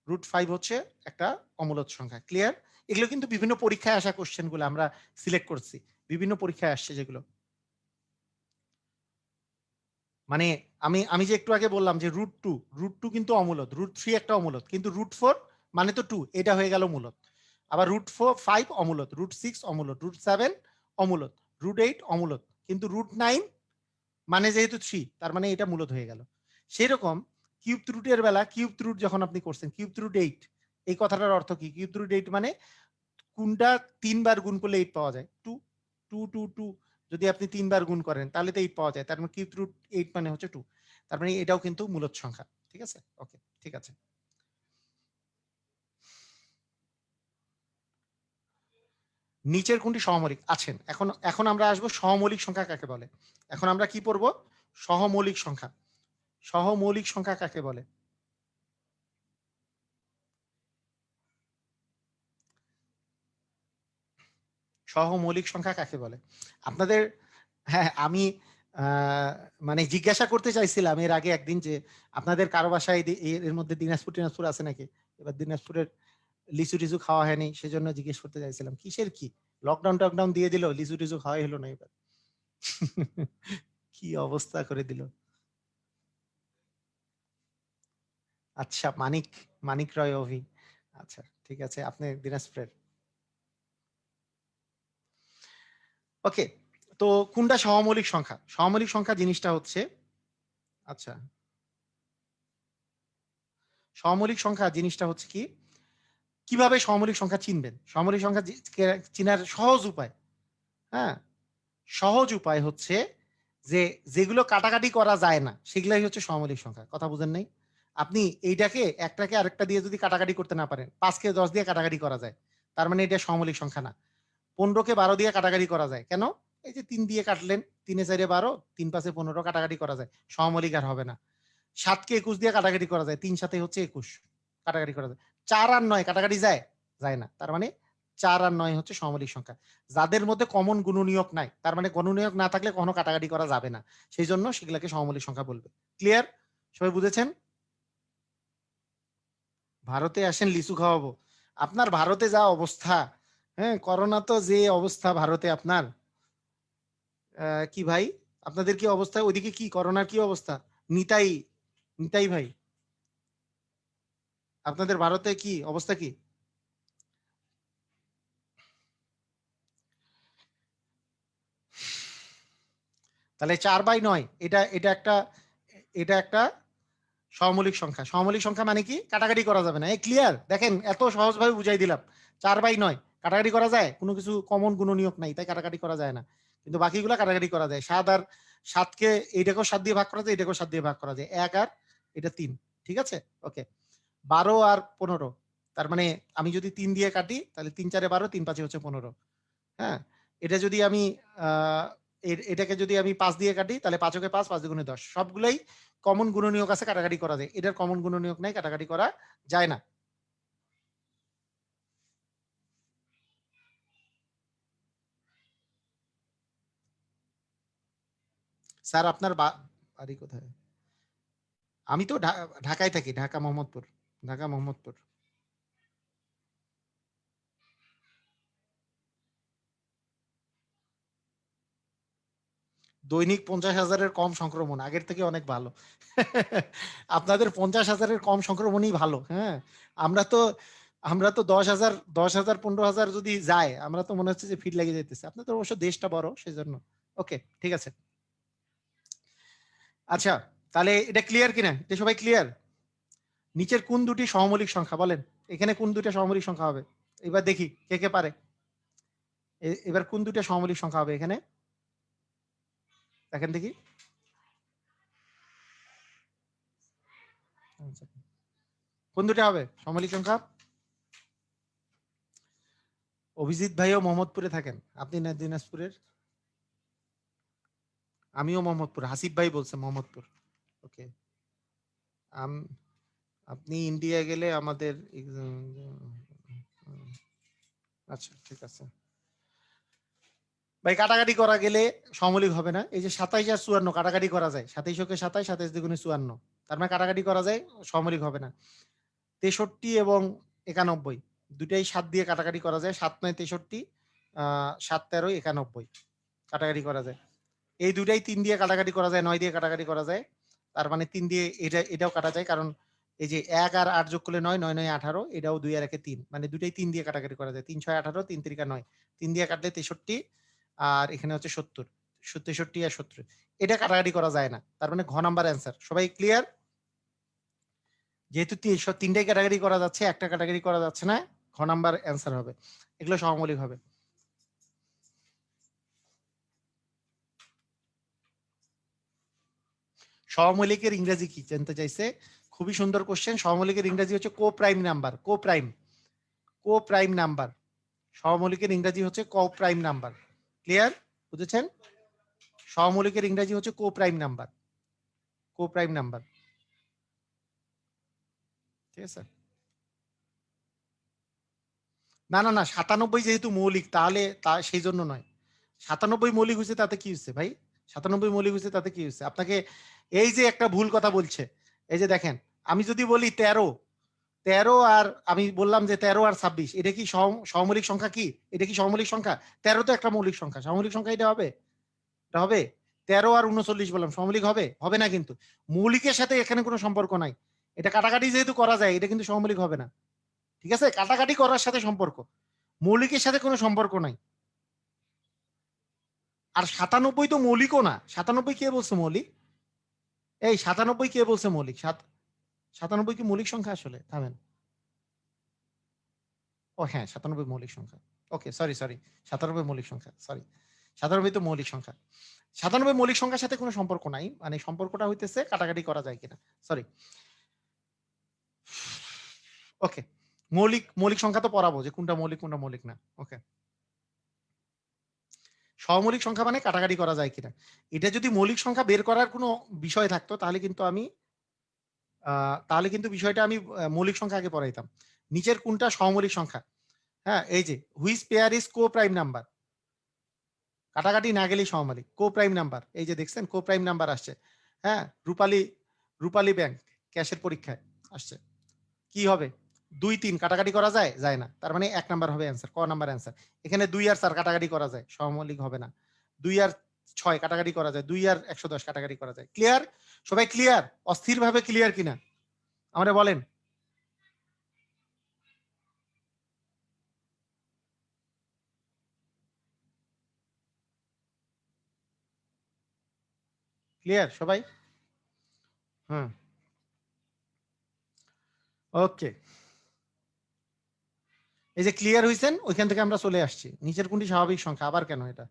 √5 হচ্ছে একটা অমূলত সংখ্যা। ক্লিয়ার? এগুলো কিন্তু বিভিন্ন পরীক্ষায় আসা কোশ্চেন গুলো আমরা সিলেক্ট করছি, বিভিন্ন পরীক্ষায় আসছে যেগুলো। মানে আমি যে একটু আগে বললাম যে √2 কিন্তু অমূলত, √3 একটা অমূলত, কিন্তু √4 মানে তো 2, এটা হয়ে গেল মূলত। আবার √5 অমূলত, √6 অমূলত, √7 অমূলত, √8 অমূলত, কিন্তু √9 মানে যেহেতু 3, তার মানে এটা মূলত হয়ে গেল। সেরকম কিউবড রুটের বেলা কিউবড রুট যখন আপনি করছেন কিউবড রুট 8, এই কথাটার অর্থ কি? কিউবড রুট 8 মানে কোনটা 3 বার গুণ করলে 8 পাওয়া যায়? 2 2 2 2 যদি আপনি 3 বার গুণ করেন তাহলে তো 8 পাওয়া যায়। তার মানে কিউবড রুট 8 মানে হচ্ছে 2। তার মানে এটাও কিন্তু মূলদ সংখ্যা। ঠিক আছে? ওকে, ঠিক আছে। নিচের কোনটি সহমৌলিক? আছেন। এখন এখন আমরা আসবো সহমৌলিক সংখ্যা কাকে বলে? এখন আমরা কি পড়বো? সহমৌলিক সংখ্যা। সহমৌলিক সংখ্যা কাকে বলে? সহমৌলিক সংখ্যা কাকে বলে? আপনাদের, হ্যাঁ, আমি মানে জিজ্ঞাসা করতে চাইছিলাম এর আগে একদিন যে আপনাদের কারো বাসায় এর মধ্যে দিনাজপুর আছে নাকি? এবার দিনাজপুরের লিচু টিচু খাওয়া হয়নি, সেজন্য জিজ্ঞেস করতে চাইছিলাম কিসের কি লকডাউন টকডাউন দিয়ে দিল, লিচু টিচু খাওয়াই হলো না এবার। কি অবস্থা করে দিল। আচ্ছা, মানিক, মানিক রয় অভি। আচ্ছা, ঠিক আছে, আপনি দিনাজপুরের। ওকে, তো কোনটা সহমৌলিক সংখ্যা? সহমৌলিক সংখ্যা জিনিসটা হচ্ছে, আচ্ছা, সহমৌলিক সংখ্যা জিনিসটা হচ্ছে কি, কিভাবে সহমৌলিক সংখ্যা চিনবেন? সহমৌলিক সংখ্যা চিনার সহজ উপায়, হ্যাঁ, সহজ উপায় হচ্ছে যে যেগুলো কাটাকাটি করা যায় না সেগুলাই হচ্ছে সহমৌলিক সংখ্যা। কথা বুঝেন নাই? আপনি এইটাকে একটাকে আরেকটা দিয়ে যদি কাটাকাটি করতে না পারেন, 5কে 10 দিয়ে কাটাকাটি করা যায়, তার মানে এটা সহমৌলিক সংখ্যা না। 15কে 12 দিয়ে কাটাকাটি করা যায়, কেন? এই যে 3 দিয়ে কাটলেন, 3 এ 4 এ 12, 3 5 এ 15, কাটাকাটি করা যায়, সহমৌলিক আর হবে না। 7কে 21 দিয়ে কাটাকাটি করা যায়, 3 7 হচ্ছে 21, কাটাকাটি করা যায়। 4 আর 9 কাটাকাটি যায়? যায় না। তার মানে 4 আর 9 হচ্ছে সহমৌলিক সংখ্যা। যাদের মধ্যে কমন গুণনীয়ক নাই, তার মানে গুণনীয়ক না থাকলে কখনো কাটাকাটি করা যাবে না। সেই জন্য সেগুলোকে সহমৌলিক সংখ্যা বলবে। ক্লিয়ার? সবাই বুঝেছেন? ভারতে আসেন, লিচু খাওয়াবো। আপনার ভারতে যা অবস্থা, হ্যাঁ, করোনা তো যে অবস্থা ভারতে আপনার, কি ভাই, আপনাদের কি অবস্থা ওইদিকে? কি করোনার কি অবস্থা? নিতাই, নিতাই ভাই, আপনাদের ভারতে কি অবস্থা কি? তাহলে 4/9, এটা এটা একটা, এটা একটা সহমৌলিক সংখ্যা। সহমৌলিক সংখ্যা মানে কি? কাটাকাটি করা যাবে না। এই ক্লিয়ার? দেখেন এত সহজভাবে বুঝাই দিলাম। 4/9 কাটাকাটি করা যায়, কোনো কিছু কমন গুণনীয়ক নাই, তাই কাটাকাটি করা যায় না। কিন্তু বাকিগুলো কাটাকাটি করা যায়। 7কে এইটাকেও 7 দিয়ে ভাগ করা যায়, এটাকেও 7 দিয়ে ভাগ করা যায়। 1 আর এটা 3। ঠিক আছে? ওকে। 12 আর 15, তার মানে আমি যদি 3 দিয়ে কাটি তাহলে 3 4 এ 12, 3 5 হচ্ছে 15। হ্যাঁ, এটা যদি আমি এটাকে যদি আমি 5 দিয়ে কাটি তাহলে 5 কে 5, 5 দুগুণে 10, সবগুলাই কমন গুণনীয়ক আছে, কাটাকাটি করা যায়। এটার কমন গুণনীয়ক নাই, কাটাকাটি করা যায় না। স্যার আপনার বাড়ি কোথায়? আমি তো ঢাকায় থাকি, ঢাকা মোহাম্মদপুর। ঢাকা মোহাম্মদপুর। দৈনিক 50,000-এর কম সংক্রমণ, আগের থেকে অনেক ভালো। আপনাদের 50,000-এর কম সংক্রমণই ভালো। হ্যাঁ, আমরা তো আমরা তো 10,000 10,000 15,000 যদি যায়, আমরা তো মনে হচ্ছে যে ফিট লেগে যাইতেছে। আপনাদের অবশ্য দেশটা বড় সেজন্য। ওকে, ঠিক আছে। আচ্ছা, তাহলে এটা ক্লিয়ার কিনা? এটা সবাই ক্লিয়ার? নিচের কোন দুটি সহমৌলিক সংখ্যা বলেন? এখানে কোন দুইটা সহমৌলিক সংখ্যা হবে? এবার দেখি কে কে পারে। এবার কোন দুইটা সহমৌলিক সংখ্যা হবে এখানে? দেখেন দেখি। আচ্ছা, কোন দুটা হবে সহমৌলিক সংখ্যা? অভিজিৎ ভাইও মোহাম্মদপুরে থাকেন, আপনি না দিনাজপুরের? আমিও মোহাম্মদপুর, হাসিব ভাই বলছে মোহাম্মদপুর। ওকে। আপনি ইন্ডিয়া গেলে আমাদের আচ্ছা, ঠিক আছে ভাই। কাটাকাটি করা গেলে সমলিক হবে না। এই যে 27 আর 54 কাটাকাটি করা যায়, 27 কে 27, 27 দুগুণে 54, তার মানে কাটাকাটি করা যায়, সমলিক হবে না। 63 এবং 91 দুটাই 7 দিয়ে কাটাকাটি করা যায়। 7 9 63, 7 13 91 কাটাকাটি করা যায়। এই দুটাই 3 দিয়ে কাটাকাটি করা যায়, 9 দিয়ে কাটাকাটি করা যায়। তার মানে 3 দিয়ে এটাও কাটা যায়, কারণ এই যে 1 আর 8 যোগ করলে 9, 9 9 18, এটাও 2 আর 1 3, মানে দুটাই 3 দিয়ে কাটাকাটি করা যায়। 3 6 18, 3 3 9, 3 দিয়ে কাটলে 63, আর এখানে হচ্ছে 70, 63 আর 70, এটা কাটাকাটি করা যায় না। তার মানে ঘ নাম্বার অ্যান্সার। সবাই ক্লিয়ার? যেহেতু তিনটাই ক্যাটাগরি করা যাচ্ছে, একটা ক্যাটাগরি করা যাচ্ছে না, ঘ নাম্বার অ্যান্সার হবে। এগুলো সহমৌলিক হবে। সহমৌলিকের ইংরেজি কি জানতে চাইছে? খুবই সুন্দর কোশ্চেন। সহমৌলিকের ইংরেজি হচ্ছে co prime number. Co prime number. সহমৌলিকের ইংরেজি হচ্ছে কো প্রাইম নাম্বার। ক্লিয়ার? বুঝেছেন? সহমৌলিকের ইংরেজি হচ্ছে co prime number. Co prime number. ঠিক আছে? না না না, 97 যেহেতু মৌলিক, তাহলে সেই জন্য নয়। 97 মৌলিক হয়েছে তাতে কি হচ্ছে ভাই? 97 মৌলিক হয়েছে তাতে কি হচ্ছে? আপনাকে এই যে একটা ভুল কথা বলছে, এই যে দেখেন, আমি যদি বলি 13 আর আমি বললাম যে 13 আর 26, এটা কি সহমৌলিক সংখ্যা? কি এটা কি সহমৌলিক সংখ্যা? 13 তো একটা মৌলিক সংখ্যা, সহমৌলিক সংখ্যা এটা হবে? এটা হবে? 13 আর 39 বললাম, সহমৌলিক হবে? হবে না কিন্তু। মৌলিকের সাথে এখানে কোনো সম্পর্ক নাই। এটা কাটাকাটি যেহেতু করা যায়, এটা কিন্তু সহমৌলিক হবে না। ঠিক আছে? কাটাকাটি করার সাথে সম্পর্ক, মৌলিকের সাথে কোনো সম্পর্ক নাই। আর 97 তো মৌলিকও না। 97 কে বলছে মৌলিক? এই 97 কে বলছে মৌলিক? 97 কি মৌলিক সংখ্যা আসলে? থামেন। ও হ্যাঁ, 97 মৌলিক সংখ্যা। ওকে, সরি 97 মৌলিক সংখ্যা, সরি। 97 তো মৌলিক সংখ্যা। 97 মৌলিক সংখ্যার সাথে কোনো সম্পর্ক নাই, মানে সম্পর্কটা হইতেছে কাটাকাটি করা যায় কিনা। সরি। ওকে, মৌলিক সংখ্যা তো পড়াবো যে কোনটা মৌলিক কোনটা মৌলিক না। ওকে, সহমৌলিক সংখ্যা মানে কাটাকাটি করা যায় কিনা। এটা যদি মৌলিক সংখ্যা বের করার কোনো বিষয় থাকতো, তাহলে কিন্তু বিষয়টা আমি মৌলিক সংখ্যা আগে পড়াইতাম। নিচের কোনটা সহমৌলিক সংখ্যা? হ্যাঁ, এই যে which pair is co prime number, কাটাকাটি না গেলেই সহমৌলিক। কো প্রাইম নাম্বার, এই যে দেখছেন কো প্রাইম নাম্বার আসছে। হ্যাঁ, রূপালী ব্যাংক ক্যাশের পরীক্ষায় আসছে। কি হবে? 2 3 কাটাকাটি করা যায়? যায় না। তার মানে 1 নাম্বার হবে অ্যান্সার, ক নাম্বার অ্যান্সার। এখানে 2 আর 4 কাটাকাটি করা যায়, সহমৌলিক হবে না। 2 আর 6 কাটাকাটি করা যায়, 2 আর 110 কাটাকাটি করা যায়। ক্লিয়ার? সবাই ক্লিয়ার? অস্থিরভাবে ক্লিয়ার কিনা আমারে বলেন। ক্লিয়ার সবাই? হুম, ওকে। এই যে ক্লিয়ার হইছেন, ওইখান থেকে আমরা চলে আসছি। নিচের কোনটি স্বাভাবিক সংখ্যা? আবার কেন এটা?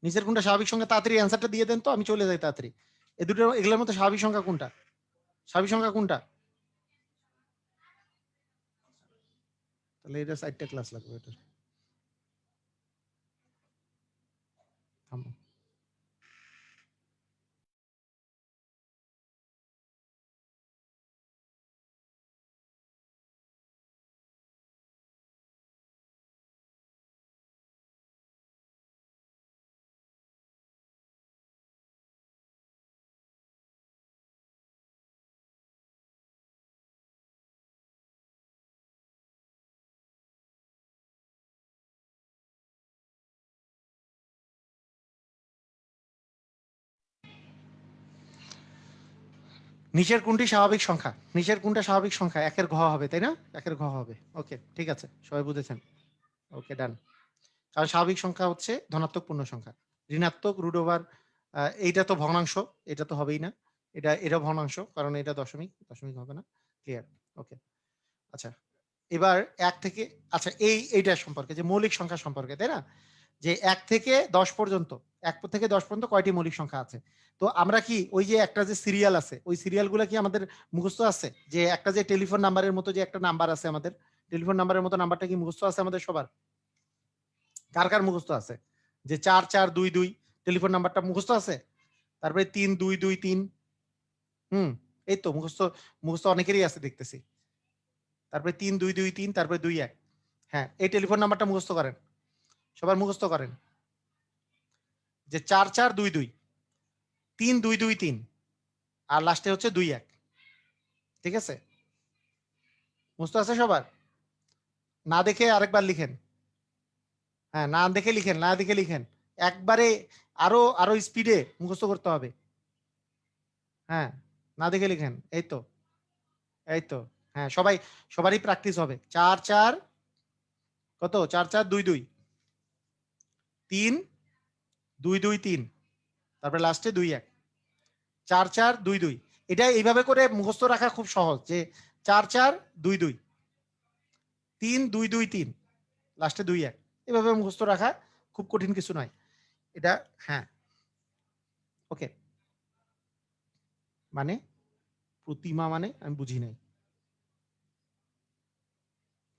নিচের কোনটা স্বাভাবিক সংখ্যা? তাড়াতাড়ি অ্যান্সারটা দিয়ে দেন তো, আমি চলে যাই তাড়াতাড়ি। এই দুটো, এগুলোর মধ্যে স্বাভাবিক সংখ্যা কোনটা? স্বাভাবিক সংখ্যা কোনটা? তাহলে এটা 4টা ক্লাস লাগবে এটা। থামো। নিচের কোনটি স্বাভাবিক সংখ্যা? নিচের কোনটা স্বাভাবিক সংখ্যা? একের ঘ হবে, তাই না? একের ঘ হবে। ওকে, ঠিক আছে, সবাই বুঝেছেন। ওকে, ডান। কারণ স্বাভাবিক সংখ্যা হচ্ছে ধনাত্মক পূর্ণ সংখ্যা। ঋণাত্মক রুট ওভার, এইটা তো ভগ্নাংশ, এটা তো হবেই না। এটা ভগ্নাংশ, কারণ এটা দশমিক, দশমিক হবে না। ক্লিয়ার? ওকে, আচ্ছা। এবার 1 থেকে, আচ্ছা এইটা সম্পর্কে, যে মৌলিক সংখ্যা সম্পর্কে, তাই না? যে 1 থেকে 10 পর্যন্ত, 1 থেকে 10 পর্যন্ত কয়টি মৌলিক সংখ্যা আছে? তো আমরা কি ওই যে একটা যে সিরিয়াল আছে, ওই সিরিয়ালগুলো কি আমাদের মুখস্থ আছে? যে একটা যে টেলিফোন নাম্বারের মতো যে একটা নাম্বার আছে আমাদের, টেলিফোন নাম্বারের মতো নাম্বারটা কি মুখস্থ আছে আমাদের সবার? কার কার মুখস্থ আছে? যে 4422 টেলিফোন নাম্বারটা মুখস্থ আছে? তারপরে 3223, হুম, এই তো মুখস্থ, মুখস্থ অনেকেরই আছে দেখতেছি। তারপরে 3223, তারপরে 21। হ্যাঁ, এই টেলিফোন নাম্বারটা মুখস্থ করেন, সবার মুখস্থ করেন। যে 4422, 3223, আর লাস্টে হচ্ছে 21। ঠিক আছে? মুখস্থ আছে সবার? না দেখে আরেকবার লিখেন। হ্যাঁ, না দেখে লিখেন, না দেখে লিখেন। একবারে আরো আরো স্পিডে মুখস্থ করতে হবে। হ্যাঁ, না দেখে লিখেন। এই তো, এই তো। হ্যাঁ, সবারই প্র্যাকটিস হবে। 4 4 কত? 4 4 2 2 3 2 2 3, তারপরে লাস্টে 2 1। 4 4 2 2। এটা এইভাবে করে মুখস্থ রাখা খুব সহজ, যে 4 4 2 2 3 2 2 3, লাস্টে 2 1। এভাবে মুখস্থ রাখা খুব কঠিন কিছু নয় এটা। হ্যাঁ, ওকে। মানে প্রতিমা মানে আমি বুঝি নাই।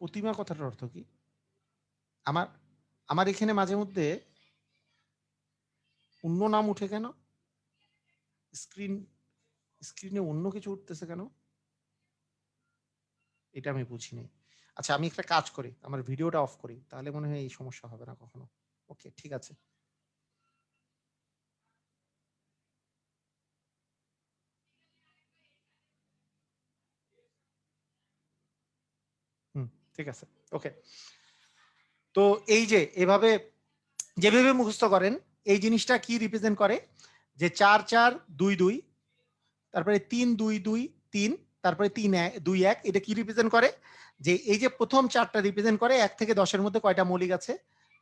প্রতিমা কথাটার অর্থ কি? আমার আমার এখানে মাঝে মধ্যে অন্য নাম উঠে কেন? স্ক্রিনে অন্য কিছু উঠতেছে কেন? এটা আমি বুঝি নাই। আচ্ছা, আমি একটা কাজ করি, আমার ভিডিওটা অফ করি, তাহলে মনে হয় এই সমস্যা হবে না কখনো। ওকে, ঠিক আছে। হুম, ঠিক আছে, ওকে। তো এই যে এভাবে যেভাবে মুখস্থ করেন, এই জিনিসটা কি রিপ্রেজেন্ট করে? যে 4 4 2 2, তারপরে 3 2 2 3, তারপরে 3 2 1। এটা কি রিপ্রেজেন্ট করে? যে এই যে প্রথম চারটা রিপ্রেজেন্ট করে 1 থেকে 10 এর মধ্যে কয়টা মৌলিক আছে,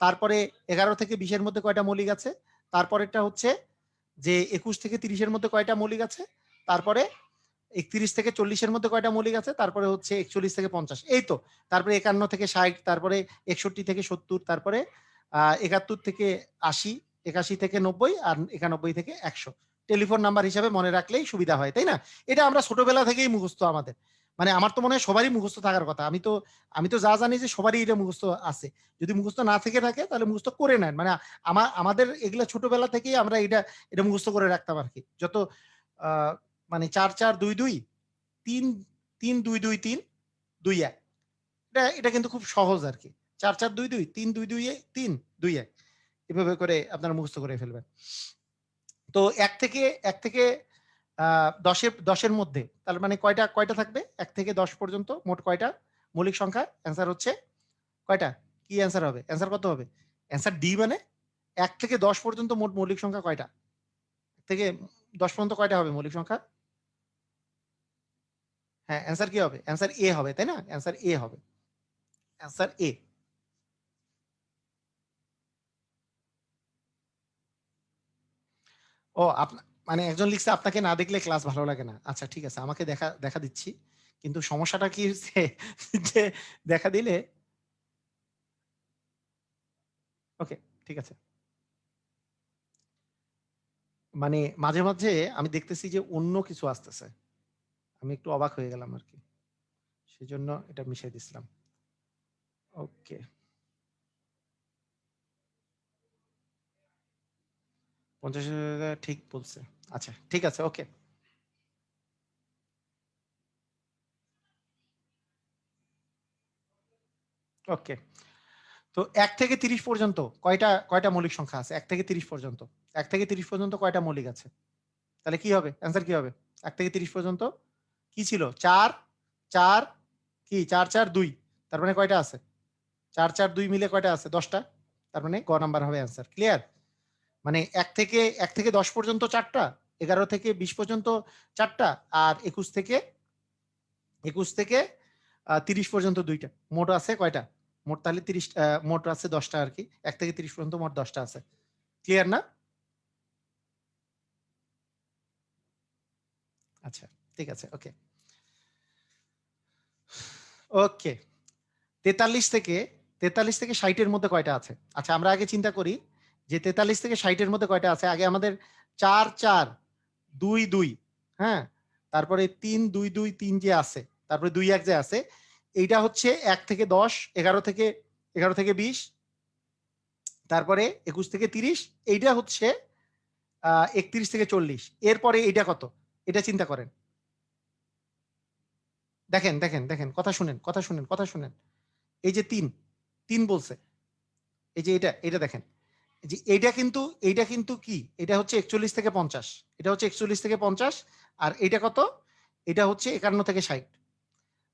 তারপরে 11 থেকে 20 এর মধ্যে কয়টা মৌলিক আছে, তারপরেরটা হচ্ছে যে 21 থেকে 30 এর মধ্যে কয়টা মৌলিক আছে, তারপরে 31 থেকে 40 এর মধ্যে কয়টা মৌলিক আছে, তারপরে হচ্ছে 41 থেকে 50, এই তো। তারপরে 51 থেকে 60, তারপরে 61 থেকে 70, তারপরে 71 থেকে 80, 81 থেকে 90, আর 91 থেকে 100। টেলিফোন নাম্বার হিসাবে মনে রাখলেই সুবিধা হয়, তাই না? এটা আমরা ছোটবেলা থেকেই মুখস্থ আমাদের। মানে আমার তো মনে হয় সবারই মুখস্থ থাকার কথা। আমি তো যা জানি যে সবারই এটা মুখস্থ আছে। যদি মুখস্থ না থেকে থাকে তাহলে মুখস্থ করে নেন। মানে আমাদের এগুলা ছোটবেলা থেকেই আমরা এটা মুখস্থ করে রাখতাম আর কি। যত আহ মানে 4 4 2 2 3 3 2 2 3 2 1। এটা কিন্তু খুব সহজ আর কি। 4 4 2 2 3 2 2 3 2 1, এভাবে করে আপনারা মুখস্থ করে ফেলবেন। তো 1 থেকে 10 এর মধ্যে তার মানে কয়টা কয়টা থাকবে? 1 থেকে 10 পর্যন্ত মোট কয়টা মৌলিক সংখ্যা? অ্যান্সার হচ্ছে কয়টা? কি অ্যান্সার হবে? অ্যান্সার কত হবে? Answer D. মানে 1 থেকে 10 পর্যন্ত মোট মৌলিক সংখ্যা কয়টা? 1 থেকে 10 পর্যন্ত কয়টা হবে মৌলিক সংখ্যা? হ্যাঁ, অ্যান্সার কি হবে? অ্যান্সার এ হবে, তাই না? অ্যান্সার এ হবে। অ্যান্সার এ। ও মানে একজন লিখছে আপনাকে না দেখলে ক্লাস ভালো লাগে না। আচ্ছা, ঠিক আছে, আমাকে দেখা দেখা দিচ্ছি। কিন্তু সমস্যাটা কি হচ্ছে যে দেখা দিলে, ওকে, ঠিক আছে। মানে মাঝে মাঝে আমি দেখতেছি যে অন্য কিছু আসতেছে, আমি একটু অবাক হয়ে গেলাম আর কি, সেজন্য এটা মিশিয়ে দিছিলাম। ওকে, 50,000 ঠিক বলছে। আচ্ছা, ঠিক আছে, ওকে। ওকে, তো 1 থেকে 30 পর্যন্ত কয়টা কয়টা মৌলিক সংখ্যা আছে? 1 থেকে 30 পর্যন্ত, 1 থেকে 30 পর্যন্ত কয়টা মৌলিক আছে? তাহলে কি হবে? অ্যান্সার কি হবে? 1 থেকে 30 পর্যন্ত কি ছিল? 4 4 কি 4 4 2, তার মানে কয়টা আছে? 4 4 2 মিলে কয়টা আছে? 10টা। তার মানে গ নাম্বার হবে অ্যান্সার। ক্লিয়ার? মানে 1 থেকে 10 পর্যন্ত 4টা, 11 থেকে 20 পর্যন্ত 4টা, আর 21 থেকে 30 পর্যন্ত 2টা। মোট আছে কয়টা? মোট তাহলে 30, মোট আছে 10টা আর কি। 1 থেকে 30 পর্যন্ত মোট 10টা আছে। ক্লিয়ার না? আচ্ছা, ঠিক আছে, ওকে। ওকে, 43 থেকে 60 এর মধ্যে কয়টা আছে? আচ্ছা, আমরা আগে চিন্তা করি যে 43 থেকে 60 এর মধ্যে কয়টা আছে। আগে আমাদের 4 4 2 2, হ্যাঁ, তারপরে 3 2 2 3 যে আছে, তারপরে 2 1 যে আছে, এইটা হচ্ছে 1 থেকে 10, 11 থেকে 20, তারপরে 21 থেকে 30, এইটা হচ্ছে 31 থেকে 40। এরপরে এইটা কত? এটা চিন্তা করেন। দেখেন দেখেন দেখেন, কথা শুনেন, কথা শুনেন, কথা শুনেন। এই যে 3 3 বলছে, এই যে এটা দেখেন, যে এইটা কিন্তু কি, এটা হচ্ছে 41 থেকে 50, এটা হচ্ছে 41 থেকে 50, আর এটা কত? এটা হচ্ছে 51 থেকে 60।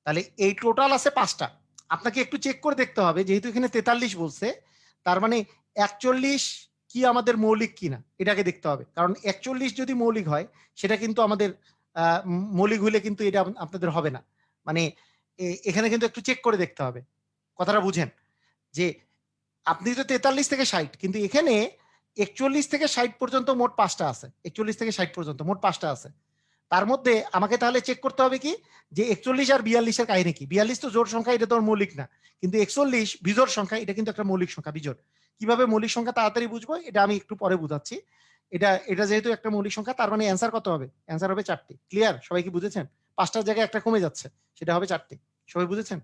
তাহলে এই টোটাল আছে 5টা। আপনাকে একটু চেক করে দেখতে হবে, যেহেতু এখানে 43 বলছে, তার মানে 41 কি আমাদের মৌলিক কিনা এটাকে দেখতে হবে। কারণ 41 যদি মৌলিক হয় সেটা কিন্তু আমাদের মৌলিক হলে কিন্তু এটা আপনাদের হবে না। মানে এখানে কিন্তু একটু চেক করে দেখতে হবে। কথাটা বুঝেন যে আপনি তো 43 থেকে 60, কিন্তু এখানে 41 থেকে 60 পর্যন্ত মোট 5টা আছে। 41 থেকে 60 পর্যন্ত মোট 5টা আছে। তার মধ্যে আমাকে তাহলে চেক করতে হবে কি যে 41 আর 42 এর কাহিনী কি। 42 তো জোড় সংখ্যা, এটা তো মৌলিক না, কিন্তু 41 বিজোড় সংখ্যা, এটা কিন্তু একটা মৌলিক সংখ্যা, বিজোড়। কিভাবে মৌলিক সংখ্যা তাড়াতাড়ি বুঝবো এটা আমি একটু পরে বুঝাচ্ছি। এটা যেহেতু একটা মৌলিক সংখ্যা, তার মানে অ্যান্সার কত হবে? অ্যান্সার হবে 4টি। ক্লিয়ার? সবাই কি বুঝেছেন? 5টার জায়গায় একটা কমে যাচ্ছে, সেটা হবে 4টি। সবাই বুঝেছেন?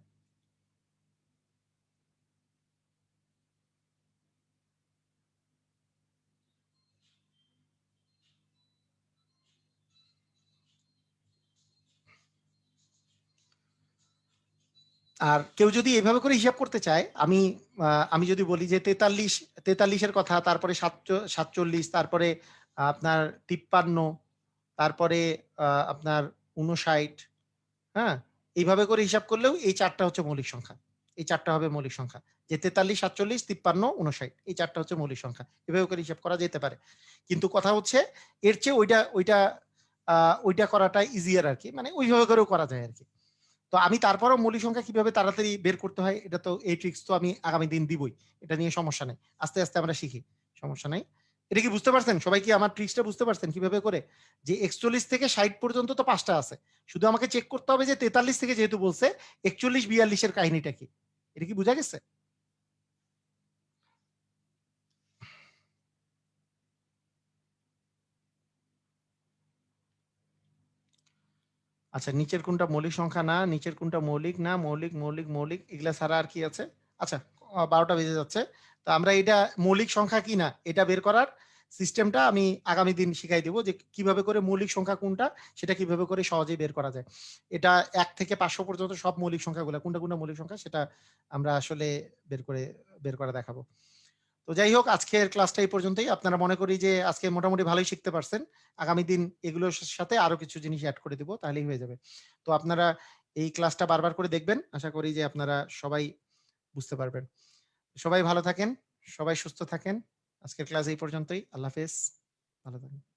আর কেউ যদি এভাবে করে হিসাব করতে চায়, আমি যদি বলি যে 43 এর কথা, তারপরে 47, তারপরে আপনার 53, তারপরে আপনার 59, হ্যাঁ? এইভাবে করে হিসাব করলেও এই 4টা হচ্ছে মৌলিক সংখ্যা। এই 4টা হবে মৌলিক সংখ্যা। যে 43, 47, 53, 59, এই 4টা হচ্ছে মৌলিক সংখ্যা। এভাবে করে হিসাব করা যেতে পারে। কিন্তু কথা হচ্ছে এর চেয়ে ওইটা করাটা ইজিয়ার আরকি। মানে ওইভাবে করেও করা যায় আরকি। তো আমি তারপরেও মৌলিক সংখ্যা কিভাবে তাড়াতাড়ি বের করতে হয়, এটা তো এই ট্রিক্স তো আমি আগামী দিন দিবই। এটা নিয়ে সমস্যা নাই। আস্তে, আস্তে আমরা শিখি। সমস্যা নাই। এটা কি বুঝতে পারছেন? সবাই কি আমার ট্রিক্সটা বুঝতে পারছেন কিভাবে করে? যে 41 থেকে 60 পর্যন্ত তো 5টা আছে। শুধু আমাকে চেক করতে হবে যে 43 থেকে যেহেতু বলছে 41, 42 এর কাহিনীটা কি? এটা কি বুঝা গেছে? আচ্ছা, নিচের কোনটা মৌলিক সংখ্যা না, নিচের কোনটা মৌলিক না, মৌলিক, মৌলিক, মৌলিক, এগুলা ছাড়া আর কি আছে? আচ্ছা, 12টা বেজে যাচ্ছে। তো আমরা এটা মৌলিক সংখ্যা কি না এটা বের করার সিস্টেমটা আমি আগামী দিন শিখাই দেব, যে কিভাবে করে মৌলিক সংখ্যা কোনটা সেটা কিভাবে করে সহজেই বের করা যায়। এটা 1 থেকে 500 পর্যন্ত সব মৌলিক সংখ্যাগুলা কোনটা, কোনটা মৌলিক সংখ্যা সেটা আমরা আসলে বের করে দেখাবো। তো যাই হোক, আজকের ক্লাসটা এই পর্যন্তই। আপনারা মনে করি যে আজকে মোটামুটি ভালোই শিখতে পারছেন। আগামী দিন এগুলোর সাথে আরো কিছু জিনিস এড করে দিব, তাহলেই হয়ে যাবে। তো আপনারা এই ক্লাসটা বারবার করে দেখবেন। আশা করি যে আপনারা সবাই বুঝতে পারবেন। সবাই ভালো থাকেন, সবাই সুস্থ থাকেন। আজকের ক্লাস এই পর্যন্তই। আল্লাহ হাফেজ। ভালো থাকেন।